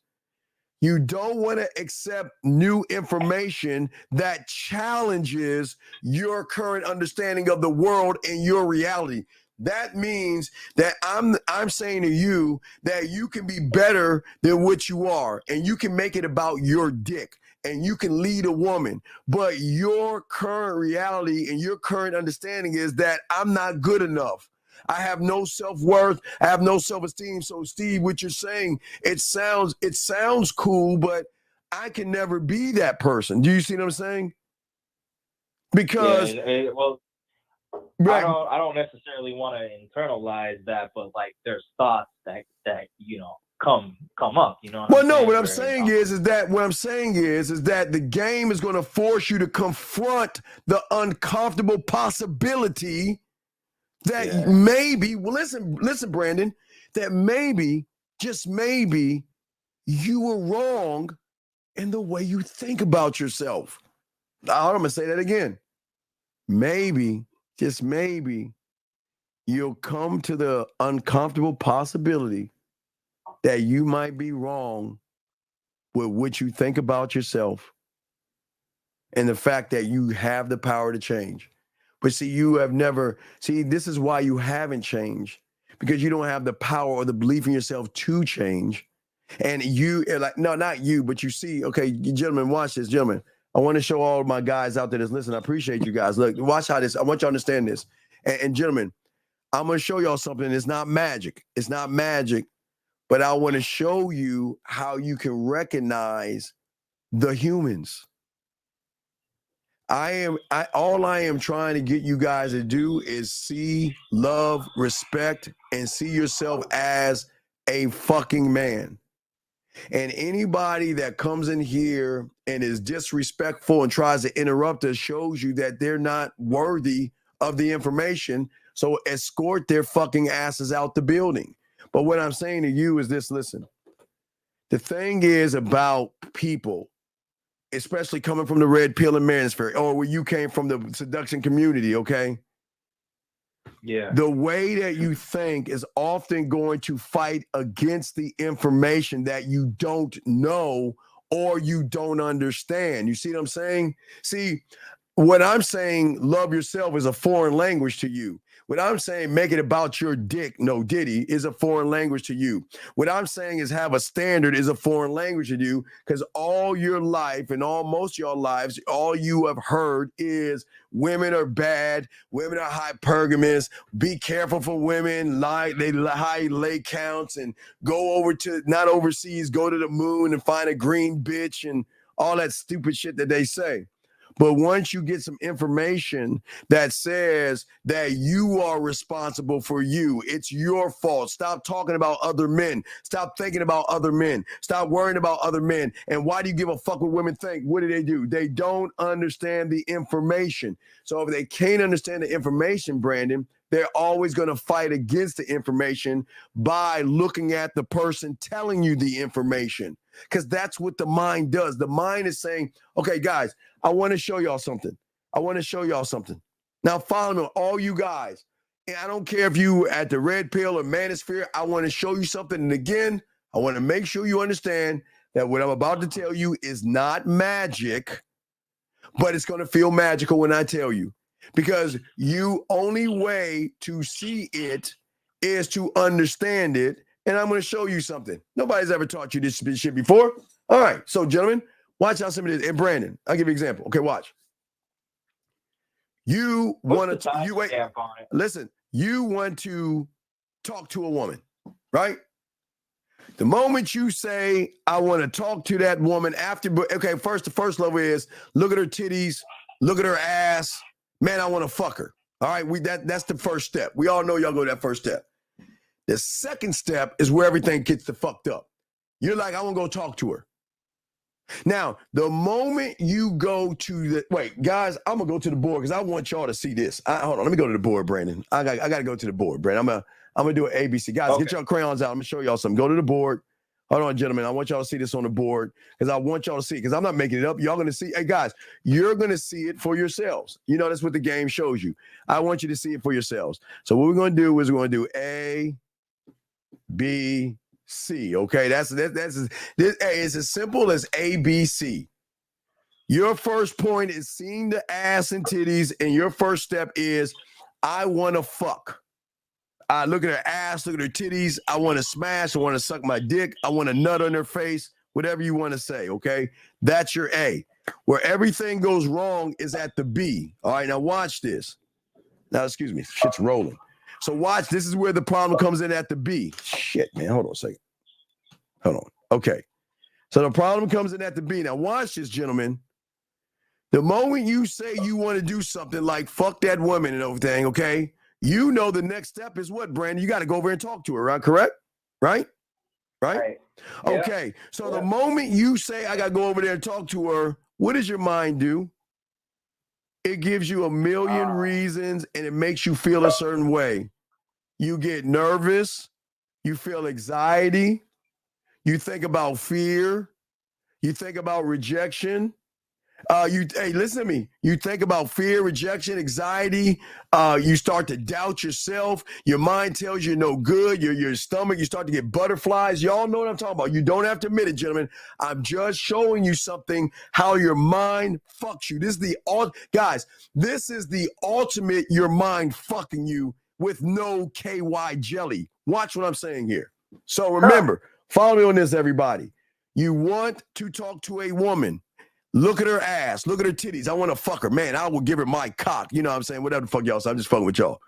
You don't want to accept new information that challenges your current understanding of the world and your reality. That means that I'm saying to you that you can be better than what you are, and you can make it about your dick, and you can lead a woman. But your current reality and your current understanding is that I'm not good enough. I have no self-worth. I have no self-esteem. So, Steve, what you're saying, it sounds cool, but I can never be that person. Do you see what I'm saying? Because right. I don't necessarily want to internalize that, but like there's thoughts that come up. What I'm saying is that the game is going to force you to confront the uncomfortable possibility that maybe, listen, Brandon, that maybe, just maybe, you were wrong in the way you think about yourself. I'm going to say that again. Maybe, just maybe, you'll come to the uncomfortable possibility that you might be wrong with what you think about yourself and the fact that you have the power to change. But this is why you haven't changed, because you don't have the power or the belief in yourself to change. And not you, but you see, okay, gentlemen, watch this, gentlemen. I want to show all my guys out there that's listening. I appreciate you guys. Look, watch how this, I want you to understand this. And gentlemen, I'm going to show y'all something. It's not magic. It's not magic, but I want to show you how you can recognize the humans. All I am trying to get you guys to do is see, love, respect, and see yourself as a fucking man. And anybody that comes in here and is disrespectful and tries to interrupt us shows you that they're not worthy of the information. So escort their fucking asses out the building. But what I'm saying to you is this, listen, the thing is about people, especially coming from the red pill and manosphere, or where you came from the seduction community, okay? Yeah. The way that you think is often going to fight against the information that you don't know or you don't understand. You see what I'm saying? See, what I'm saying, love yourself, is a foreign language to you. What I'm saying, make it about your dick, no diddy, is a foreign language to you. What I'm saying is have a standard is a foreign language to you, because all your life and most of your lives, all you have heard is women are bad, women are hypergamous, be careful for women, they high lay counts, and go over to, not overseas, go to the moon and find a green bitch and all that stupid shit that they say. But once you get some information that says that you are responsible for you, it's your fault. Stop talking about other men. Stop thinking about other men. Stop worrying about other men. And why do you give a fuck what women think? What do? They don't understand the information. So if they can't understand the information, Brandon, they're always going to fight against the information by looking at the person telling you the information. Because that's what the mind does. The mind is saying, okay, guys, I want to show y'all something. Now, follow me, all you guys. And I don't care if you at the Red Pill or Manosphere, I want to show you something. And again, I want to make sure you understand that what I'm about to tell you is not magic, but it's going to feel magical when I tell you. Because you only way to see it is to understand it. And I'm going to show you something. Nobody's ever taught you this shit before. All right. So, gentlemen, watch how some of this. And Brandon, I'll give you an example. Okay, watch. You want to listen. You want to talk to a woman, right? The moment you say, I want to talk to that woman after, okay, the first level is look at her titties, look at her ass. Man, I want to fuck her. All right, that's the first step. We all know y'all go that first step. The second step is where everything gets fucked up. You're like, I want to go talk to her. Now, the moment you go to the, wait, guys, I'm going to go to the board because I want y'all to see this. Hold on, let me go to the board, Brandon. I got to go to the board, Brandon. I'm going to do an ABC. Guys, Get your crayons out. I'm going to show y'all something. Go to the board. Hold on, gentlemen. I want y'all to see this on the board because I want y'all to see it because I'm not making it up. Y'all going to see. Hey, guys, you're going to see it for yourselves. You know, that's what the game shows you. I want you to see it for yourselves. So what we're going to do is we're going to do A, B, C. Okay, that's it's as simple as A, B, C. Your first point is seeing the ass and titties, and your first step is I want to fuck. I look at her ass, look at her titties. I want to smash. I want to suck my dick. I want to nut on her face. Whatever you want to say. Okay, that's your A. Where everything goes wrong is at the B. All right, now watch this. Now, excuse me, shit's rolling. So watch, this is where the problem comes in at the B. Shit, man, hold on a second. Hold on. Okay. So the problem comes in at the B. Now watch this, gentlemen. The moment you say you want to do something like fuck that woman and everything, okay, you know the next step is what, Brandon? You got to go over and talk to her, right? Correct? Right? Right? Okay. So the moment you say I got to go over there and talk to her, what does your mind do? It gives you a million reasons and it makes you feel a certain way. You get nervous. You feel anxiety. You think about fear. You think about rejection. Hey, listen to me. You think about fear, rejection, anxiety. You start to doubt yourself. Your mind tells you no good. Your stomach, you start to get butterflies. Y'all know what I'm talking about. You don't have to admit it, gentlemen. I'm just showing you something, how your mind fucks you. This is guys, this is the ultimate your mind fucking you with no KY jelly. Watch what I'm saying here. So remember, follow me on this, everybody. You want to talk to a woman. Look at her ass. Look at her titties. I want to fuck her. Man, I will give her my cock. You know what I'm saying? Whatever the fuck y'all say. I'm just fucking with y'all.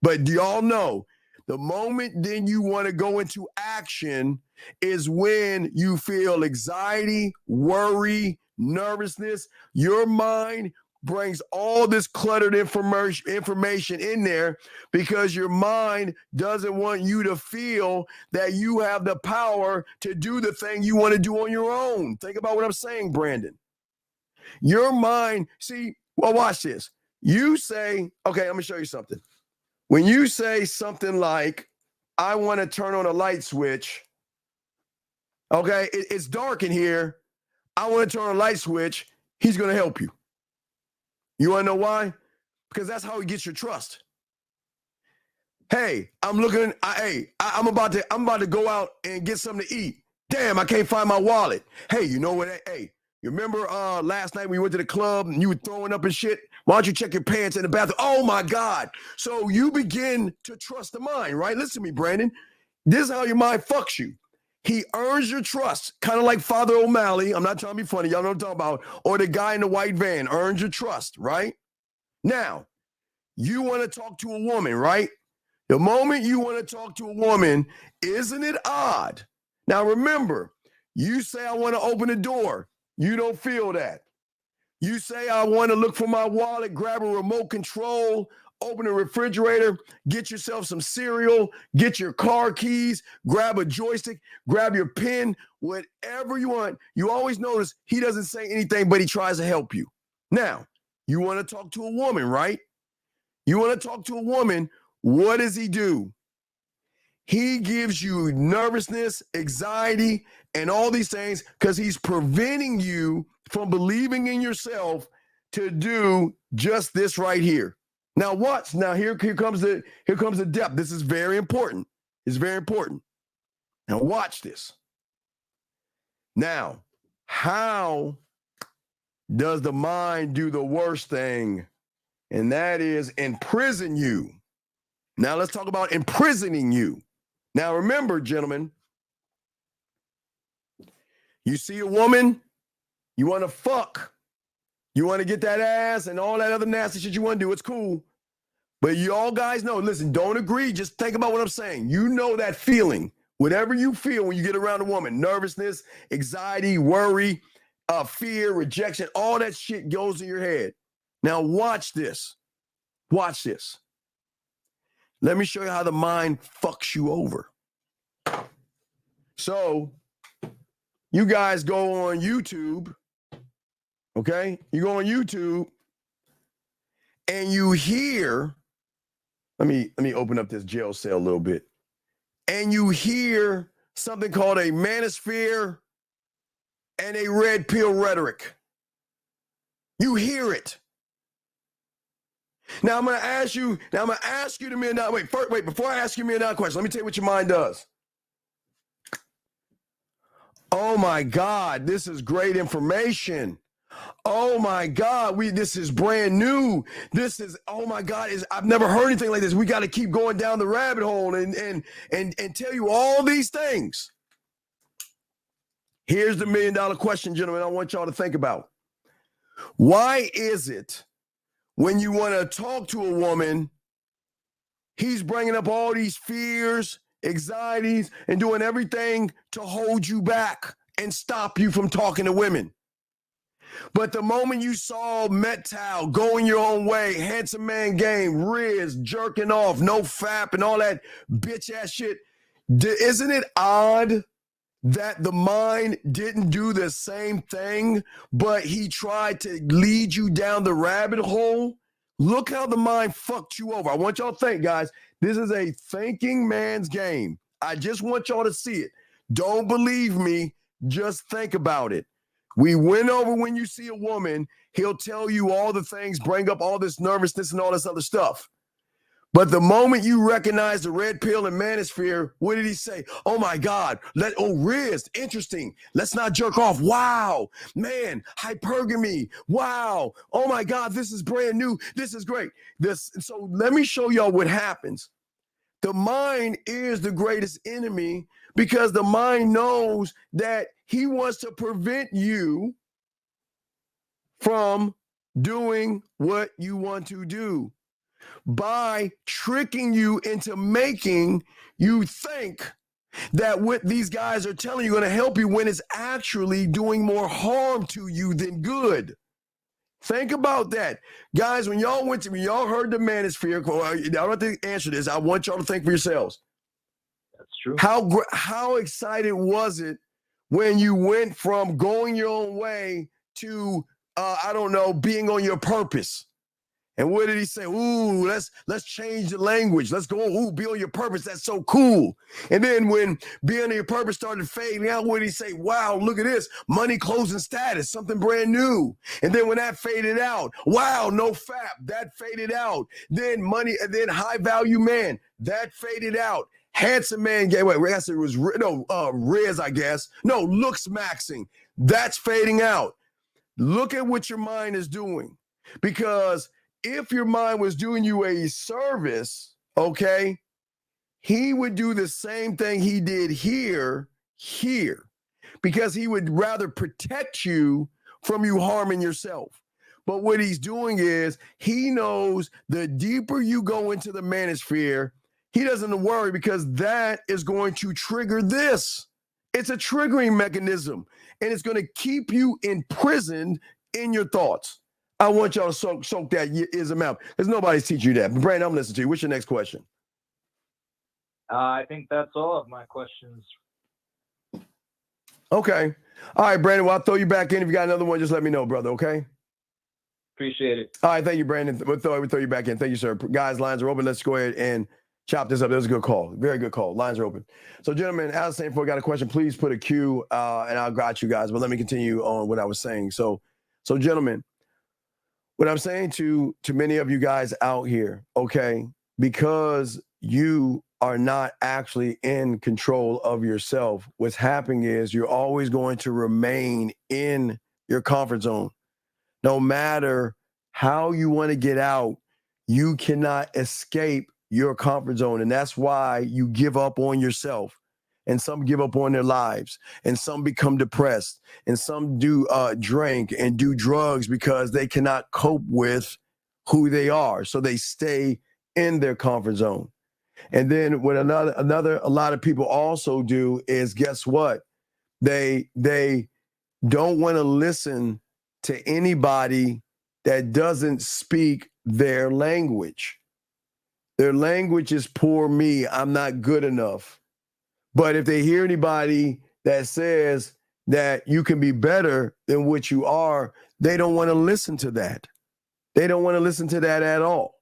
But do y'all know the moment then you want to go into action is when you feel anxiety, worry, nervousness. Your mind brings all this cluttered information in there because your mind doesn't want you to feel that you have the power to do the thing you want to do on your own. Think about what I'm saying, Brandon. Your mind, see, well, watch this. You say, okay, I'm going to show you something. When you say something like, I want to turn on a light switch, okay, it's dark in here. I want to turn on a light switch. He's going to help you. You want to know why? Because that's how he gets your trust. Hey, I'm about to go out and get something to eat. Damn, I can't find my wallet. Hey, you know what? Hey, you remember last night we went to the club and you were throwing up and shit? Why don't you check your pants in the bathroom? Oh my God. So you begin to trust the mind, right? Listen to me, Brandon. This is how your mind fucks you. He earns your trust, kind of like Father O'Malley. I'm not trying to be funny. Y'all know what I'm talking about. Or the guy in the white van earns your trust, right? Now, you want to talk to a woman, right? The moment you want to talk to a woman, isn't it odd? Now, remember, you say, I want to open the door. You don't feel that. You say, I want to look for my wallet, grab a remote control, open a refrigerator, get yourself some cereal, get your car keys, grab a joystick, grab your pen, whatever you want. You always notice he doesn't say anything, but he tries to help you. Now, you want to talk to a woman, right? You want to talk to a woman. What does he do? He gives you nervousness, anxiety, and all these things because he's preventing you from believing in yourself to do just this right here. Now watch. Now here comes the depth. This is very important. It's very important. Now watch this. Now, how does the mind do the worst thing? And that is imprison you. Now let's talk about imprisoning you. Now remember, gentlemen, you see a woman, you want to fuck, you want to get that ass and all that other nasty shit you want to do. It's cool. But you all guys know, listen, don't agree. Just think about what I'm saying. You know that feeling, whatever you feel when you get around a woman, nervousness, anxiety, worry, fear, rejection, all that shit goes in your head. Now watch this. Watch this. Let me show you how the mind fucks you over. So you guys go on YouTube, okay? You go on YouTube and you hear, let me open up this jail cell a little bit. And you hear something called a manosphere and a red pill rhetoric. You hear it. Now I'm going to ask you the $1 million. Wait, before I ask you $1 million question, let me tell you what your mind does. Oh my God, this is great information. Oh my God, this is brand new. This is, oh my God, I've never heard anything like this. We got to keep going down the rabbit hole and tell you all these things. Here's the $1 million question, gentlemen, I want y'all to think about. Why is it when you want to talk to a woman, he's bringing up all these fears, anxieties, and doing everything to hold you back and stop you from talking to women? But the moment you saw Metal going your own way, Handsome Man Game, Riz jerking off, no fap, and all that bitch ass shit, isn't it odd that the mind didn't do the same thing, but he tried to lead you down the rabbit hole? Look how the mind fucked you over. I want y'all to think, guys. This is a thinking man's game. I just want y'all to see it. Don't believe me. Just think about it. We went over when you see a woman, he'll tell you all the things, bring up all this nervousness and all this other stuff. But the moment you recognize the red pill and manosphere, what did he say? Oh my God, Riz, interesting. Let's not jerk off. Wow, man, hypergamy. Wow, oh my God, this is brand new. This is great. So let me show y'all what happens. The mind is the greatest enemy because the mind knows that he wants to prevent you from doing what you want to do by tricking you into making you think that what these guys are telling you going to help you when it's actually doing more harm to you than good. Think about that. Guys, when y'all heard the manosphere, I don't have to answer this. I want y'all to think for yourselves. That's true. How excited was it when you went from going your own way to, being on your purpose? And what did he say? Ooh, let's change the language. Let's go, be on your purpose. That's so cool. And then when being on your purpose started fading out, what did he say? Wow, look at this. Money, clothes, and status, something brand new. And then when that faded out, wow, no fap, that faded out. Then money, and then high value man, that faded out. Handsome man, Riz, I guess. No, looks maxing. That's fading out. Look at what your mind is doing. Because if your mind was doing you a service, okay, he would do the same thing he did here, because he would rather protect you from you harming yourself. But what he's doing is he knows the deeper you go into the manosphere, he doesn't worry because that is going to trigger this. It's a triggering mechanism, and it's going to keep you imprisoned in your thoughts. I want y'all to soak that ism out because nobody's teaching you that. But Brandon, I'm listening to you. What's your next question? I think that's all of my questions. Okay. All right, Brandon. Well, I'll throw you back in. If you got another one, just let me know, brother. Okay. Appreciate it. All right. Thank you, Brandon. We'll throw you back in. Thank you, sir. Guys, lines are open. Let's go ahead and chop this up. That was a good call. Very good call. Lines are open. So, gentlemen, as saying, if you got a question, please put a Q, and I'll got you guys. But let me continue on what I was saying. So, gentlemen, what I'm saying to many of you guys out here, okay, because you are not actually in control of yourself, what's happening is you're always going to remain in your comfort zone. No matter how you want to get out, you cannot escape your comfort zone. And that's why you give up on yourself. And some give up on their lives, and some become depressed, and some do drink and do drugs because they cannot cope with who they are. So they stay in their comfort zone. And then what a lot of people also do is, guess what? They don't want to listen to anybody that doesn't speak their language. Their language is poor me. I'm not good enough. But if they hear anybody that says that you can be better than what you are, they don't want to listen to that. They don't want to listen to that at all.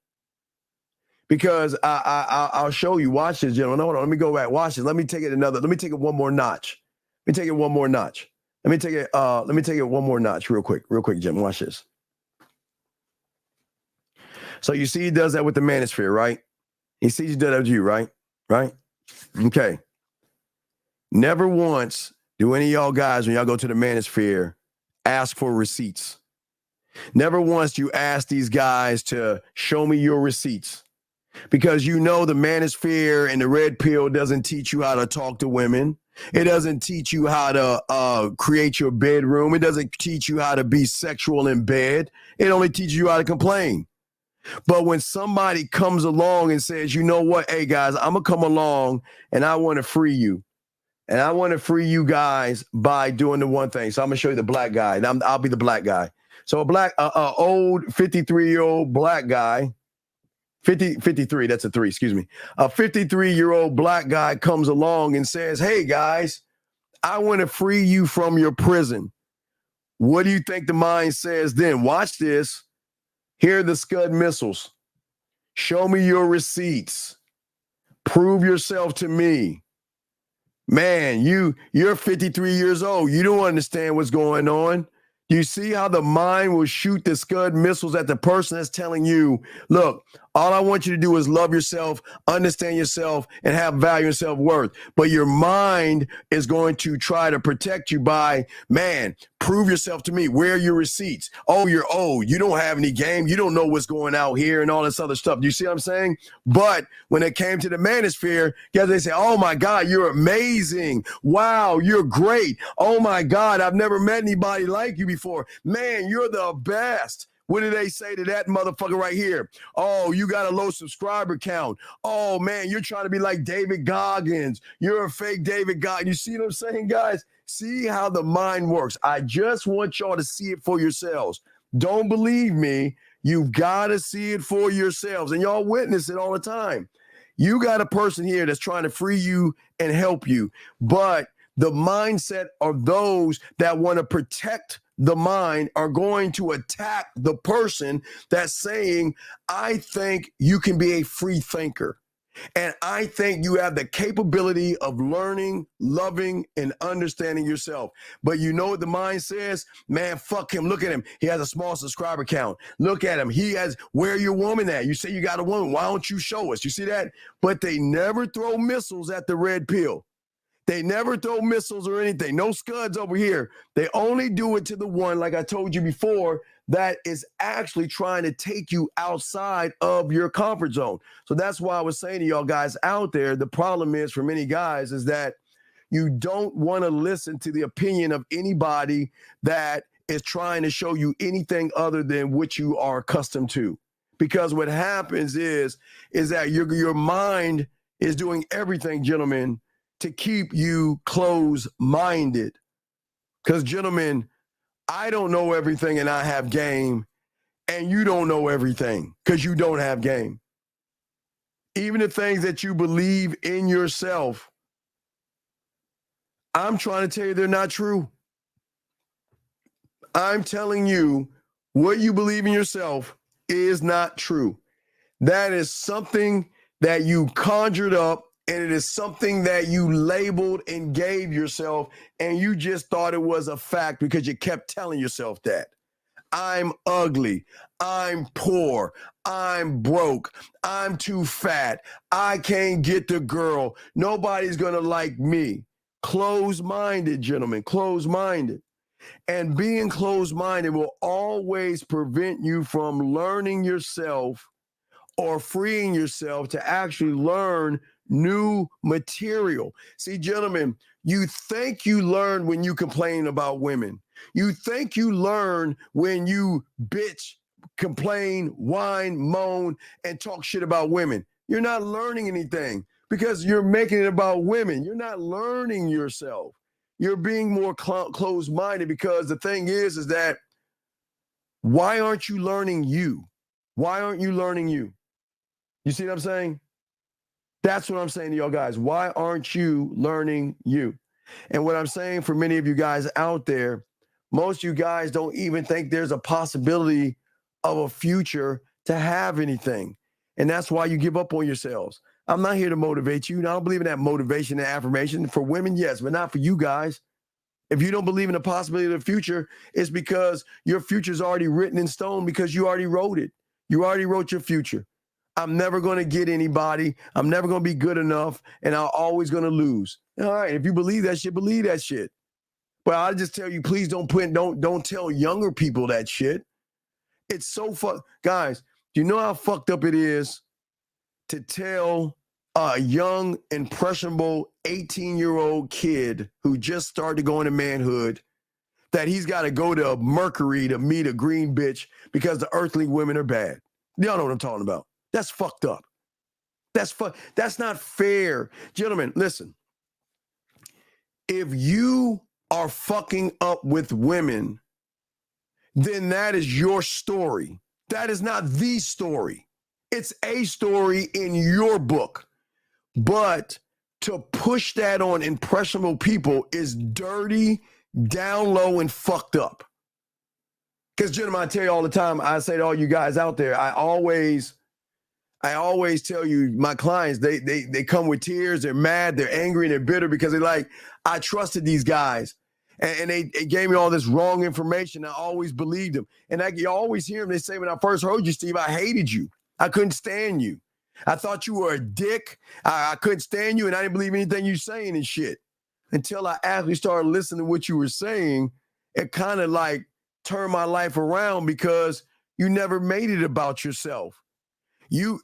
Because I'll show you. Watch this, gentlemen. Hold on. Let me go back. Watch this. Let me take it one more notch. Let me take it one more notch. Let me take it one more notch real quick, Jim. Watch this. So you see he does that with the manosphere, right? He sees he does that with you, right? Right? Okay. Never once do any of y'all guys, when y'all go to the manosphere, ask for receipts. Never once you ask these guys to show me your receipts. Because you know the manosphere and the red pill doesn't teach you how to talk to women. It doesn't teach you how to create your bedroom. It doesn't teach you how to be sexual in bed. It only teaches you how to complain. But when somebody comes along and says, you know what, hey guys, I'm going to come along and I want to free you. And I want to free you guys by doing the one thing. So I'm going to show you the black guy. And I'll be the black guy. So a old 53-year-old black guy, 53, that's a 3, excuse me. A 53-year-old black guy comes along and says, hey guys, I want to free you from your prison. What do you think the mind says then? Watch this. Here are the Scud missiles. Show me your receipts. Prove yourself to me. Man, you're 53 years old. You don't understand what's going on. You see how the mind will shoot the Scud missiles at the person that's telling you, look, all I want you to do is love yourself, understand yourself, and have value and self-worth. But your mind is going to try to protect you by, man, prove yourself to me. Where are your receipts? Oh, you're old. You don't have any game. You don't know what's going out here and all this other stuff. You see what I'm saying? But when it came to the manosphere, guys, they say, oh my God, you're amazing. Wow, you're great. Oh my God, I've never met anybody like you before. Man, you're the best. What do they say to that motherfucker right here? Oh, you got a low subscriber count. Oh, man, you're trying to be like David Goggins. You're a fake David Goggins. You see what I'm saying, guys? See how the mind works. I just want y'all to see it for yourselves. Don't believe me. You've got to see it for yourselves. And y'all witness it all the time. You got a person here that's trying to free you and help you. But the mindset of those that want to protect the mind are going to attack the person that's saying, I think you can be a free thinker. And I think you have the capability of learning, loving, and understanding yourself. But you know what the mind says? Man, fuck him. Look at him. He has a small subscriber count. Look at him. He has, where your woman at? You say you got a woman. Why don't you show us? You see that? But they never throw missiles at the red pill. They never throw missiles or anything. No Scuds over here. They only do it to the one, like I told you before, that is actually trying to take you outside of your comfort zone. So that's why I was saying to y'all guys out there, the problem is for many guys is that you don't want to listen to the opinion of anybody that is trying to show you anything other than what you are accustomed to. Because what happens is that your mind is doing everything, gentlemen, to keep you closed-minded. Because, gentlemen, I don't know everything and I have game, and you don't know everything because you don't have game. Even the things that you believe in yourself, I'm trying to tell you they're not true. I'm telling you what you believe in yourself is not true. That is something that you conjured up, and it is something that you labeled and gave yourself, and you just thought it was a fact because you kept telling yourself that. I'm ugly. I'm poor. I'm broke. I'm too fat. I can't get the girl. Nobody's going to like me. Closed-minded, gentlemen, closed-minded. And being closed-minded will always prevent you from learning yourself or freeing yourself to actually learn new material. See, gentlemen, you think you learn when you complain about women. You think you learn when you bitch, complain, whine, moan, and talk shit about women. You're not learning anything because you're making it about women. You're not learning yourself. You're being more closed-minded because the thing is that why aren't you learning you? Why aren't you learning you? You see what I'm saying? That's what I'm saying to y'all guys. Why aren't you learning you? And what I'm saying for many of you guys out there, most of you guys don't even think there's a possibility of a future to have anything. And that's why you give up on yourselves. I'm not here to motivate you. I don't believe in that motivation and affirmation. For women, yes, but not for you guys. If you don't believe in the possibility of the future, it's because your future's already written in stone because you already wrote it. You already wrote your future. I'm never going to get anybody. I'm never going to be good enough, and I'm always going to lose. All right, if you believe that shit, believe that shit. But I just tell you, please don't tell younger people that shit. It's so guys, do you know how fucked up it is to tell a young, impressionable 18-year-old kid who just started going to manhood that he's got to go to Mercury to meet a green bitch because the earthly women are bad? Y'all know what I'm talking about. That's fucked up. That's not fair. Gentlemen, listen. If you are fucking up with women, then that is your story. That is not the story. It's a story in your book. But to push that on impressionable people is dirty, down low, and fucked up. Because, gentlemen, I tell you all the time, I say to all you guys out there, I always tell you, my clients, they come with tears, they're mad, they're angry, and they're bitter because they're like, I trusted these guys. And they gave me all this wrong information. I always believed them. And you always hear them. They say, when I first heard you, Steve, I hated you. I couldn't stand you. I thought you were a dick. I couldn't stand you, and I didn't believe anything you saying and shit. Until I actually started listening to what you were saying, it kind of like turned my life around because you never made it about yourself.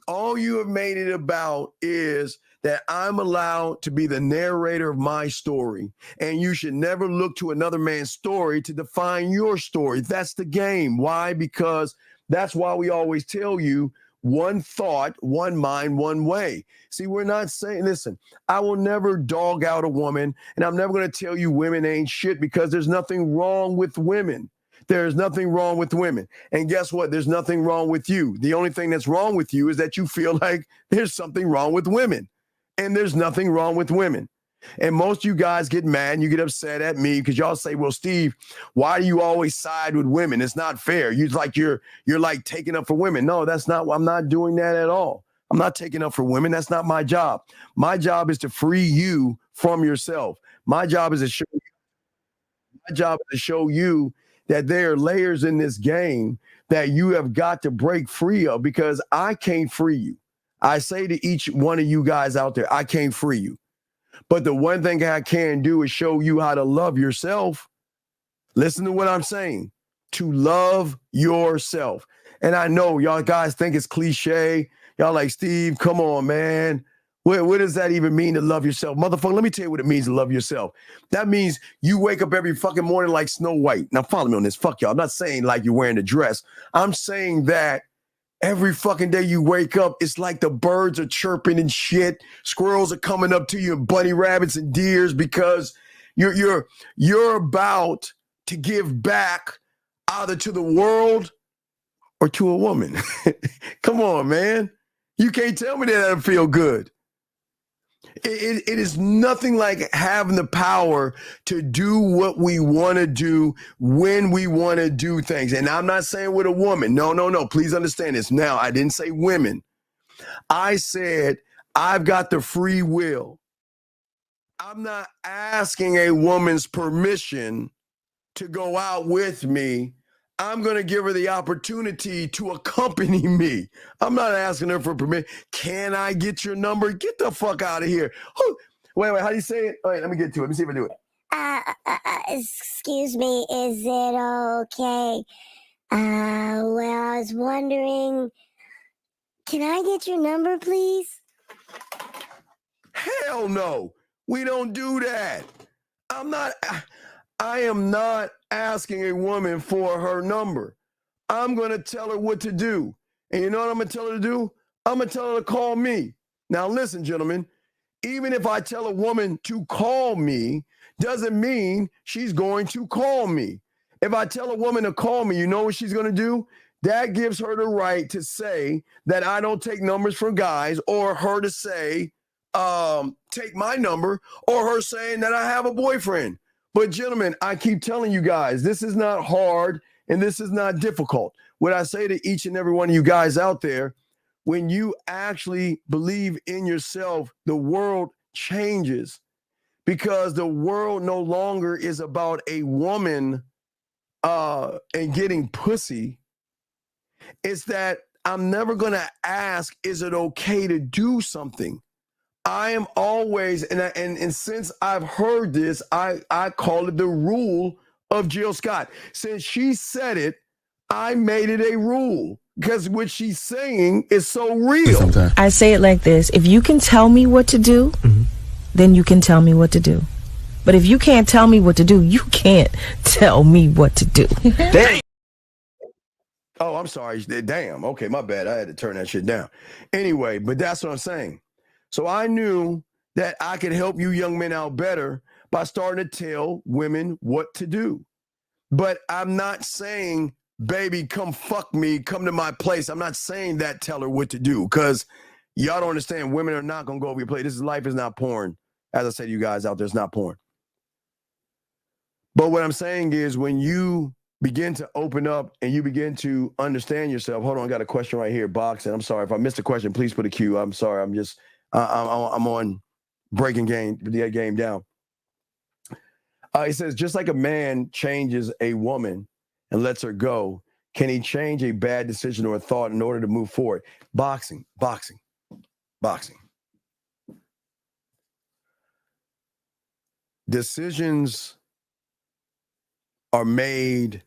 All you have made it about is that I'm allowed to be the narrator of my story, and you should never look to another man's story to define your story. That's the game. Why? Because that's why we always tell you one thought, one mind, one way. See, we're not saying, listen, I will never dog out a woman, and I'm never going to tell you women ain't shit because there's nothing wrong with women. There's nothing wrong with women. And guess what? There's nothing wrong with you. The only thing that's wrong with you is that you feel like there's something wrong with women. And there's nothing wrong with women. And most of you guys get mad and you get upset at me because y'all say, well, Steve, why do you always side with women? It's not fair. You're like taking up for women. No, that's not. I'm not doing that at all. I'm not taking up for women. That's not my job. My job is to free you from yourself. My job is to show you that there are layers in this game that you have got to break free of because I can't free you. I say to each one of you guys out there, I can't free you. But the one thing I can do is show you how to love yourself. Listen to what I'm saying. To love yourself. And I know y'all guys think it's cliche. Y'all like, Steve, come on, man. What does that even mean to love yourself? Motherfucker, let me tell you what it means to love yourself. That means you wake up every fucking morning like Snow White. Now follow me on this. Fuck y'all. I'm not saying like you're wearing a dress. I'm saying that every fucking day you wake up, it's like the birds are chirping and shit. Squirrels are coming up to you and bunny rabbits and deers because you're about to give back either to the world or to a woman. Come on, man. You can't tell me that doesn't feel good. It is nothing like having the power to do what we want to do when we want to do things. And I'm not saying with a woman. No. Please understand this. Now, I didn't say women. I said I've got the free will. I'm not asking a woman's permission to go out with me. I'm going to give her the opportunity to accompany me. I'm not asking her for permission. Can I get your number? Get the fuck out of here. Wait, how do you say it? All right, let me get to it. Let me see if I do it. Excuse me, is it okay? Well, I was wondering, can I get your number, please? Hell no. We don't do that. I am not asking a woman for her number. I'm going to tell her what to do. And you know what I'm going to tell her to do? I'm going to tell her to call me. Now, listen, gentlemen, even if I tell a woman to call me, doesn't mean she's going to call me. If I tell a woman to call me, you know what she's going to do? That gives her the right to say that I don't take numbers from guys, or her to say, take my number, or her saying that I have a boyfriend. But gentlemen, I keep telling you guys, this is not hard and this is not difficult. What I say to each and every one of you guys out there, when you actually believe in yourself, the world changes, because the world no longer is about a woman and getting pussy. It's that I'm never going to ask, is it okay to do something? I am always, and since I've heard this, I call it the rule of Jill Scott. Since she said it, I made it a rule, because what she's saying is so real. I say it like this: if you can tell me what to do, then you can tell me what to do. But if you can't tell me what to do, you can't tell me what to do. Damn. Oh, I'm sorry. Damn. Okay, my bad. I had to turn that shit down. Anyway, but that's what I'm saying. So I knew that I could help you young men out better by starting to tell women what to do. But I'm not saying, baby, come fuck me, come to my place. I'm not saying that, tell her what to do, because y'all don't understand. Women are not going to go over your place. Life is not porn. As I say to you guys out there, it's not porn. But what I'm saying is, when you begin to open up and you begin to understand yourself. Hold on, I got a question right here, boxing. I'm sorry if I missed a question. Please put a Q. I'm sorry. I'm just I'm on breaking the game down. He says, just like a man changes a woman and lets her go, can he change a bad decision or a thought in order to move forward? Boxing. Decisions are made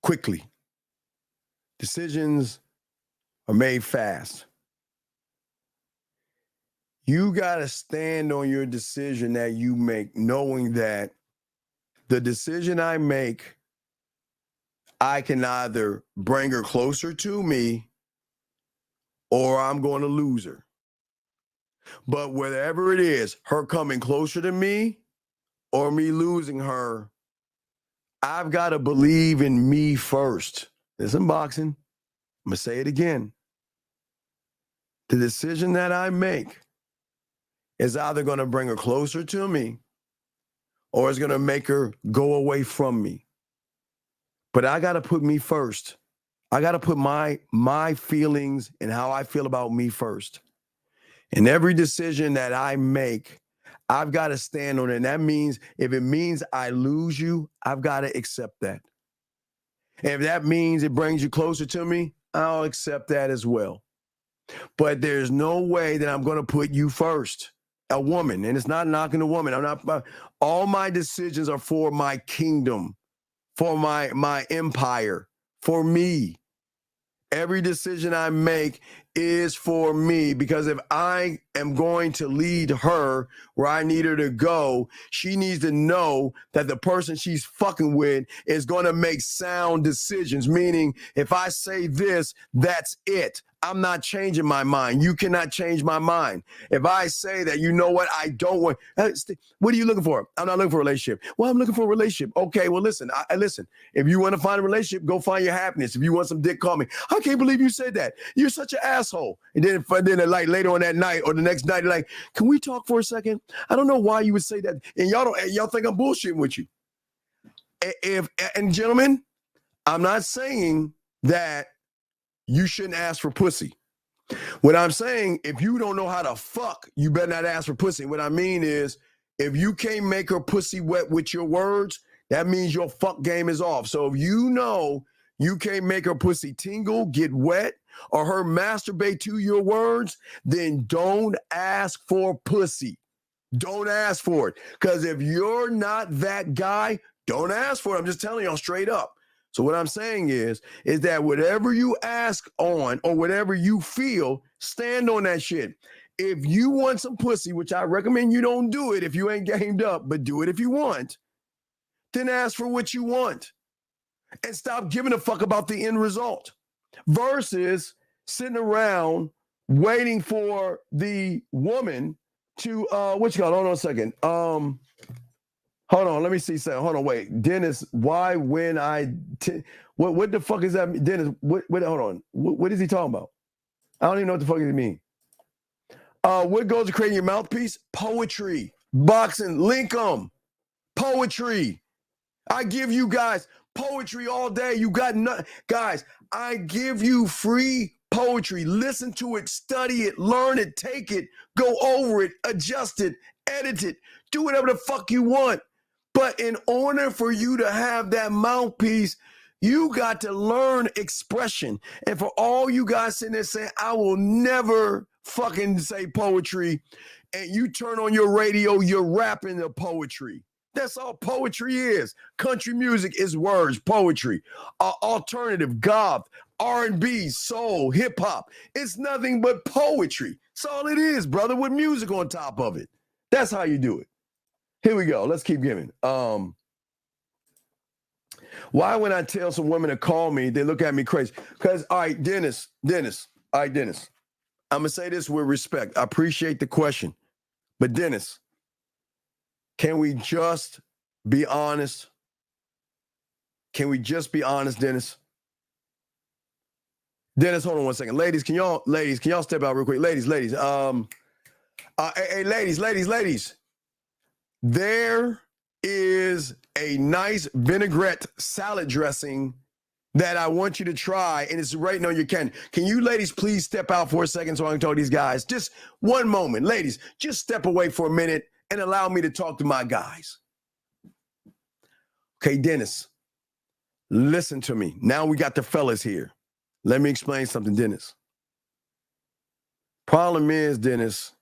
quickly. Decisions are made fast. You got to stand on your decision that you make, knowing that the decision I make, I can either bring her closer to me or I'm going to lose her. But whatever it is, her coming closer to me or me losing her, I've got to believe in me first. Listen, boxing, I'm going to say it again. The decision that I make is either going to bring her closer to me or it's going to make her go away from me. But I got to put me first. I got to put my feelings and how I feel about me first. And every decision that I make, I've got to stand on it. And that means, if it means I lose you, I've got to accept that. And if that means it brings you closer to me, I'll accept that as well. But there's no way that I'm going to put you first, a woman. And it's not knocking a woman. All my decisions are for my kingdom, for my empire, for me. Every decision I make is for me, because if I am going to lead her where I need her to go, she needs to know that the person she's fucking with is going to make sound decisions. Meaning, if I say this, that's it. I'm not changing my mind. You cannot change my mind. If I say that, you know what, I don't want, what are you looking for? I'm not looking for a relationship. Well, I'm looking for a relationship. Okay, well, listen, listen. If you want to find a relationship, go find your happiness. If you want some dick, call me. I can't believe you said that. You're such an asshole. And then like later on that night or the next night, like, can we talk for a second? I don't know why you would say that. And y'all think I'm bullshitting with you. And gentlemen, I'm not saying that you shouldn't ask for pussy. What I'm saying, if you don't know how to fuck, you better not ask for pussy. What I mean is, if you can't make her pussy wet with your words, that means your fuck game is off. So if you know you can't make her pussy tingle, get wet, or her masturbate to your words, then don't ask for pussy. Don't ask for it. Because if you're not that guy, don't ask for it. I'm just telling y'all straight up. So what I'm saying is that whatever you ask on or whatever you feel, stand on that shit. If you want some pussy, which I recommend you don't do it if you ain't gamed up, but do it if you want, then ask for what you want and stop giving a fuck about the end result versus sitting around waiting for the woman to, what you got? Hold on a second. Hold on, let me see something. Hold on, wait. Dennis, why when what the fuck is that? Dennis, what hold on. What is he talking about? I don't even know what the fuck does he mean. What goes to creating your mouthpiece? Poetry. Boxing. Link 'em. Poetry. I give you guys poetry all day. You got nothing. Guys, I give you free poetry. Listen to it, study it, learn it, take it, go over it, adjust it, edit it, do whatever the fuck you want. But in order for you to have that mouthpiece, you got to learn expression. And for all you guys sitting there saying, I will never fucking say poetry, and you turn on your radio, you're rapping the poetry. That's all poetry is. Country music is words, poetry. Alternative, goth, R&B, soul, hip hop. It's nothing but poetry. That's all it is, brother, with music on top of it. That's how you do it. Here we go. Let's keep giving. Why when I tell some women to call me, they look at me crazy? Because, all right, Dennis. All right, Dennis. I'm going to say this with respect. I appreciate the question. But Dennis, can we just be honest? Can we just be honest, Dennis? Dennis, hold on one second. Ladies, can y'all step out real quick? Ladies. Hey, ladies. There is a nice vinaigrette salad dressing that I want you to try, and it's right on your can. Can you ladies please step out for a second so I can talk to these guys? Just one moment. Ladies, just step away for a minute and allow me to talk to my guys. Okay, Dennis, listen to me. Now we got the fellas here. Let me explain something, Dennis. Problem is, Dennis,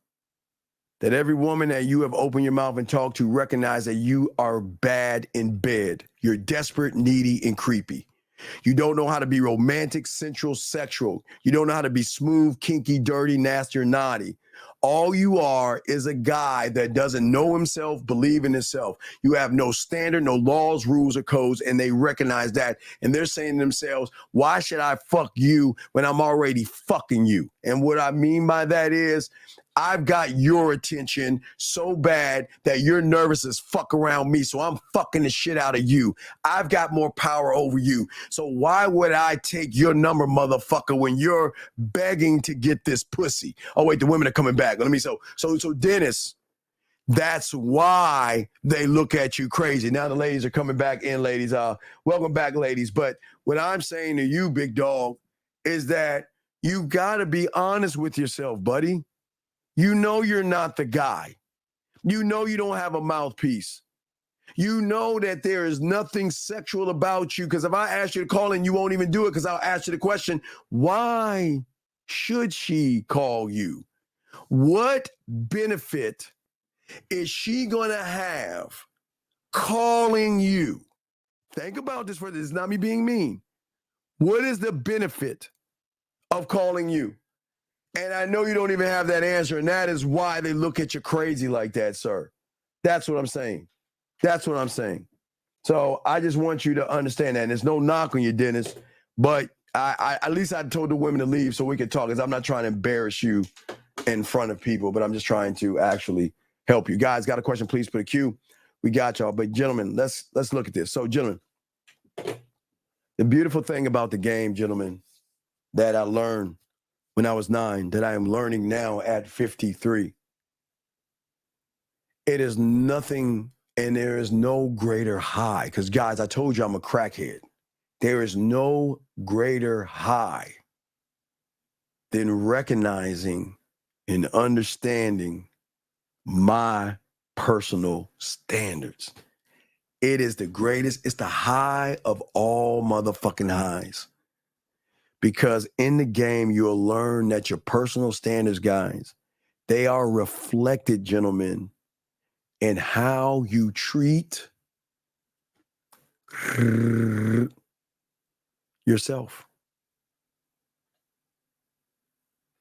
that every woman that you have opened your mouth and talked to recognize that you are bad in bed. You're desperate, needy, and creepy. You don't know how to be romantic, sensual, sexual. You don't know how to be smooth, kinky, dirty, nasty, or naughty. All you are is a guy that doesn't know himself, believe in himself. You have no standard, no laws, rules, or codes, and they recognize that. And they're saying to themselves, why should I fuck you when I'm already fucking you? And what I mean by that is, I've got your attention so bad that you're nervous as fuck around me, so I'm fucking the shit out of you. I've got more power over you. So why would I take your number, motherfucker, when you're begging to get this pussy? Oh, wait, the women are coming back. So Dennis, that's why they look at you crazy. Now the ladies are coming back in, ladies. Welcome back, ladies. But what I'm saying to you, big dog, is that you got to be honest with yourself, buddy. You know you're not the guy. You know you don't have a mouthpiece. You know that there is nothing sexual about you, because if I ask you to call in, you won't even do it, because I'll ask you the question, why should she call you? What benefit is she going to have calling you? Think about this. This is not me being mean. What is the benefit of calling you? And I know you don't even have that answer, and that is why they look at you crazy like that, sir. That's what I'm saying. That's what I'm saying. So I just want you to understand that. And there's no knock on you, Dennis, but I at least I told the women to leave so we could talk, because I'm not trying to embarrass you in front of people, but I'm just trying to actually help you. Guys, got a question, please put a Q. We got y'all. But gentlemen, let's look at this. So, gentlemen, the beautiful thing about the game, gentlemen, that I learned when I was 9, that I am learning now at 53. It is nothing, and there is no greater high. Because, guys, I told you I'm a crackhead. There is no greater high than recognizing and understanding my personal standards. It is the greatest. It's the high of all motherfucking highs. Because in the game, you'll learn that your personal standards, guys, they are reflected, gentlemen, in how you treat yourself.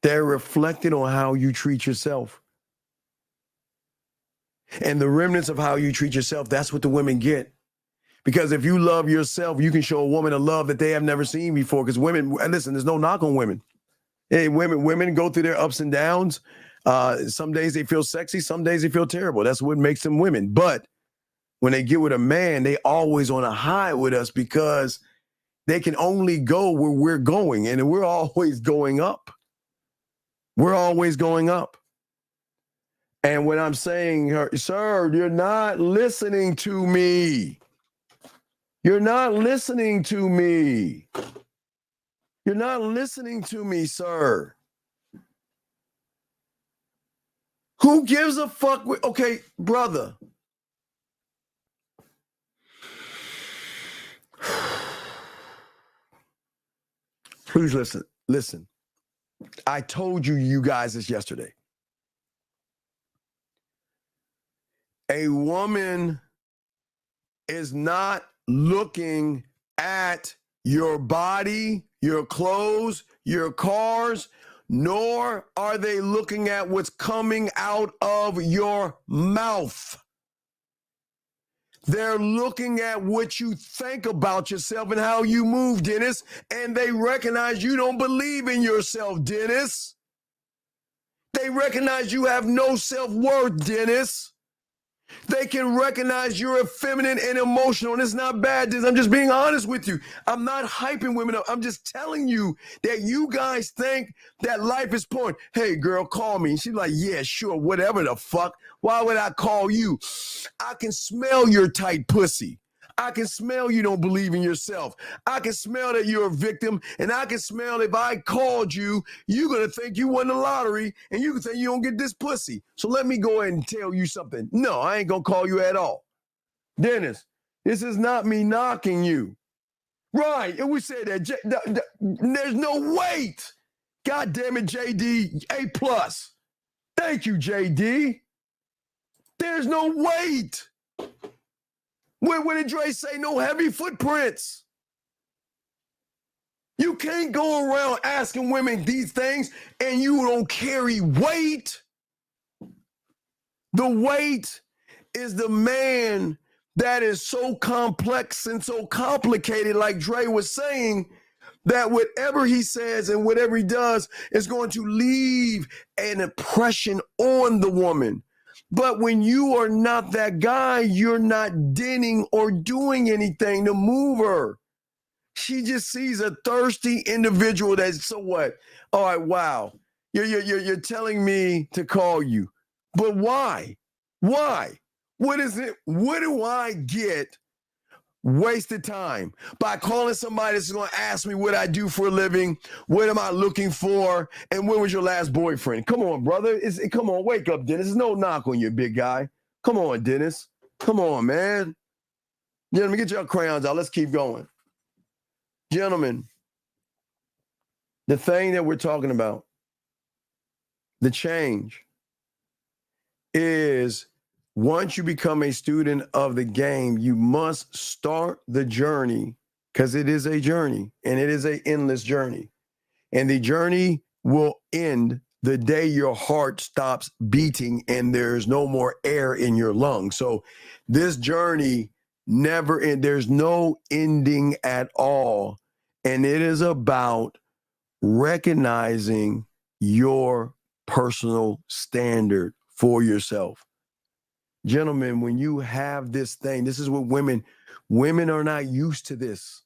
They're reflected on how you treat yourself. And the remnants of how you treat yourself, that's what the women get. Because if you love yourself, you can show a woman a love that they have never seen before. Because women, listen, there's no knock on women. Hey, women go through their ups and downs. Some days they feel sexy, some days they feel terrible. That's what makes them women. But when they get with a man, they always on a high with us, because they can only go where we're going. And we're always going up. We're always going up. And when I'm saying, sir, you're not listening to me. You're not listening to me. You're not listening to me, sir. Who gives a fuck? Okay, brother. Please listen. Listen. I told you guys this yesterday. A woman is not looking at your body, your clothes, your cars, nor are they looking at what's coming out of your mouth. They're looking at what you think about yourself and how you move, Dennis, and they recognize you don't believe in yourself, Dennis. They recognize you have no self-worth, Dennis. They can recognize you're effeminate and emotional, and it's not bad, Dennis. I'm just being honest with you. I'm not hyping women up. I'm just telling you that you guys think that life is porn. Hey, girl, call me. And she's like, yeah, sure, whatever the fuck. Why would I call you? I can smell your tight pussy. I can smell you don't believe in yourself. I can smell that you're a victim, and I can smell if I called you, you're going to think you won the lottery, and you can think you don't get this pussy. So let me go ahead and tell you something. No, I ain't going to call you at all. Dennis, this is not me knocking you. Right, and we said that. There's no weight. God damn it, JD, A+. Thank you, JD. There's no weight. What did Dre say? No heavy footprints. You can't go around asking women these things and you don't carry weight. The weight is the man that is so complex and so complicated, like Dre was saying, that whatever he says and whatever he does is going to leave an impression on the woman. But when you are not that guy, you're not denting or doing anything to move her. She just sees a thirsty individual that's, so what? All right, wow. You're telling me to call you. But why? Why? What is it? What do I get wasted time by calling somebody that's going to ask me what I do for a living, what am I looking for, and when was your last boyfriend? Come on, brother. Come on, wake up, Dennis. There's no knock on you, big guy. Come on, Dennis. Come on, man. Gentlemen, get your crayons out. Let's keep going. Gentlemen, the thing that we're talking about, the change, is once you become a student of the game, you must start the journey, because it is a journey and it is an endless journey. And the journey will end the day your heart stops beating and there's no more air in your lungs. So this journey never ends. There's no ending at all. And it is about recognizing your personal standard for yourself. Gentlemen, when you have this thing, this is what women are not used to this.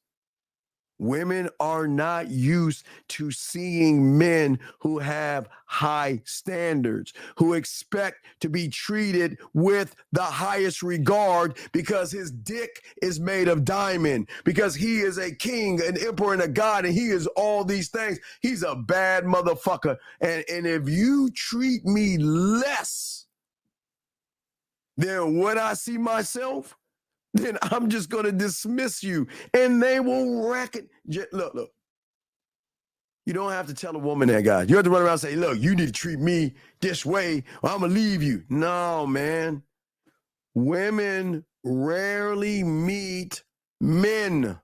Women are not used to seeing men who have high standards, who expect to be treated with the highest regard because his dick is made of diamond, because he is a king, an emperor, and a god, and he is all these things. He's a bad motherfucker. And if you treat me less than what I see myself, then I'm just going to dismiss you. And they will look. You don't have to tell a woman that, guys. You have to run around and say, look, you need to treat me this way or I'm going to leave you. No, man. Women rarely meet men.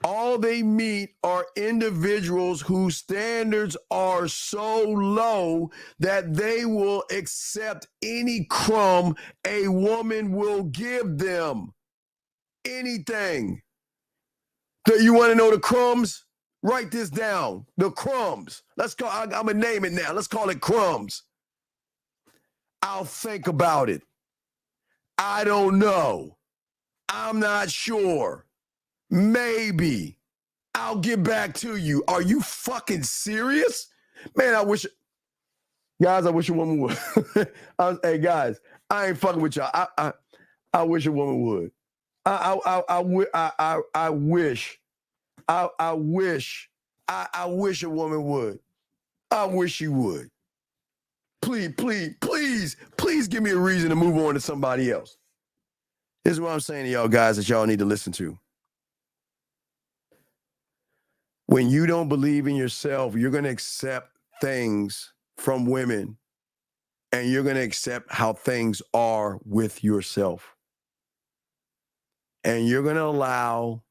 All they meet are individuals whose standards are so low that they will accept any crumb a woman will give them. Anything. You want to know the crumbs? Write this down. The crumbs. I'm going to name it now. Let's call it crumbs. I'll think about it. I don't know. I'm not sure. Maybe. I'll get back to you. Are you fucking serious? Man, I wish a woman would. Hey, guys, I ain't fucking with y'all. I wish a woman would. I wish a woman would. I wish you would. Please give me a reason to move on to somebody else. This is what I'm saying to y'all guys that y'all need to listen to. When you don't believe in yourself, you're going to accept things from women and you're going to accept how things are with yourself. And you're going to allow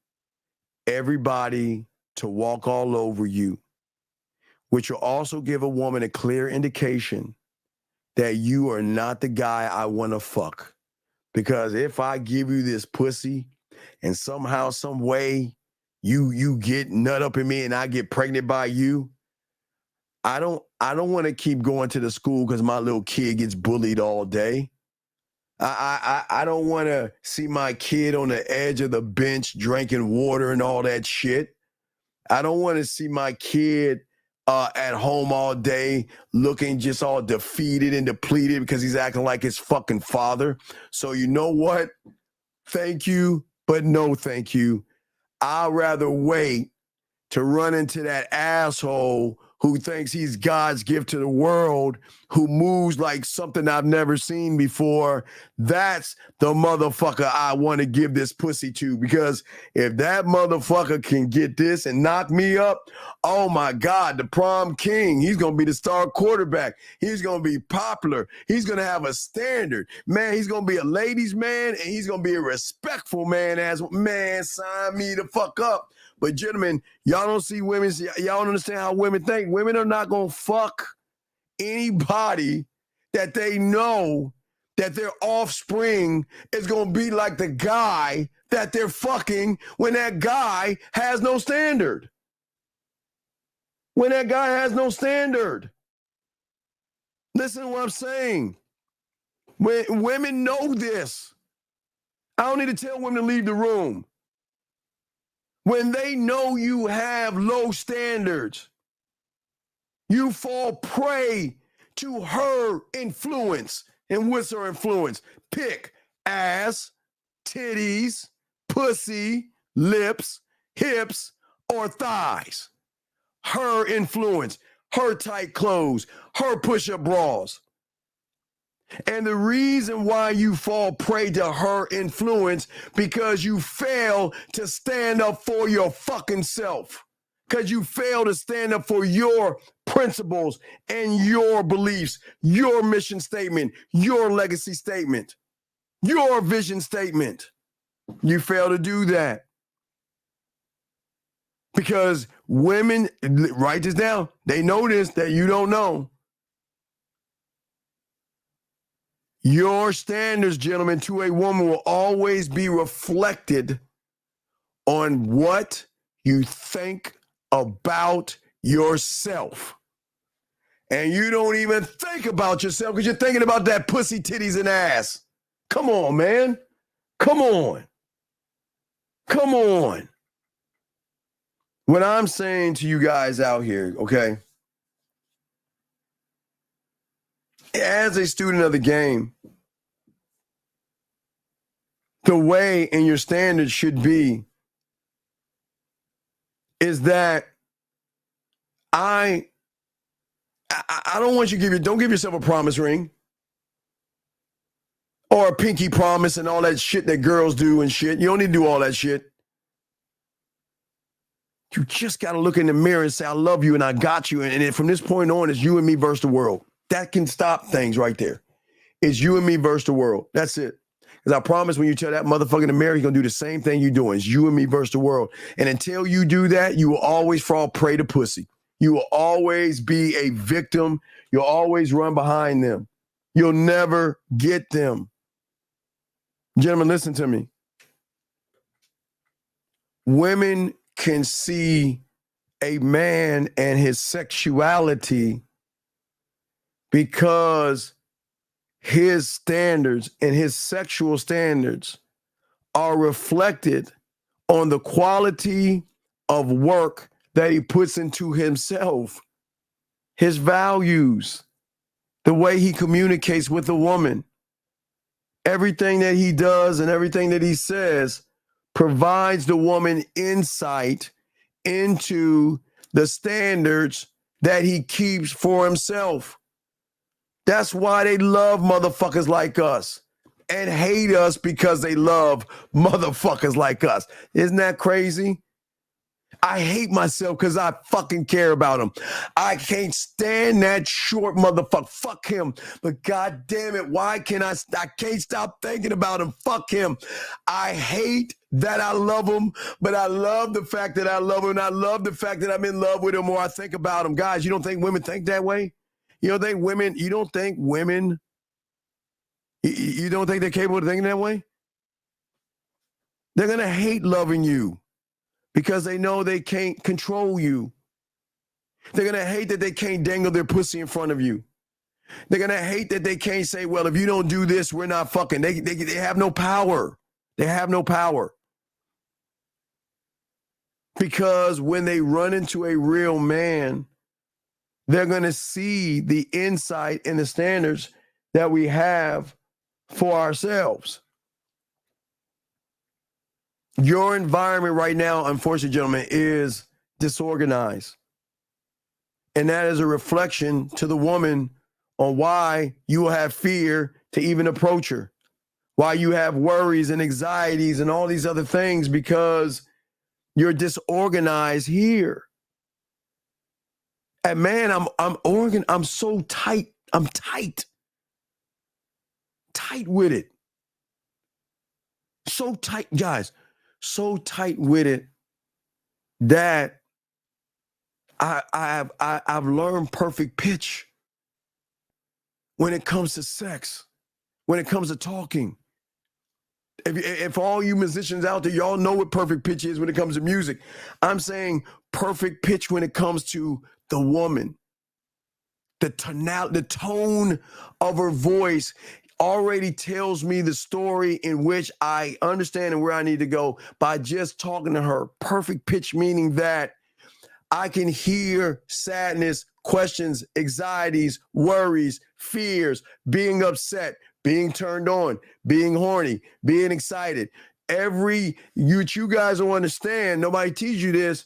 everybody to walk all over you, which will also give a woman a clear indication that you are not the guy I want to fuck. Because if I give you this pussy and somehow, some way, you get nut up in me and I get pregnant by you, I don't want to keep going to the school because my little kid gets bullied all day. I don't want to see my kid on the edge of the bench drinking water and all that shit. I don't want to see my kid at home all day looking just all defeated and depleted because he's acting like his fucking father. So you know what? Thank you, but no thank you. I'd rather wait to run into that asshole who thinks he's God's gift to the world, who moves like something I've never seen before. That's the motherfucker I want to give this pussy to, because if that motherfucker can get this and knock me up, oh my God, the prom king, he's going to be the star quarterback. He's going to be popular. He's going to have a standard. Man, he's going to be a ladies' man and he's going to be a respectful man. Man, sign me the fuck up. But gentlemen, y'all don't see women, y'all don't understand how women think. Women are not going to fuck anybody that they know that their offspring is going to be like the guy that they're fucking when that guy has no standard. When that guy has no standard. Listen to what I'm saying. When women know this, I don't need to tell women to leave the room. When they know you have low standards, you fall prey to her influence. And what's her influence? Pick ass, titties, pussy, lips, hips, or thighs. Her influence, her tight clothes, her push-up bras. And the reason why you fall prey to her influence, because you fail to stand up for your fucking self. Because you fail to stand up for your principles and your beliefs, your mission statement, your legacy statement, your vision statement. You fail to do that. Because women, write this down, they know this that you don't know. Your standards, gentlemen, to a woman will always be reflected on what you think about yourself. And you don't even think about yourself because you're thinking about that pussy, titties, and ass. Come on, man. Come on. Come on. What I'm saying to you guys out here, okay, as a student of the game, the way and your standards should be is that I don't want you to don't give yourself a promise ring or a pinky promise and all that shit that girls do and shit. You don't need to do all that shit. You just got to look in the mirror and say, I love you and I got you. And from this point on, it's you and me versus the world. That can stop things right there. It's you and me versus the world. That's it. Because I promise when you tell that motherfucker in the mirror, he's going to do the same thing you're doing. It's you and me versus the world. And until you do that, you will always fall prey to pussy. You will always be a victim. You'll always run behind them. You'll never get them. Gentlemen, listen to me. Women can see a man and his sexuality because his standards and his sexual standards are reflected on the quality of work that he puts into himself, his values, the way he communicates with a woman. Everything that he does and everything that he says provides the woman insight into the standards that he keeps for himself. That's why they love motherfuckers like us and hate us because they love motherfuckers like us. Isn't that crazy? I hate myself because I fucking care about him. I can't stand that short motherfucker. Fuck him. But God damn it, why can't I can't stop thinking about him. Fuck him. I hate that I love him, but I love the fact that I love him. And I love the fact that I'm in love with him or I think about him. Guys, you don't think women think that way? You don't think women you don't think they're capable of thinking that way? They're going to hate loving you because they know they can't control you. They're going to hate that they can't dangle their pussy in front of you. They're going to hate that they can't say, well, if you don't do this, we're not fucking. They have no power. They have no power. Because when they run into a real man, they're going to see the insight and the standards that we have for ourselves. Your environment right now, unfortunately, gentlemen, is disorganized. And that is a reflection to the woman on why you will have fear to even approach her, why you have worries and anxieties and all these other things because you're disorganized here. And man, I'm so tight. I'm tight with it. So tight, guys. So tight with it that I've learned perfect pitch when it comes to sex, when it comes to talking. If all you musicians out there, y'all know what perfect pitch is when it comes to music. I'm saying perfect pitch when it comes to the woman. The tone of her voice already tells me the story in which I understand and where I need to go by just talking to her. Perfect pitch meaning that I can hear sadness, questions, anxieties, worries, fears, being upset, being turned on, being horny, being excited. You guys don't understand, nobody teaches you this.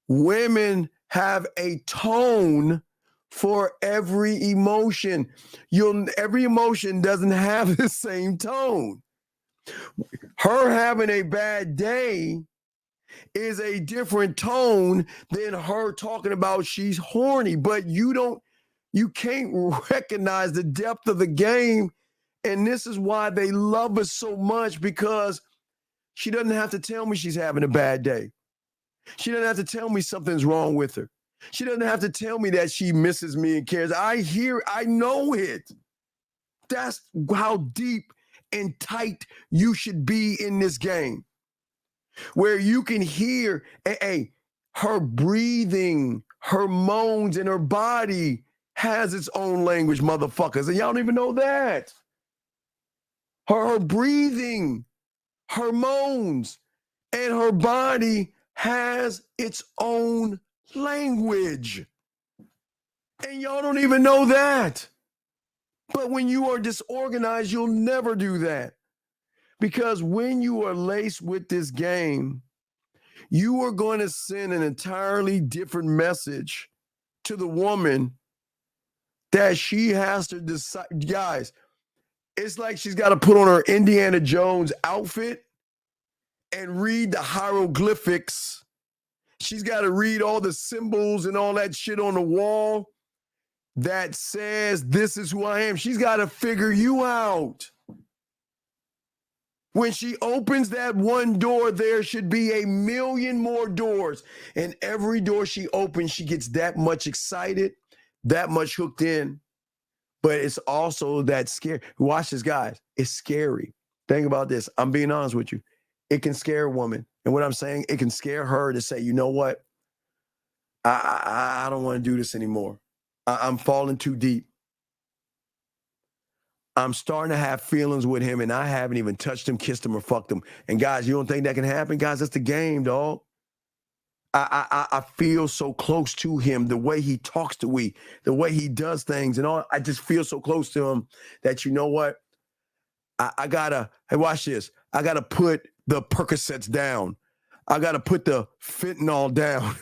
Women have a tone for every emotion. Every emotion doesn't have the same tone. Her having a bad day is a different tone than her talking about she's horny, but you can't recognize the depth of the game. And this is why they love us so much, because she doesn't have to tell me she's having a bad day. She doesn't have to tell me something's wrong with her. She doesn't have to tell me that she misses me and cares. I know it. That's how deep and tight you should be in this game, where you can hear her breathing, her moans, and her body has its own language, motherfuckers. And y'all don't even know that. Her breathing, her moans, and her body has its own language. And y'all don't even know that. But when you are disorganized, you'll never do that. Because when you are laced with this game, you are going to send an entirely different message to the woman that she has to decide. Guys, it's like she's got to put on her Indiana Jones outfit and read the hieroglyphics. She's got to read all the symbols and all that shit on the wall that says, this is who I am. She's got to figure you out. When she opens that one door, there should be 1 million more doors. And every door she opens, she gets that much excited, that much hooked in. But it's also that scary. Watch this, guys. It's scary. Think about this. I'm being honest with you. It can scare a woman. And what I'm saying, it can scare her to say, you know what? I don't want to do this anymore. I'm falling too deep. I'm starting to have feelings with him, and I haven't even touched him, kissed him, or fucked him. And guys, you don't think that can happen? Guys, that's the game, dog. I feel so close to him, the way he talks to me, the way he does things, and all. I just feel so close to him that, you know what? I gotta, hey, watch this. I gotta put the Percocets down. I got to put the fentanyl down.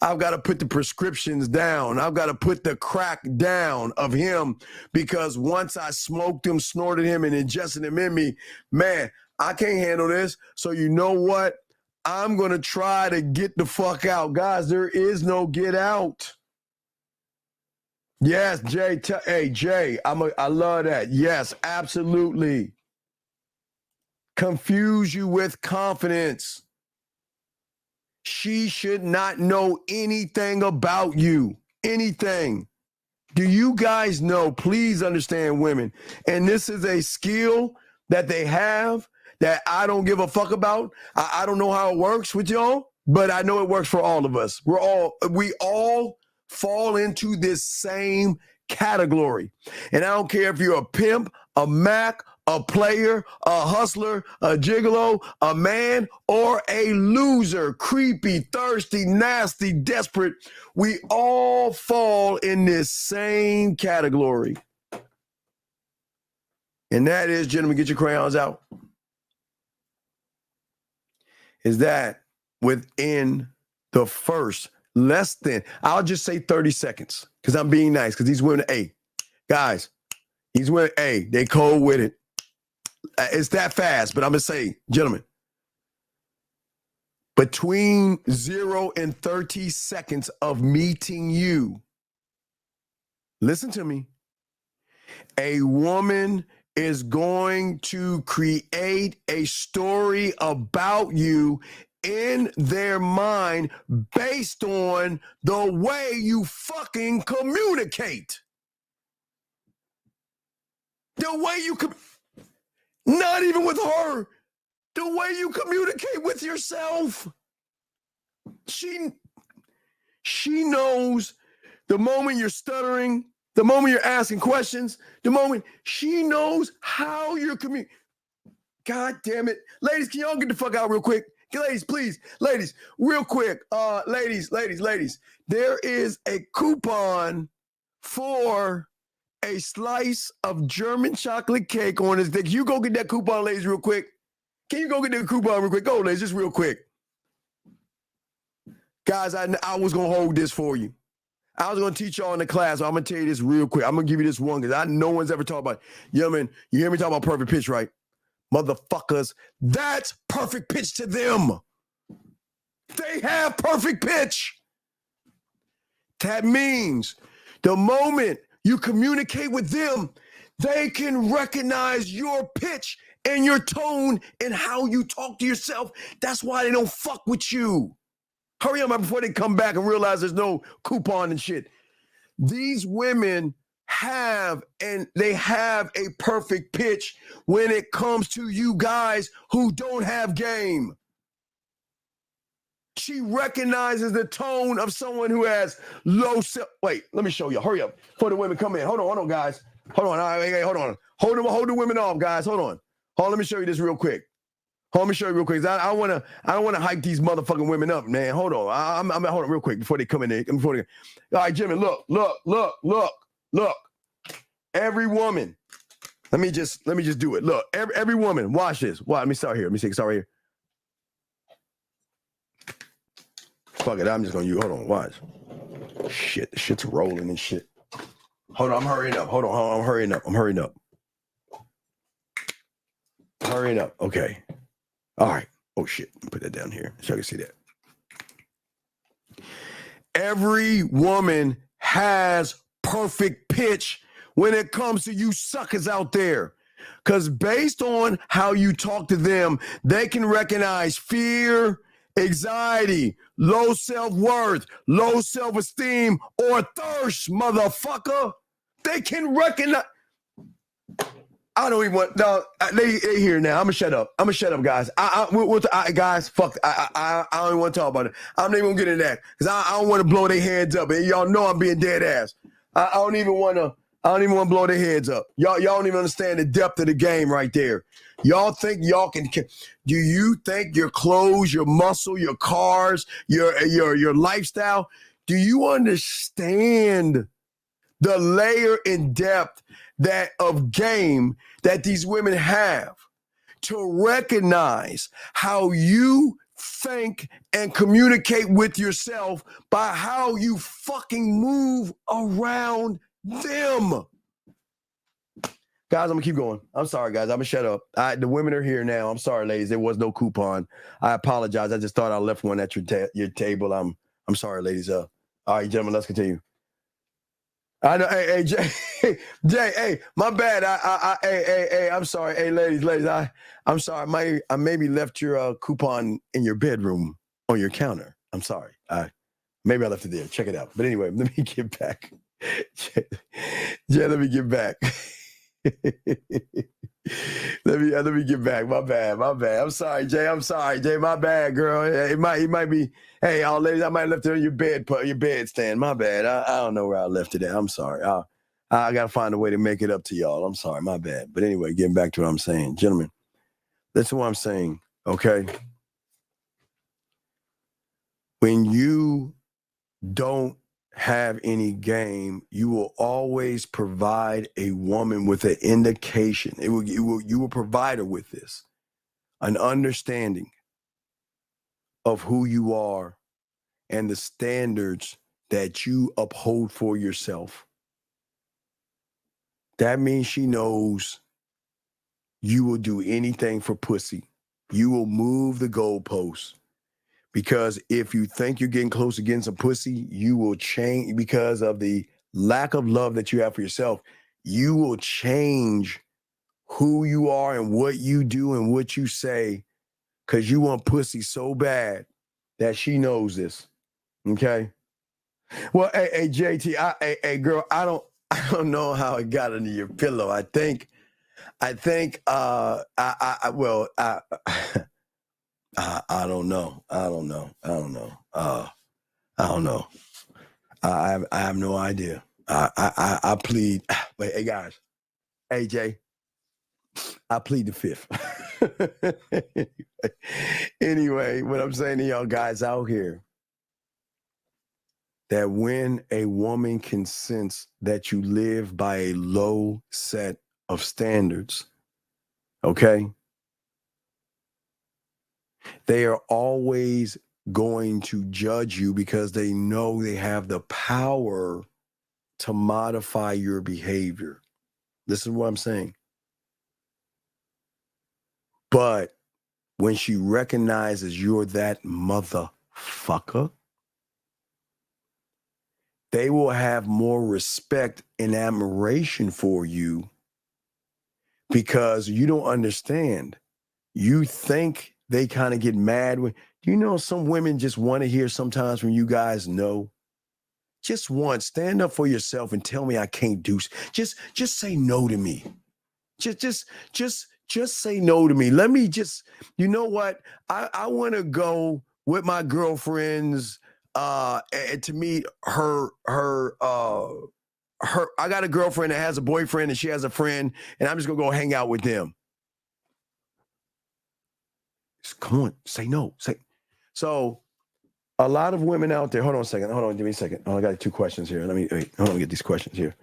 I've got to put the prescriptions down. I've got to put the crack down of him, because once I smoked him, snorted him, and ingested him in me, man, I can't handle this. So you know what? I'm going to try to get the fuck out. Guys, there is no get out. Yes, Jay. Hey, Jay, I love that. Yes, absolutely. Confuse you with confidence. She should not know anything about you. Anything. Do you guys know? Please understand, women. And this is a skill that they have that I don't give a fuck about. I don't know how it works with y'all, but I know it works for all of us. We all fall into this same category. And I don't care if you're a pimp, a Mac, a player, a hustler, a gigolo, a man, or a loser, creepy, thirsty, nasty, desperate. We all fall in this same category. And that is, gentlemen, get your crayons out, is that within the first less than, I'll just say 30 seconds, because I'm being nice, because these women, guys, these women, they cold with it. It's that fast, but I'm going to say, gentlemen, between 0 and 30 seconds of meeting you, listen to me, a woman is going to create a story about you in their mind based on the way you fucking communicate. The way you not even with her, the way you communicate with yourself. She knows the moment you're stuttering, the moment you're asking questions, the moment she knows how you're communicating. God damn it. Ladies, can y'all get the fuck out real quick? Ladies, please. Ladies, real quick. Ladies. There is a coupon for a slice of German chocolate cake on this thing. You go get that coupon, ladies, real quick. Can you go get that coupon real quick? Go, ladies, just real quick. Guys, I was going to hold this for you. I was going to teach y'all in the class. I'm going to tell you this real quick. I'm going to give you this one because no one's ever talked about it. Yeah, man, you hear me talk about perfect pitch, right? Motherfuckers, that's perfect pitch to them. They have perfect pitch. That means the moment you communicate with them, they can recognize your pitch and your tone and how you talk to yourself. That's why they don't fuck with you. Hurry up before they come back and realize there's no coupon and shit. These women have a perfect pitch when it comes to you guys who don't have game. She recognizes the tone of someone who has low self. Wait, let me show you. Hurry up before the women come in. Hold on, guys. Hold on. All right, hey, hold on. Hold the women off, guys. Hold on. Let me show you this real quick. Let me show you real quick. I don't want to hype these motherfucking women up, man. Hold on. I'm hold on real quick before they come in there. All right, Jimmy, look. Every woman. Let me just do it. Look, every woman. Watch this. Let me start here. Let me see. Start right here. Fuck it. I'm just gonna use. Hold on. Watch. Shit. The shit's rolling and shit. Hold on. I'm hurrying up. Hold on. I'm hurrying up. Okay. All right. Oh shit. Put that down here so I can see that. Every woman has perfect pitch when it comes to you suckers out there. Because based on how you talk to them, they can recognize fear, anxiety, low self-worth, low self-esteem, or thirst, motherfucker. They can recognize. I don't even want. No, they here now. I'm gonna shut up. Guys. Guys, fuck. I don't even want to talk about it. I'm not even gonna get into that because I don't want to blow their heads up. And y'all know I'm being dead ass. I don't even want to blow their heads up. Y'all don't even understand the depth of the game right there. Y'all think y'all can? Do you think your clothes, your muscle, your cars, your lifestyle? Do you understand the layer in depth that of game that these women have to recognize how you think and communicate with yourself by how you fucking move around them? Guys, I'm gonna keep going. I'm sorry, guys. I'm gonna shut up. The women are here now. I'm sorry, ladies. There was no coupon. I apologize. I just thought I left one at your table. I'm sorry, ladies. All right, gentlemen, let's continue. I know. Hey, Jay, hey, my bad. Hey, I'm sorry. Hey, ladies, I'm sorry. I maybe left your coupon in your bedroom on your counter. I'm sorry. Maybe I left it there. Check it out. But anyway, let me get back. Jay, let me get back. let me get back. My bad. I'm sorry, Jay. My bad, girl. It might be. Hey, all ladies, I might have left it on your bed stand. My bad. I don't know where I left it at. I'm sorry. I gotta find a way to make it up to y'all. I'm sorry. My bad. But anyway, getting back to what I'm saying, gentlemen. Listen to what I'm saying. Okay. When you don't have any game, you will always provide a woman with an indication. You will provide her with this, an understanding of who you are and the standards that you uphold for yourself. That means she knows you will do anything for pussy. You will move the goalposts. Because if you think you're getting close to getting some pussy, you will change because of the lack of love that you have for yourself. You will change who you are and what you do and what you say because you want pussy so bad that she knows this. Okay? Well, hey, JT, hey, girl, I don't know how it got under your pillow. I think I don't know. I have no idea. I plead. Wait, hey guys. Hey Jay. I plead the fifth. Anyway, what I'm saying to y'all guys out here, that when a woman can sense that you live by a low set of standards, okay? They are always going to judge you because they know they have the power to modify your behavior. Listen to what I'm saying. But when she recognizes you're that motherfucker, they will have more respect and admiration for you because you don't understand. You think they kind of get mad when You know, some women just want to hear sometimes when you guys know. Just once, stand up for yourself and tell me I can't do. Just say no to me. Just say no to me. Let me just. You know what? I want to go with my girlfriends and to meet her. I got a girlfriend that has a boyfriend and she has a friend, and I'm just gonna go hang out with them. Just come on, say no. So a lot of women out there, hold on a second. Hold on, give me a second. I got 2 questions here. Let me get these questions here.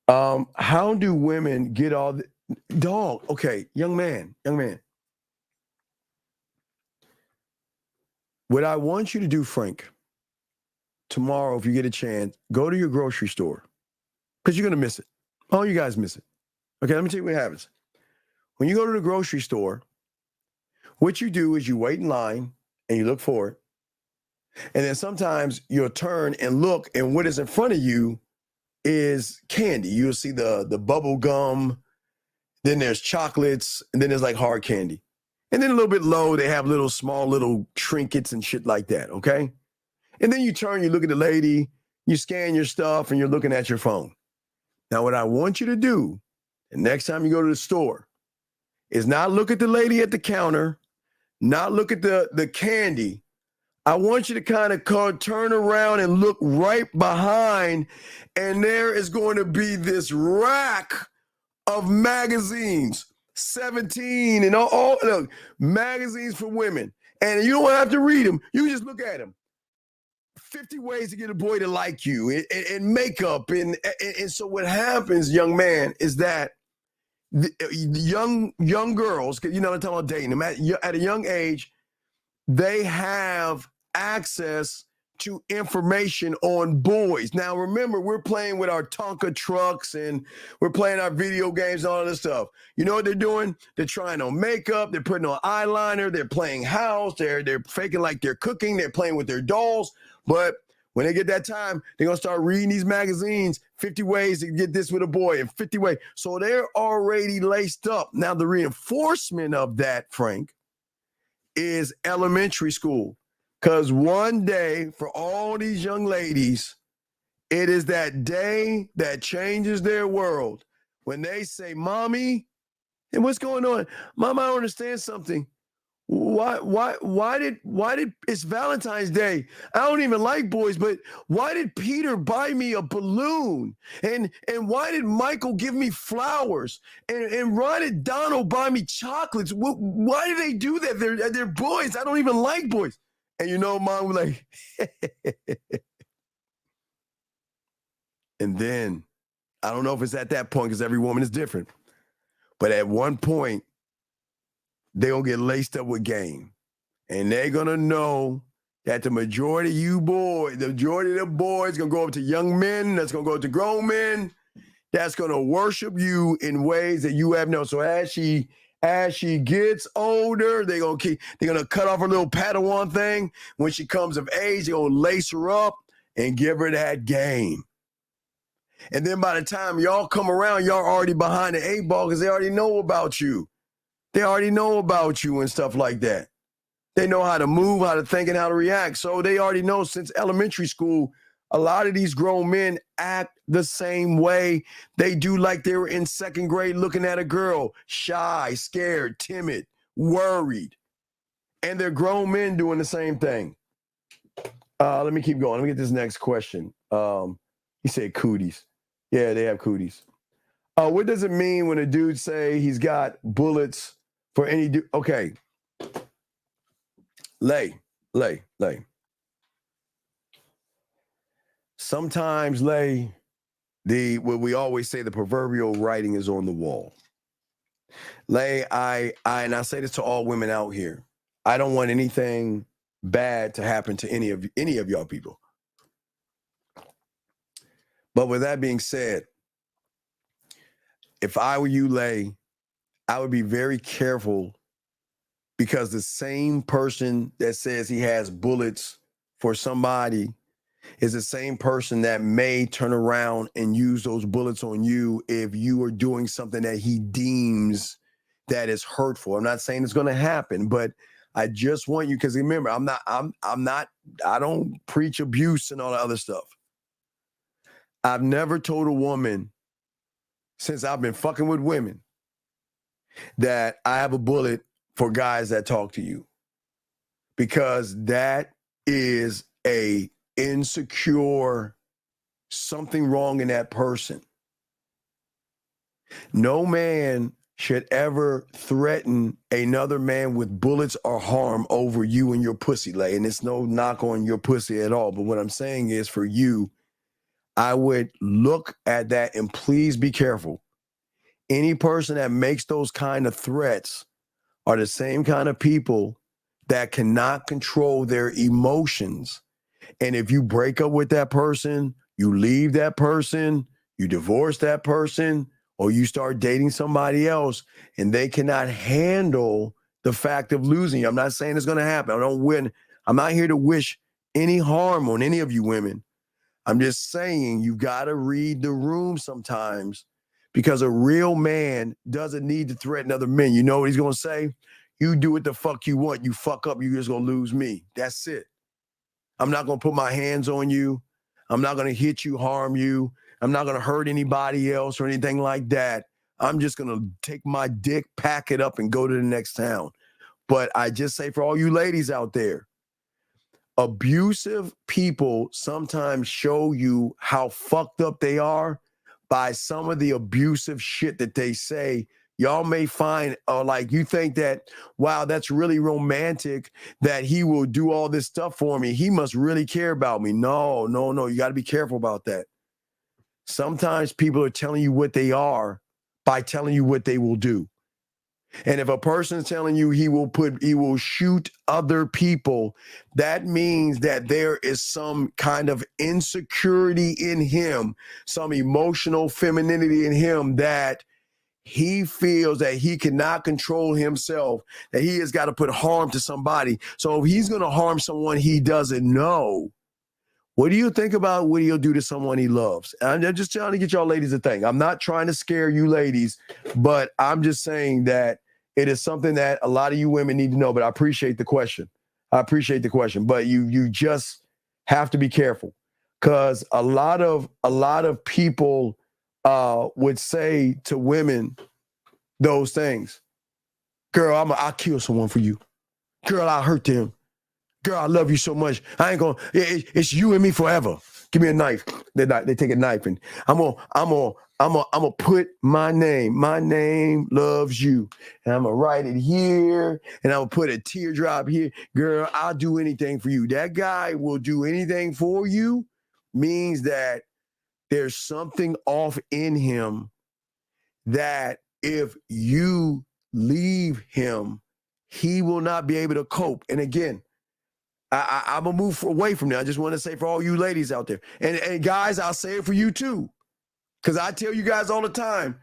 How do women get all the dog? Okay, young man. What I want you to do, Frank, tomorrow, if you get a chance, go to your grocery store because you're going to miss it. All you guys miss it. Okay, let me tell you what happens. When you go to the grocery store, what you do is you wait in line and you look for it. And then sometimes you'll turn and look, and what is in front of you is candy. You'll see the bubble gum, then there's chocolates, and then there's like hard candy. And then a little bit low, they have small little trinkets and shit like that, okay? And then you turn, you look at the lady, you scan your stuff, and you're looking at your phone. Now, what I want you to do, the next time you go to the store, is not look at the lady at the counter, not look at the candy. I want you to kind of turn around and look right behind, and there is going to be this rack of magazines, 17 and all look, magazines for women. And you don't have to read them. You can just look at them. 50 ways to get a boy to like you and makeup. And so what happens, young man, is that the young girls, you know, I'm talking about dating them at a young age, they have access to information on boys. Now, remember, we're playing with our Tonka trucks and we're playing our video games and all this stuff. You know what they're doing? They're trying on makeup. They're putting on eyeliner. They're playing house. They're faking like they're cooking. They're playing with their dolls. But when they get that time, they're going to start reading these magazines, 50 ways to get this with a boy and 50 ways. So they're already laced up. Now, the reinforcement of that, Frank, is elementary school. Because one day, for all these young ladies, it is that day that changes their world. When they say, Mommy, and what's going on? Mom, I don't understand something. Why did it's Valentine's Day? I don't even like boys, but why did Peter buy me a balloon? And why did Michael give me flowers? And why did Donald buy me chocolates? Why do they do that? They're boys. I don't even like boys. And you know, Mom was like, and then I don't know if it's at that point because every woman is different, but at one point, they're going to get laced up with game. And they're going to know that the majority of you boys, the majority of the boys going to go up to young men, that's going to go up to grown men, that's going to worship you in ways that you have no. So as she gets older, they're going to cut off her little Padawan thing. When she comes of age, they're going to lace her up and give her that game. And then by the time y'all come around, y'all already behind the 8 ball because they already know about you. They already know about you and stuff like that. They know how to move, how to think, and how to react. So they already know since elementary school, a lot of these grown men act the same way. They do like they were in 2nd grade looking at a girl, shy, scared, timid, worried. And they're grown men doing the same thing. Let me keep going. Let me get this next question. He said cooties. Yeah, they have cooties. What does it mean when a dude say he's got bullets for any dude? Okay. Lay. Sometimes, what we always say, the proverbial writing is on the wall. And I say this to all women out here. I don't want anything bad to happen to any of y'all people. But with that being said, if I were you, Lay, I would be very careful because the same person that says he has bullets for somebody is the same person that may turn around and use those bullets on you if you are doing something that he deems that is hurtful. I'm not saying it's going to happen, but I just want you, because remember, I don't preach abuse and all that other stuff. I've never told a woman since I've been fucking with women that I have a bullet for guys that talk to you, because that is a insecure, something wrong in that person. No man should ever threaten another man with bullets or harm over you and your pussy lay. And it's no knock on your pussy at all. But what I'm saying is, for you, I would look at that and please be careful. Any person that makes those kind of threats are the same kind of people that cannot control their emotions. And if you break up with that person, you leave that person, you divorce that person, or you start dating somebody else, and they cannot handle the fact of losing you. I'm not saying it's going to happen. I don't win. I'm not here to wish any harm on any of you women. I'm just saying you got to read the room sometimes, because a real man doesn't need to threaten other men. You know what he's going to say? You do what the fuck you want. You fuck up, you're just going to lose me. That's it. I'm not going to put my hands on you. I'm not going to hit you, harm you. I'm not going to hurt anybody else or anything like that. I'm just going to take my dick, pack it up, and go to the next town. But I just say, for all you ladies out there, abusive people sometimes show you how fucked up they are by some of the abusive shit that they say. Y'all may find, like, you think that, wow, that's really romantic that he will do all this stuff for me. He must really care about me. No. You got to be careful about that. Sometimes people are telling you what they are by telling you what they will do. And if a person is telling you he will shoot other people, that means that there is some kind of insecurity in him, some emotional femininity in him, that he feels that he cannot control himself, that he has got to put harm to somebody. So if he's going to harm someone he doesn't know, what do you think about what he'll do to someone he loves? I'm just trying to get y'all ladies to think. I'm not trying to scare you ladies, but I'm just saying that it is something that a lot of you women need to know. But I appreciate the question. But you just have to be careful, because a lot of people would say to women those things. Girl, I'll kill someone for you. Girl, I'll hurt them. Girl, I love you so much. I ain't gonna. It's you and me forever. Give me a knife. They take a knife, and I'm gonna put my name. My name loves you, and I'm gonna write it here, and I'm gonna put a teardrop here. Girl, I'll do anything for you. That guy will do anything for you means that there's something off in him, that if you leave him, he will not be able to cope. And again, I'm going to move away from that. I just want to say, for all you ladies out there, and guys, I'll say it for you too, because I tell you guys all the time,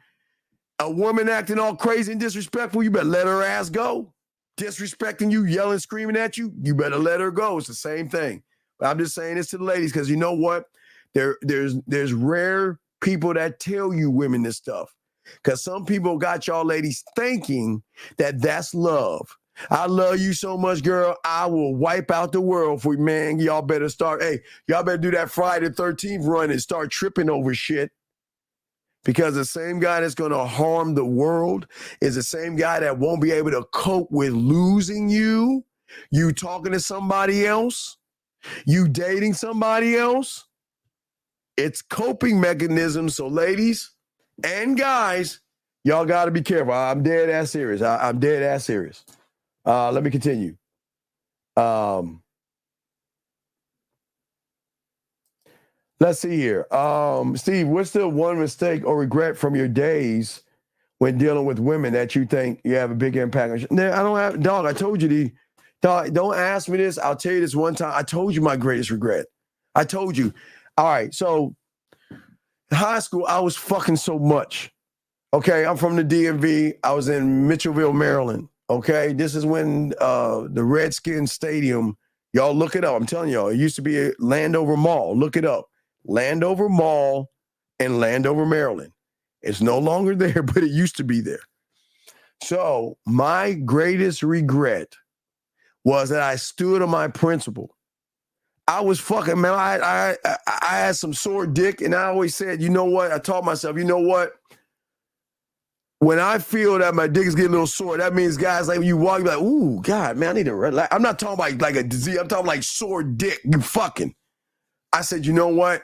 a woman acting all crazy and disrespectful, you better let her ass go. Disrespecting you, yelling, screaming at you, you better let her go. It's the same thing. But I'm just saying this to the ladies, because you know what? There's rare people that tell you women this stuff, because some people got y'all ladies thinking that that's love. I love you so much, girl, I will wipe out the world for you, man. Y'all better do that Friday the 13th run and start tripping over shit, because the same guy that's going to harm the world is the same guy that won't be able to cope with losing you, you talking to somebody else, you dating somebody else. It's coping mechanisms. So ladies and guys, y'all got to be careful. I'm dead ass serious. I'm dead ass serious. Let me continue. Let's see here. Steve, what's the one mistake or regret from your days when dealing with women that you think you have a big impact on? I don't have, dog, I told you dog, don't ask me this. I'll tell you this one time. I told you my greatest regret. I told you. All right, so in high school, I was fucking so much. Okay, I'm from the DMV. I was in Mitchellville, Maryland. Okay, this is when the Redskins Stadium, y'all look it up. I'm telling y'all, it used to be a Landover Mall. Look it up. Landover Mall in Landover, Maryland. It's no longer there, but it used to be there. So my greatest regret was that I stood on my principle. I was fucking, man, I had some sore dick, and I always said, you know what? I taught myself, you know what? When I feel that my dick is getting a little sore, that means guys like you walk, you're like, ooh, God, man, I need to relax. I'm not talking about like a disease. I'm talking like sore dick. You fucking. I said, you know what?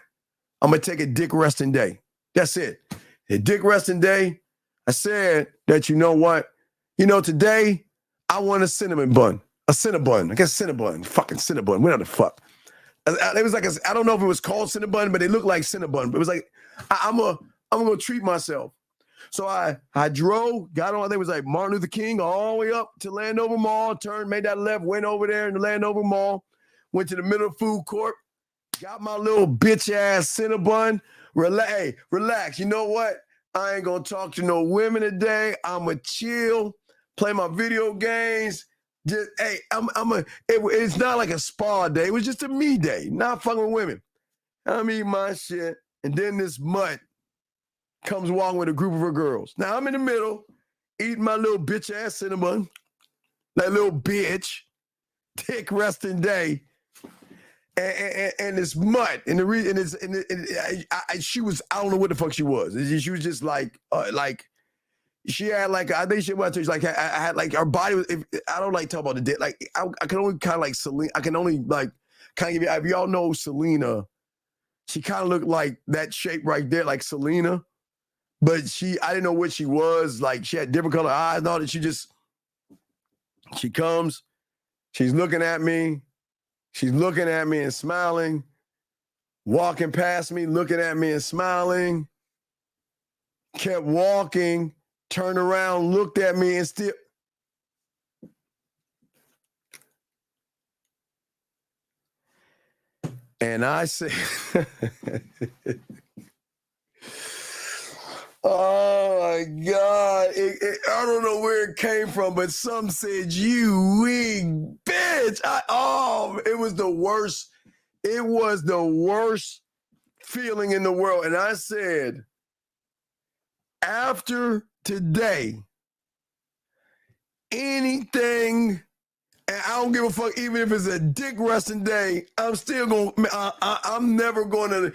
I'm going to take a dick resting day. That's it. A dick resting day. I said that, you know what? You know, today I want a cinnamon bun. A Cinnabon. I guess Cinnabon. Fucking Cinnabon. Whatever the fuck. It was like, I don't know if it was called Cinnabon, but it looked like Cinnabon. But it was like, I'm going to treat myself. So I drove, got on, I think it was like Martin Luther King, all the way up to Landover Mall, turned, made that left, went over there in the Landover Mall, went to the middle of food court, got my little bitch-ass Cinnabon. Hey, relax. You know what? I ain't going to talk to no women today. I'm going to chill, play my video games. Just, hey, it's not like a spa day. It was just a me day, not fucking with women. I'm eating my shit, and then this mutt comes walking with a group of her girls. Now I'm in the middle, eating my little bitch ass cinnamon, that little bitch, dick resting day, and this mutt, and the reason is, she was, I don't know what the fuck she was. She was just like she had like, I think she was like, I had like her body was. I don't like talk about the dick. Like I can only kind of like Selena. I can only like kind of give you. If y'all know Selena, she kind of looked like that shape right there, like Selena. But I didn't know what she was. Like, she had different color eyes and all that. She comes, she's looking at me and smiling, walking past me, looking at me and smiling, kept walking, turned around, looked at me and still. And I said, oh my God. I don't know where it came from, but some said, you weak bitch. It was the worst. It was the worst feeling in the world. And I said, after today, anything, and I don't give a fuck, even if it's a dick resting day, I'm still gonna, I'm never gonna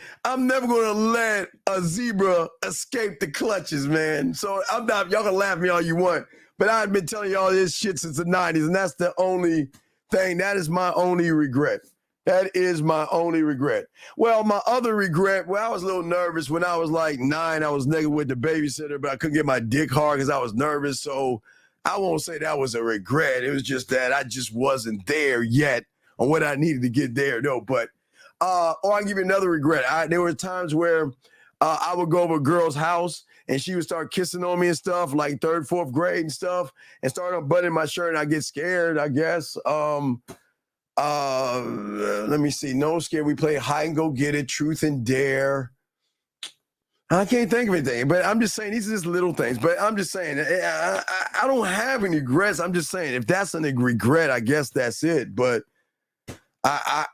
let a zebra escape the clutches, man. So I'm not, y'all can laugh at me all you want, but I've been telling y'all this shit since the 90s, and that's the only thing, that is my only regret. That is my only regret. Well, my other regret, I was a little nervous when I was like 9, I was naked with the babysitter, but I couldn't get my dick hard because I was nervous, so I won't say that was a regret. It was just that I just wasn't there yet on what I needed to get there. No, but I'll give you another regret. There were times where I would go over a girl's house and she would start kissing on me and stuff, like 3rd, 4th grade and stuff, and start unbuttoning my shirt, and I get scared, I guess. Let me see. No scared. We play hide and go get it, truth and dare. I can't think of anything, but I'm just saying these are just little things. But I'm just saying I don't have any regrets. I'm just saying if that's a regret, I guess that's it. But I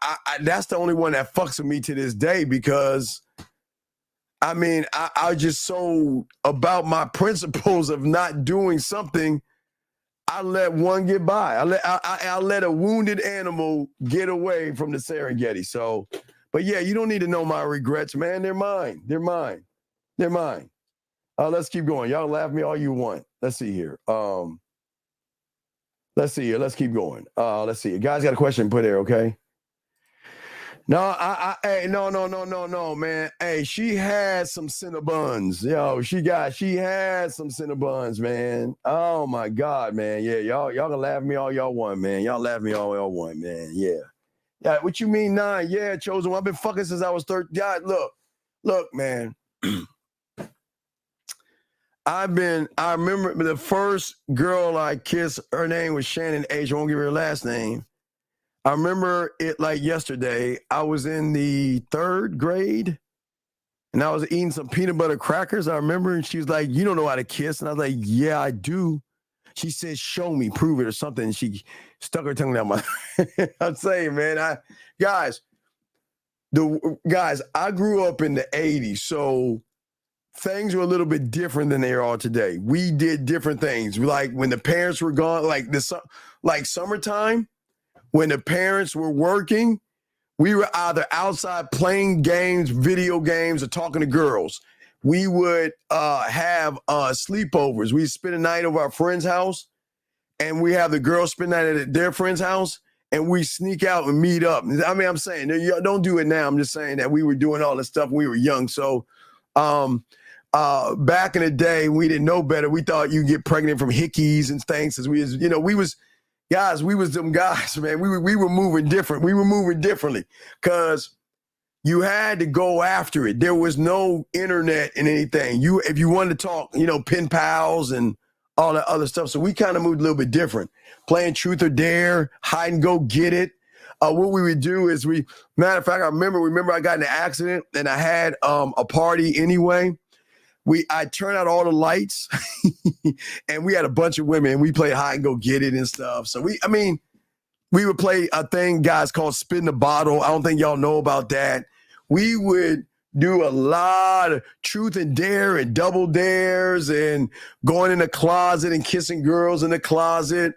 that's the only one that fucks with me to this day because I mean I just so about my principles of not doing something. I let one get by. I let a wounded animal get away from the Serengeti. So, but yeah, you don't need to know my regrets, man. They're mine. They're mine. They're mine. Let's keep going. Y'all laugh at me all you want. Let's see here. Let's see here. Let's keep going. Let's see. You guys got a question? Put there, okay? No, hey, no, man. Hey, she had some Cinnabons. Yo, she had some Cinnabons, man. Oh my God, man. Yeah, y'all can laugh at me all y'all want, man. Y'all laugh at me all y'all want, man. Yeah. Yeah, what you mean 9? Yeah, Chosen One. I've been fucking since I was 13. God, look, man. I remember the first girl I kissed, her name was Shannon H. I won't give her last name. I remember it like yesterday. I was in the 3rd grade and I was eating some peanut butter crackers. I remember, and she was like, you don't know how to kiss. And I was like, yeah, I do. She said, show me, prove it or something. And she stuck her tongue down my, I'm saying, man, I grew up in the 80s. So things were a little bit different than they are today. We did different things. Like when the parents were gone, like summertime, when the parents were working, we were either outside playing games, video games, or talking to girls. We would have sleepovers. We'd spend a night over our friend's house, and we have the girls spend the night at their friend's house, and we sneak out and meet up. I mean, I'm saying, don't do it now. I'm just saying that we were doing all this stuff when we were young. So back in the day, we didn't know better. We thought you get pregnant from hickeys and things. As we was them guys, man. We were moving different. We were moving differently because you had to go after it. There was no internet and anything. If you wanted to talk, pen pals and all that other stuff. So we kind of moved a little bit different. Playing truth or dare, hide and go get it. What we would do is matter of fact, I remember I got in an accident and I had a party anyway. I turned out all the lights and we had a bunch of women and we played hide and go get it and stuff. So we would play a thing, guys, called Spin the Bottle. I don't think y'all know about that. We would do a lot of truth and dare and double dares and going in the closet and kissing girls in the closet,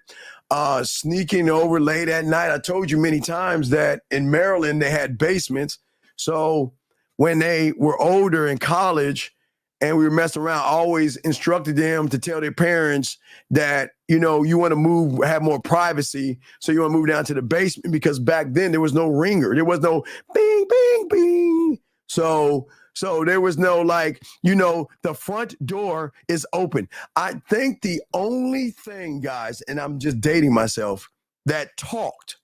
sneaking over late at night. I told you many times that in Maryland, they had basements. So when they were older in college and we were messing around, I always instructed them to tell their parents that, you want to have more privacy. So you want to move down to the basement because back then there was no ringer. There was no bing, bing, bing. So there was no the front door is open. I think the only thing, guys, and I'm just dating myself, that talked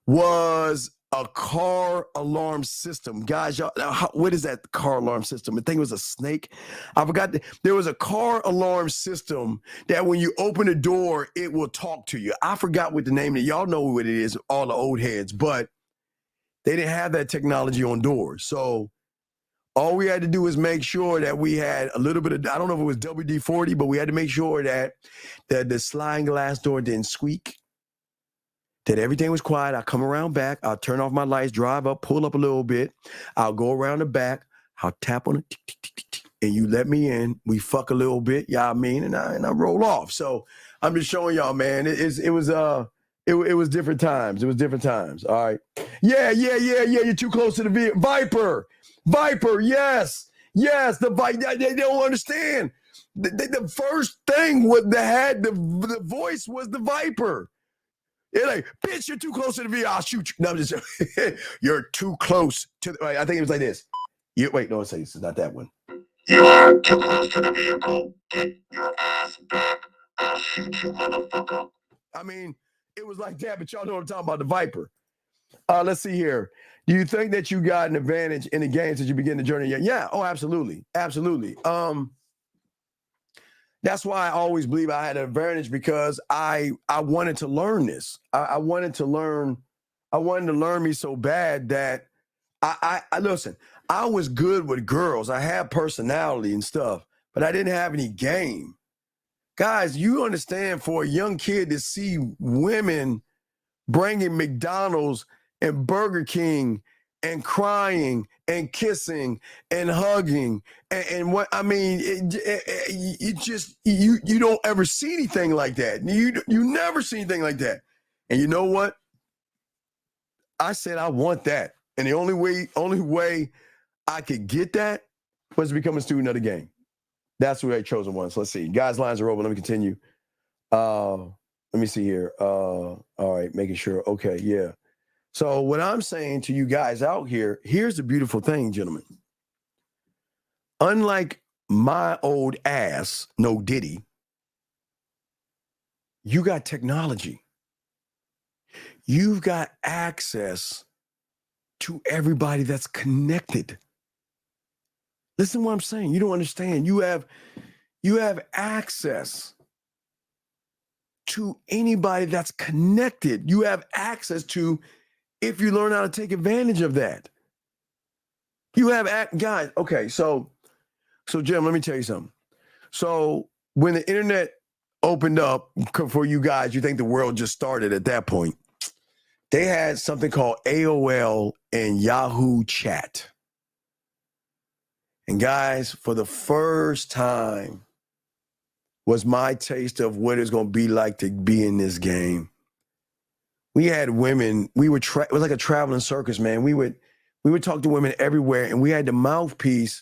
was a car alarm system. Guys, y'all, what is that car alarm system? I think it was a snake. I forgot. There was a car alarm system that when you open the door, it will talk to you. I forgot what the name is. Y'all know what it is, all the old heads, but they didn't have that technology on doors. So all we had to do was make sure that we had a little bit of, I don't know if it was WD-40, but we had to make sure that the sliding glass door didn't squeak, that everything was quiet. I'll come around back. I'll turn off my lights, drive up, pull up a little bit. I'll go around the back. I'll tap on it, and you let me in. We fuck a little bit, and I roll off. So I'm just showing y'all, man. It was different times. It was different times. All right. Yeah. You're too close to the Viper. Yes. The Viper. They don't understand. The first thing that had the voice was the Viper. They're like, bitch, you're too close to the vehicle. I'll shoot you. No, I'm just, you're too close to I think it was like this. It's not that one. You're too close to the vehicle. Get your ass back. I'll shoot you, motherfucker. I mean, it was like that, but y'all know what I'm talking about, the Viper. Let's see here. Do you think that you got an advantage in the games as you begin the journey? Yeah. Oh, absolutely. Absolutely. That's why I always believe I had an advantage, because I wanted to learn this. I wanted to learn me so bad that I listen, I was good with girls. I had personality and stuff, but I didn't have any game. Guys, you understand, for a young kid to see women bringing McDonald's and Burger King and crying and kissing and hugging and what I mean, you don't ever see anything like that. You never see anything like that. And you know what? I said I want that, and the only way I could get that was to become a student of the game. That's who I chosen once. Let's see. Guys, lines are open. Let me continue. Let me see here. All right, making sure. Okay, yeah. So what I'm saying to you guys out here, here's the beautiful thing, gentlemen. Unlike my old ass, No Diddy, you got technology. You've got access to everybody that's connected. Listen to what I'm saying. You don't understand. You have access to anybody that's connected. You have access to, if you learn how to take advantage of that. You have, guys, okay, so Jim, let me tell you something. So when the internet opened up for you guys, you think the world just started at that point. They had something called AOL and Yahoo Chat. And guys, for the first time was my taste of what it's going to be like to be in this game. we had women. It was like a traveling circus, man. We would talk to women everywhere, and we had the mouthpiece,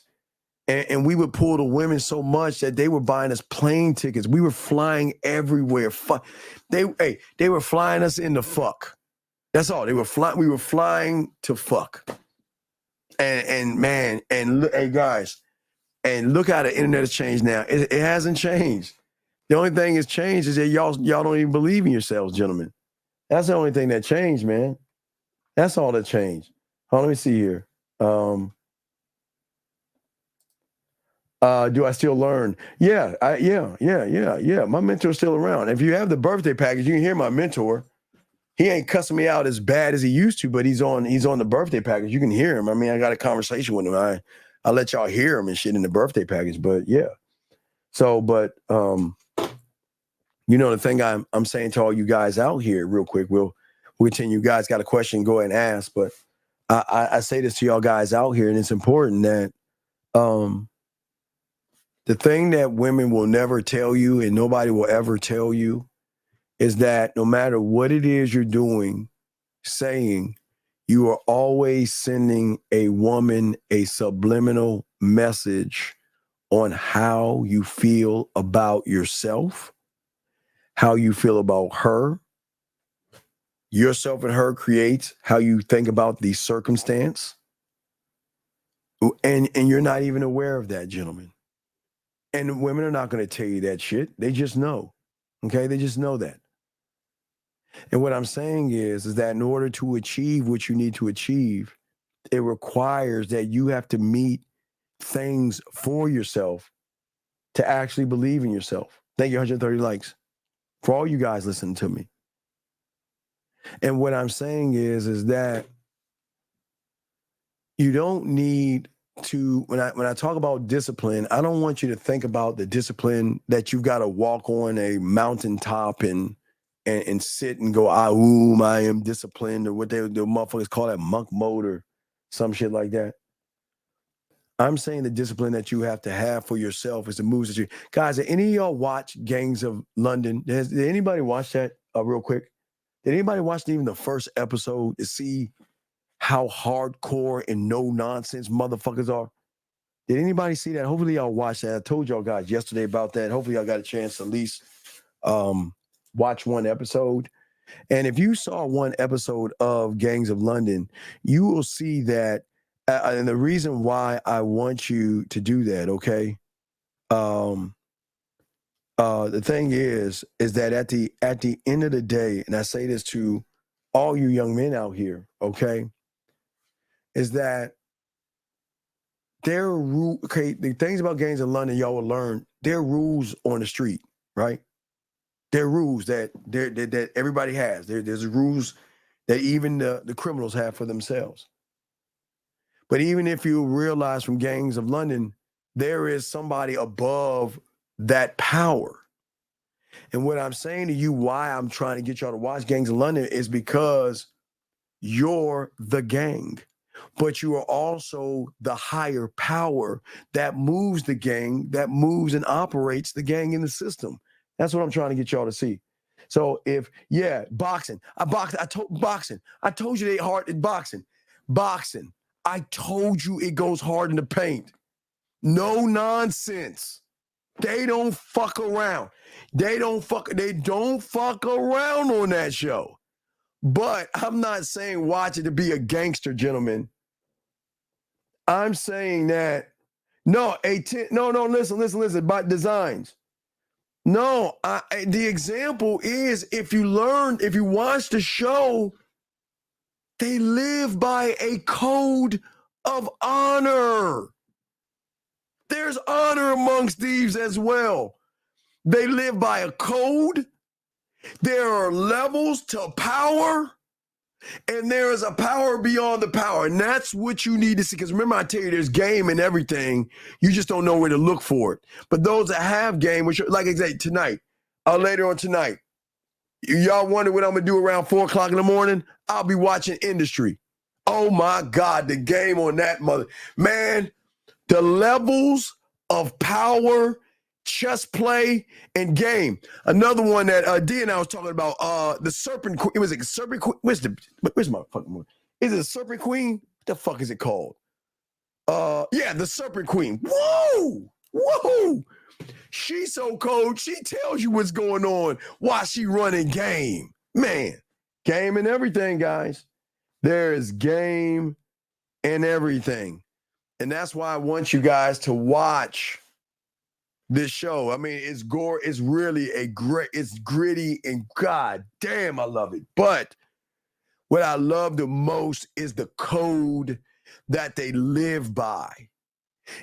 and we would pull the women so much that they were buying us plane tickets. We were flying everywhere. They were flying us in the fuck. That's all. We were flying to fuck. And man, hey guys, and look how the internet has changed now. It hasn't changed. The only thing that's changed is that y'all don't even believe in yourselves, gentlemen. That's the only thing that changed, man. That's all that changed. Let me see here. Do I still learn? Yeah. My mentor's still around. If you have the birthday package, you can hear my mentor. He ain't cussing me out as bad as he used to, but he's on the birthday package. You can hear him. I mean, I got a conversation with him. I let y'all hear him and shit in the birthday package, but yeah. So, but the thing I'm saying to all you guys out here real quick, we'll continue. You guys got a question, go ahead and ask, but I say this to y'all guys out here, and it's important that the thing that women will never tell you and nobody will ever tell you is that no matter what it is you're doing, saying, you are always sending a woman a subliminal message on how you feel about yourself, how you feel about her. Yourself and her creates how you think about the circumstance. And you're not even aware of that, gentlemen. And women are not going to tell you that shit. They just know. Okay? They just know that. And what I'm saying is that in order to achieve what you need to achieve, it requires that you have to meet things for yourself to actually believe in yourself. Thank you, 130 likes. For all you guys listening to me. And what I'm saying is that you don't need to, when I talk about discipline, I don't want you to think about the discipline that you've got to walk on a mountaintop and sit and go, I am disciplined, or what the motherfuckers call that monk mode or some shit like that. I'm saying the discipline that you have to have for yourself is the moves that you guys. Did any of y'all watch Gangs of London? Did anybody watch that real quick? Did anybody watch even the first episode to see how hardcore and no nonsense motherfuckers are? Did anybody see that? Hopefully y'all watched that. I told y'all guys yesterday about that. Hopefully y'all got a chance to at least watch one episode. And if you saw one episode of Gangs of London, you will see that. And the reason why I want you to do that, okay? The thing is that at the end of the day, and I say this to all you young men out here, okay, is that there are rules. Okay, the things about Gangs of London, y'all will learn. There are rules on the street, right? There are rules that everybody has. There's rules that even the criminals have for themselves. But even if you realize from Gangs of London, there is somebody above that power. And what I'm saying to you, why I'm trying to get y'all to watch Gangs of London, is because you're the gang, but you are also the higher power that moves the gang, that moves and operates the gang in the system. That's what I'm trying to get y'all to see. So boxing. I told you they hard at boxing. Boxing. I told you it goes hard in the paint. No nonsense. They don't fuck around. They don't fuck around on that show. But I'm not saying watch it to be a gangster, gentlemen. I'm saying that listen, by designs. No, the example is if you watch the show, they live by a code of honor. There's honor amongst thieves as well. They live by a code. There are levels to power, and there is a power beyond the power. And that's what you need to see. Because remember, I tell you, there's game in everything. You just don't know where to look for it. But those that have game, which, like I said, tonight, later on tonight, y'all wonder what I'm going to do around 4 o'clock in the morning? I'll be watching Industry. Oh, my God, the game on that mother. Man, the levels of power chess play and game. Another one that D and I was talking about, the Serpent Queen. Was it Serpent Queen? Where's my fucking one? Is it Serpent Queen? What the fuck is it called? Yeah, the Serpent Queen. Whoa. She's so cold. She tells you what's going on while she running game. Man, game and everything, guys. There is game and everything. And that's why I want you guys to watch this show. I mean, it's really it's gritty, and god damn, I love it. But what I love the most is the code that they live by,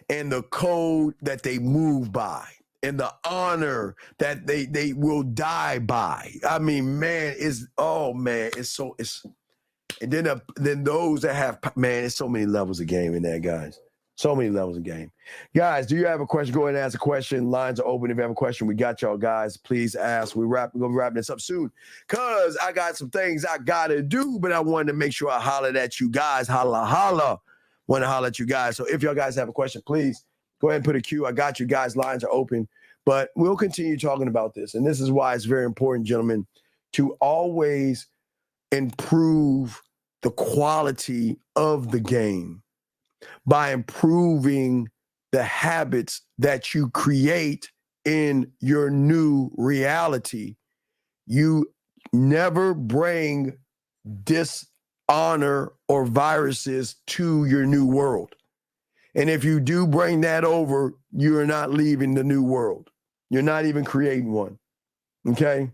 and the code that they move by, and the honor that they will die by. I mean, man, and then those that have, man, it's so many levels of game in there, guys. So many levels of game. Guys, do you have a question? Go ahead and ask a question. Lines are open. If you have a question, we got y'all, guys. Please ask. We're going to be wrapping this up soon because I got some things I got to do, but I wanted to make sure I hollered at you guys. Holla. Want to holler at you guys. So if y'all guys have a question, please go ahead and put a Q. I got you guys. Lines are open. But we'll continue talking about this. And this is why it's very important, gentlemen, to always improve the quality of the game by improving the habits that you create in your new reality. You never bring dishonor or viruses to your new world. And if you do bring that over, you're not leaving the new world. You're not even creating one. Okay?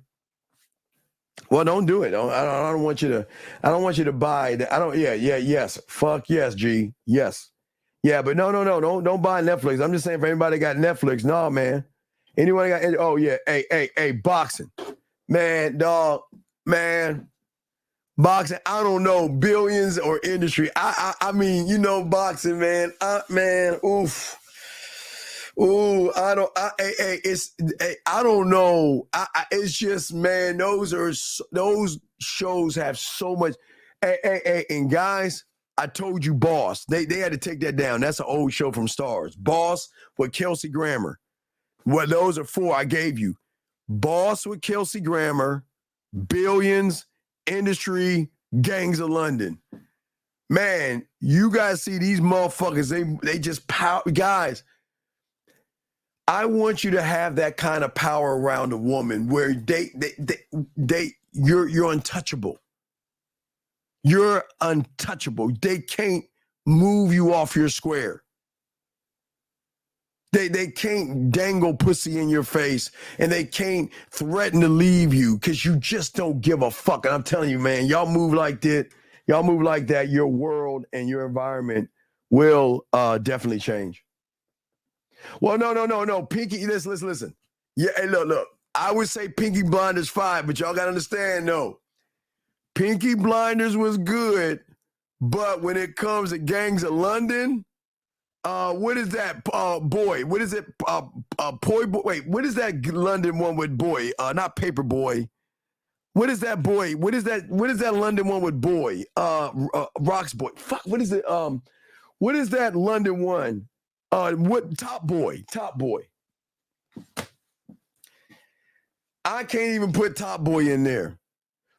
Well, don't do it. I don't want you to buy that. Yes. Fuck yes, G. Yes. Yeah, but no. Don't buy Netflix. I'm just saying for anybody that got Netflix, no, man. Anyone got, oh yeah, hey, boxing. Man, dog, man. Boxing, I don't know, billions or industry. I mean, boxing, man. Oof. Ooh, I don't know. It's just, man, those shows have so much. Hey, and guys, I told you Boss. They had to take that down. That's an old show from Stars. Boss with Kelsey Grammer. What those are for, I gave you. Boss with Kelsey Grammer, Billions, Industry, Gangs of London. Man, you guys see these motherfuckers, they just power. Guys, I want you to have that kind of power around a woman where you're untouchable. You're untouchable. They can't move you off your square. They can't dangle pussy in your face, and they can't threaten to leave you because you just don't give a fuck. And I'm telling you, man, y'all move like that. Y'all move like that. Your world and your environment will definitely change. Well, no. Pinky, listen. Yeah, hey, look. I would say Pinky Blinders 5, but y'all gotta understand, no. Pinky Blinders was good, but when it comes to Gangs of London, what is that boy? What is it? Boy. Wait, what is that London one with boy? Not Paper Boy. What is that boy? What is that London one with boy? Rocks Boy. Fuck. What is it? What is that London one? What Top Boy? I can't even put Top Boy in there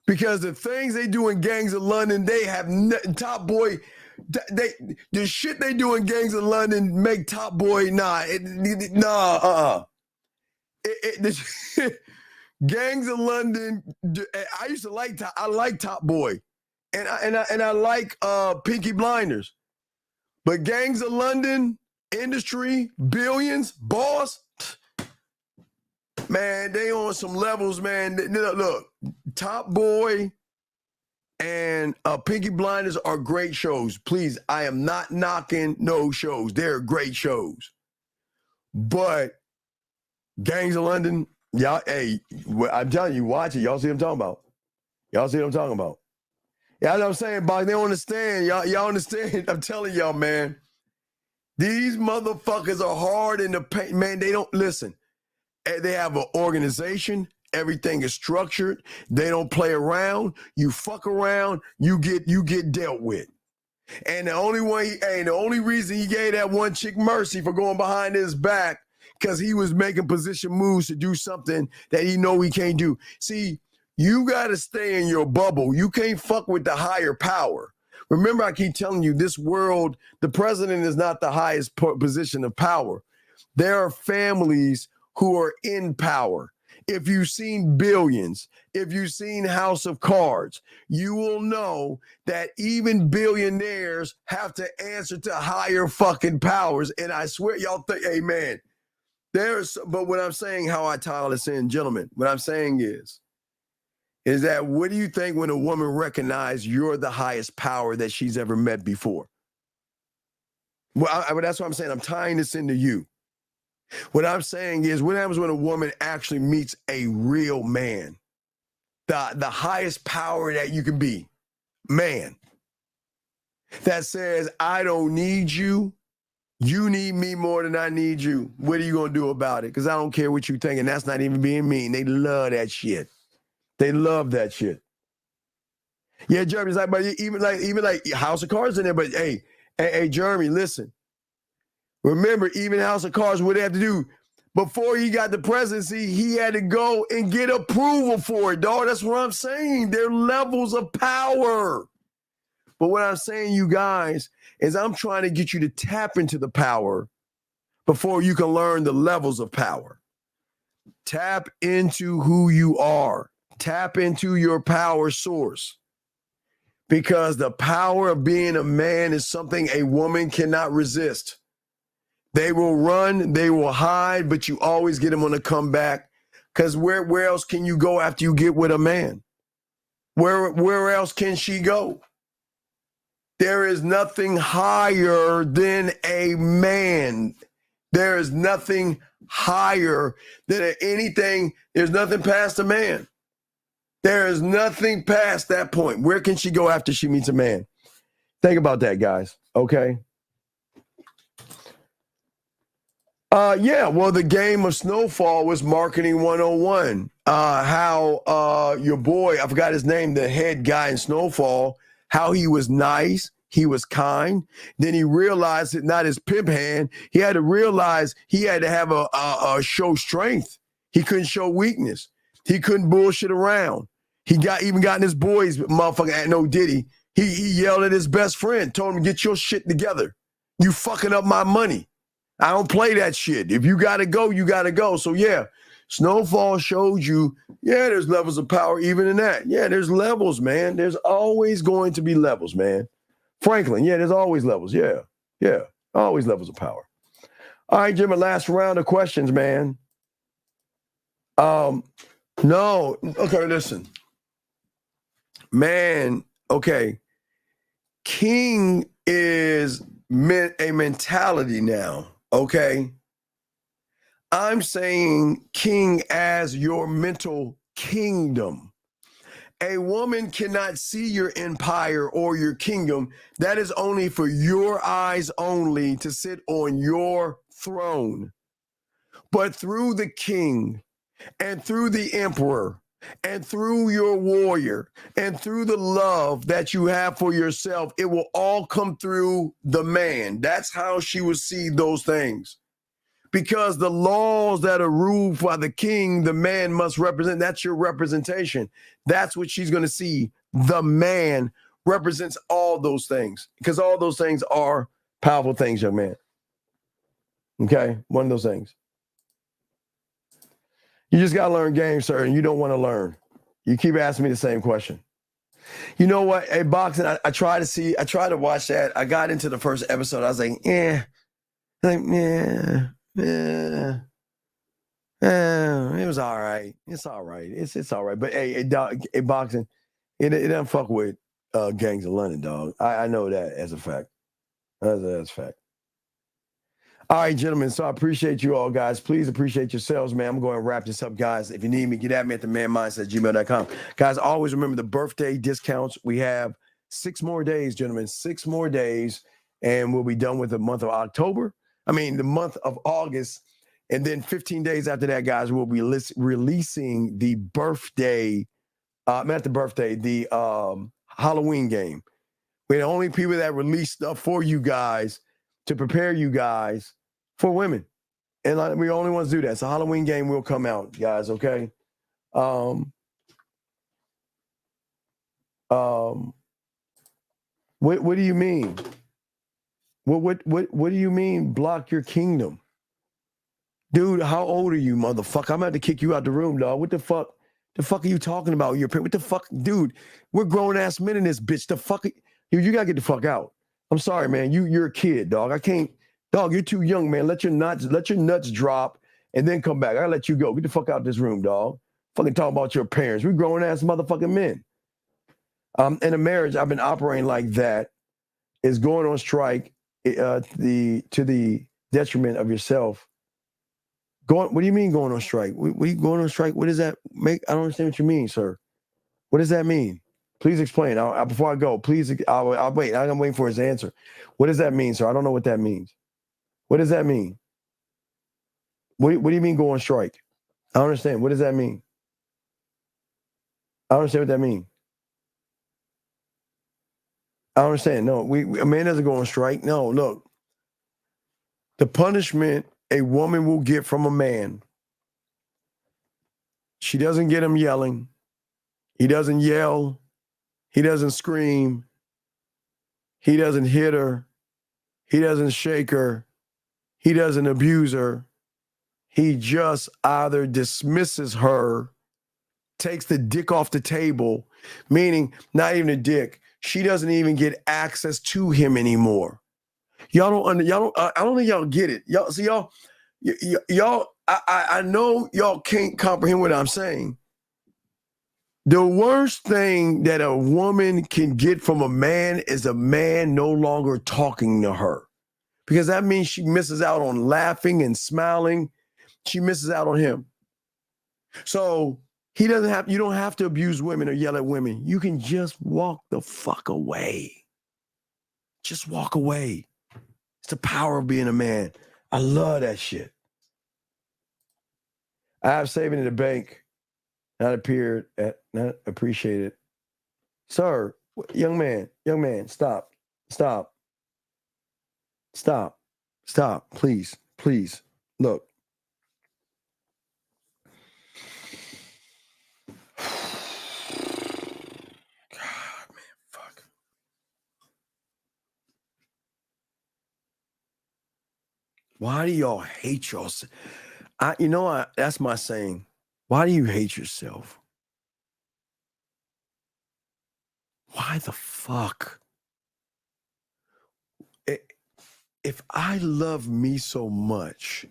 because the things they do in Gangs of London, they have Top Boy. The shit they do in Gangs of London make Top Boy Gangs of London. I used to like I like Top Boy, and I like Pinky Blinders, but Gangs of London, Industry, Billions, Boss, man, they on some levels, man. Look, Top Boy and Pinky Blinders are great shows. Please, I am not knocking those shows. They're great shows. But Gangs of London, y'all, hey, I'm telling you, watch it. Y'all see what I'm talking about. Yeah, that's what I'm saying, Bob. They don't understand. Y'all understand. I'm telling y'all, man. These motherfuckers are hard in the paint. Man, they don't listen. They have an organization. Everything is structured. They don't play around. You fuck around, you get dealt with. And the only reason he gave that one chick mercy for going behind his back, because he was making position moves to do something that he know he can't do. See, you got to stay in your bubble. You can't fuck with the higher power. Remember, I keep telling you, this world, the president is not the highest position of power. There are families who are in power. If you've seen Billions, if you've seen House of Cards, you will know that even billionaires have to answer to higher fucking powers. And I swear, y'all think, hey, man, but what I'm saying, how I tile this in, gentlemen, what I'm saying is that what do you think when a woman recognizes you're the highest power that she's ever met before? Well, that's what I'm saying. I'm tying this into you. What I'm saying is, what happens when a woman actually meets a real man? The highest power that you can be, man, that says, I don't need you. You need me more than I need you. What are you going to do about it? Because I don't care what you think. And that's not even being mean. They love that shit. They love that shit. Yeah, Jeremy's like, but even like House of Cards in there. But hey, Jeremy, listen. Remember, even House of Cards, what they have to do before he got the presidency, he had to go and get approval for it, dog. That's what I'm saying. There are levels of power. But what I'm saying, you guys, is I'm trying to get you to tap into the power before you can learn the levels of power. Tap into who you are. Tap into your power source. Because the power of being a man is something a woman cannot resist. They will run, they will hide, but you always get them on the comeback. Because where else can you go after you get with a man? Where else can she go? There is nothing higher than a man. There is nothing higher than anything. There's nothing past a man. There is nothing past that point. Where can she go after she meets a man? Think about that, guys. Okay. Well, the game of Snowfall was marketing 101. How your boy, I forgot his name, the head guy in Snowfall, how he was nice, he was kind. Then he realized that not his pimp hand. He had to realize he had to have a show strength. He couldn't show weakness. He couldn't bullshit around. He even got in his boys, motherfucker, at No Diddy. He yelled at his best friend, told him, get your shit together. You fucking up my money. I don't play that shit. If you got to go, you got to go. So, yeah, Snowfall showed you, there's levels of power even in that. Yeah, there's levels, man. There's always going to be levels, man. Franklin, there's always levels. Yeah, always levels of power. All right, Jimmy, last round of questions, man. No. Okay, listen. Man, okay. King is a mentality now. Okay, I'm saying king as your mental kingdom. A woman cannot see your empire or your kingdom. That is only for your eyes only to sit on your throne. But through the king and through the emperor and through your warrior and through the love that you have for yourself, it will all come through the man. That's how she will see those things. Because the laws that are ruled by the king, the man must represent. That's your representation. That's what she's going to see. The man represents all those things. Because all those things are powerful things, young man. Okay? One of those things. You just got to learn games, sir, and you don't want to learn. You keep asking me the same question. You know what? Hey, boxing, I tried to watch that. I got into the first episode. I was like, it was all right. It's all right. It's all right. But hey, boxing, it doesn't fuck with Gangs of London, dog. I know that as a fact. That's a fact. All right, gentlemen. So I appreciate you all, guys. Please appreciate yourselves, man. I'm going to wrap this up, guys. If you need me, get at me at themanmindset@gmail.com. Guys, always remember the birthday discounts. We have 6 more days, gentlemen. 6 more days, and we'll be done with the month of October. The month of August. And then 15 days after that, guys, we'll be releasing the birthday, the Halloween game. We're the only people that release stuff for you guys to prepare you guys for women And we only want to do that. So Halloween game will come out, guys. Okay. What do you mean? What do you mean? Block your kingdom, dude? How old are you, motherfucker? I'm about to kick you out the room, dog. What the fuck? The fuck are you talking about? What the fuck, dude? We're grown ass men in this bitch. The fuck, you gotta get the fuck out. I'm sorry, man. You're a kid, dog. I can't, dog. You're too young, man. Let your nuts drop and then come back. I gotta let you go. Get the fuck out of this room, dog. Fucking talk about your parents. We're grown ass motherfucking men. In a marriage, I've been operating like that. Is going on strike to the detriment of yourself. What do you mean going on strike? What are you going on strike? What does that make? I don't understand what you mean, sir. What does that mean? Please explain. Before I go, please, I'll wait. I'm waiting for his answer. What does that mean, sir? I don't know what that means. What does that mean? What do you mean go on strike? I don't understand. What does that mean? I don't understand what that means. I don't understand. No, a man doesn't go on strike. No, look. The punishment a woman will get from a man, she doesn't get him yelling. He doesn't yell. He doesn't scream. He doesn't hit her. He doesn't shake her. He doesn't abuse her. He just either dismisses her, takes the dick off the table, meaning not even a dick. She doesn't even get access to him anymore. I don't think y'all get it. I know y'all can't comprehend what I'm saying. The worst thing that a woman can get from a man is a man no longer talking to her, because that means she misses out on laughing and smiling. She misses out on him. So you don't have to abuse women or yell at women. You can just walk the fuck away. Just walk away. It's the power of being a man. I love that shit. I have saving in the bank. Not appreciated. Sir, young man, stop, please, look. God, man, fuck. Why do y'all hate yourself? That's my saying. Why do you hate yourself? Why the fuck? If I love me so much,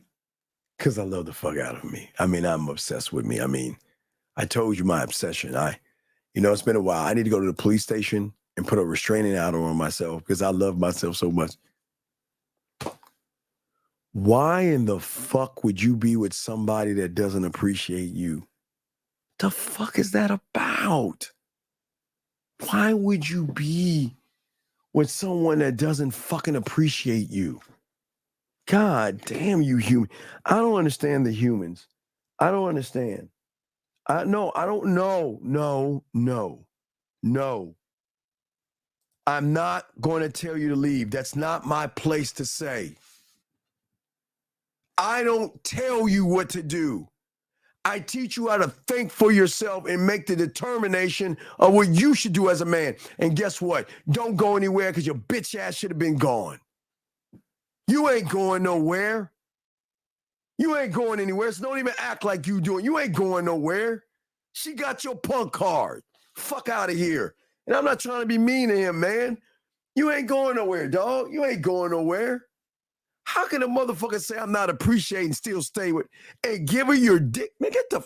because I love the fuck out of me. I mean, I'm obsessed with me. I mean, I told you my obsession. It's been a while. I need to go to the police station and put a restraining order on myself because I love myself so much. Why in the fuck would you be with somebody that doesn't appreciate you? The fuck is that about? Why would you be with someone that doesn't fucking appreciate you? God damn you human. I don't understand the humans. I don't understand. I don't know. No. I'm not going to tell you to leave. That's not my place to say. I don't tell you what to do. I teach you how to think for yourself and make the determination of what you should do as a man. And guess what? Don't go anywhere because your bitch ass should have been gone. You ain't going nowhere. You ain't going anywhere. So don't even act like you doing. You ain't going nowhere. She got your punk card. Fuck out of here. And I'm not trying to be mean to him, man. You ain't going nowhere, dog. You ain't going nowhere. How can a motherfucker say I'm not appreciating, still stay with, hey, give her your dick? Man, get the...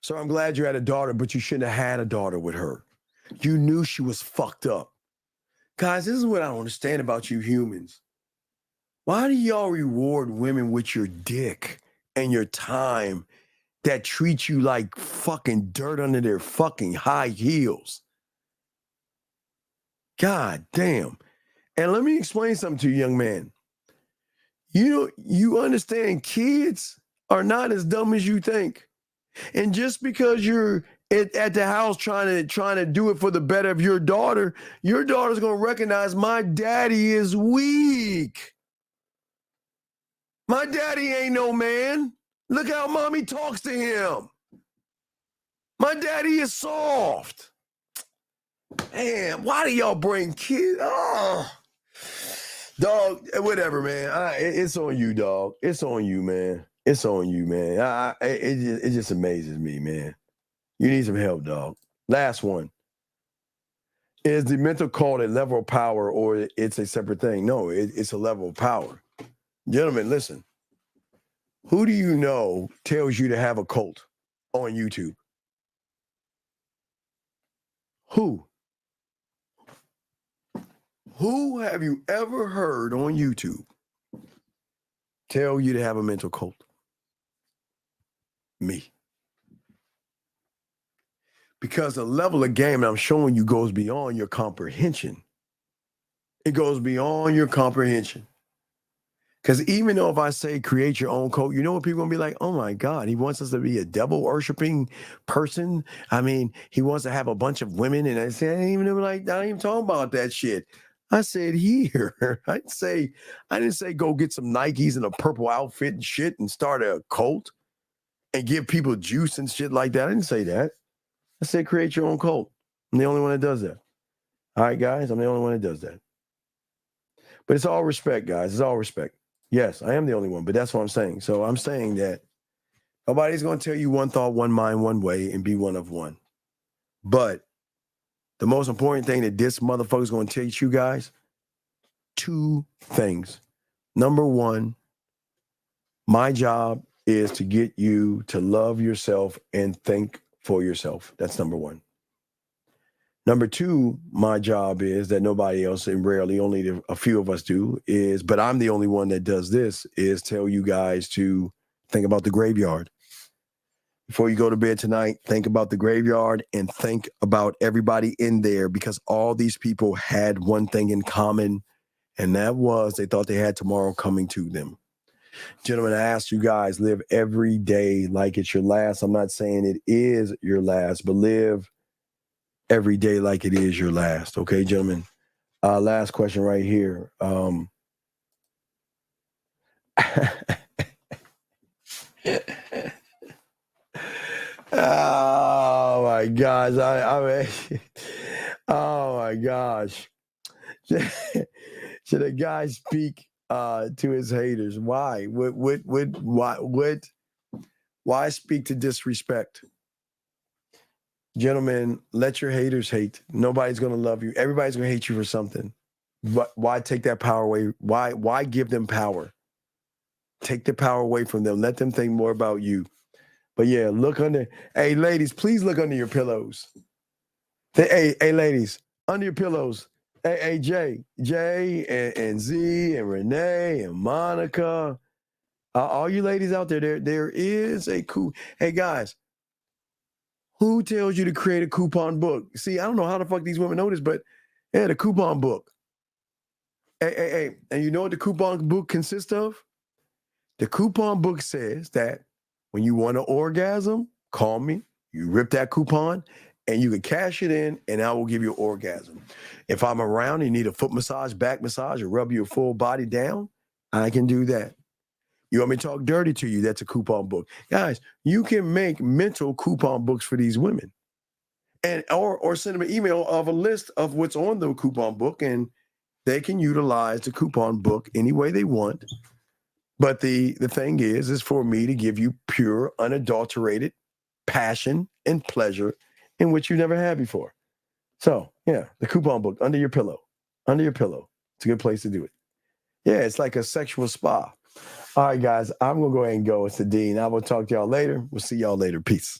So I'm glad you had a daughter, but you shouldn't have had a daughter with her. You knew she was fucked up. Guys, this is what I don't understand about you humans. Why do y'all reward women with your dick and your time that treat you like fucking dirt under their fucking high heels? God damn. And let me explain something to you, young man. You understand kids are not as dumb as you think. And just because you're at the house trying to do it for the better of your daughter, your daughter's gonna recognize my daddy is weak. My daddy ain't no man. Look how mommy talks to him. My daddy is soft. Man, why do y'all bring kids? Oh, dog, whatever, man. It's on you, dog. It's on you, man. It's on you, man. It just amazes me, man. You need some help, dog. Last one. Is the mental cult a level of power or it's a separate thing? No, it's a level of power. Gentlemen, listen. Who do you know tells you to have a cult on YouTube? Who? Who have you ever heard on YouTube tell you to have a mental cult? Me. Because the level of game I'm showing you goes beyond your comprehension. It goes beyond your comprehension. Because even though if I say create your own cult, you know what people are going to be like? Oh my God, he wants us to be a devil worshiping person. I mean, he wants to have a bunch of women. And I say, I ain't even talking about that shit. I said here. I didn't say go get some Nikes and a purple outfit and shit and start a cult and give people juice and shit like that. I didn't say that. I said create your own cult. I'm the only one that does that. All right, guys, I'm the only one that does that. But it's all respect, guys. It's all respect. Yes, I am the only one, but that's what I'm saying. So I'm saying that nobody's going to tell you one thought, one mind, one way, and be one of one. But the most important thing that this motherfucker is going to teach you guys, two things. Number one, my job is to get you to love yourself and think for yourself. That's number one. Number two, my job is that nobody else, and rarely only a few of us do, but I'm the only one that does this, is tell you guys to think about the graveyard. Before you go to bed tonight, think about the graveyard and think about everybody in there, because all these people had one thing in common, and that was they thought they had tomorrow coming to them. Gentlemen, I ask you guys, live every day like it's your last. I'm not saying it is your last, but live every day like it is your last. Okay, gentlemen? Last question right here. Oh my gosh. I mean, oh my gosh. Should a guy speak to his haters? Why? Why speak to disrespect? Gentlemen, let your haters hate. Nobody's going to love you. Everybody's going to hate you for something. But why take that power away? Why give them power? Take the power away from them. Let them think more about you. But yeah, look under. Hey, ladies, please look under your pillows. Hey, ladies, under your pillows. Hey, Jay and Z and Renee and Monica. All you ladies out there, there is a cool. Hey, guys. Who tells you to create a coupon book? See, I don't know how the fuck these women know this, but yeah, the coupon book. Hey. And you know what the coupon book consists of? The coupon book says that when you want an orgasm, call me. You rip that coupon and you can cash it in and I will give you an orgasm. If I'm around and you need a foot massage, back massage, or rub your full body down, I can do that. You want me to talk dirty to you? That's a coupon book. Guys, you can make mental coupon books for these women. And or send them an email of a list of what's on the coupon book, and they can utilize the coupon book any way they want. But the thing is for me to give you pure, unadulterated passion and pleasure in which you never had before. So, yeah, the coupon book under your pillow. Under your pillow. It's a good place to do it. Yeah, it's like a sexual spa. All right, guys, I'm going to go ahead and go. It's the Dean. I will talk to y'all later. We'll see y'all later. Peace.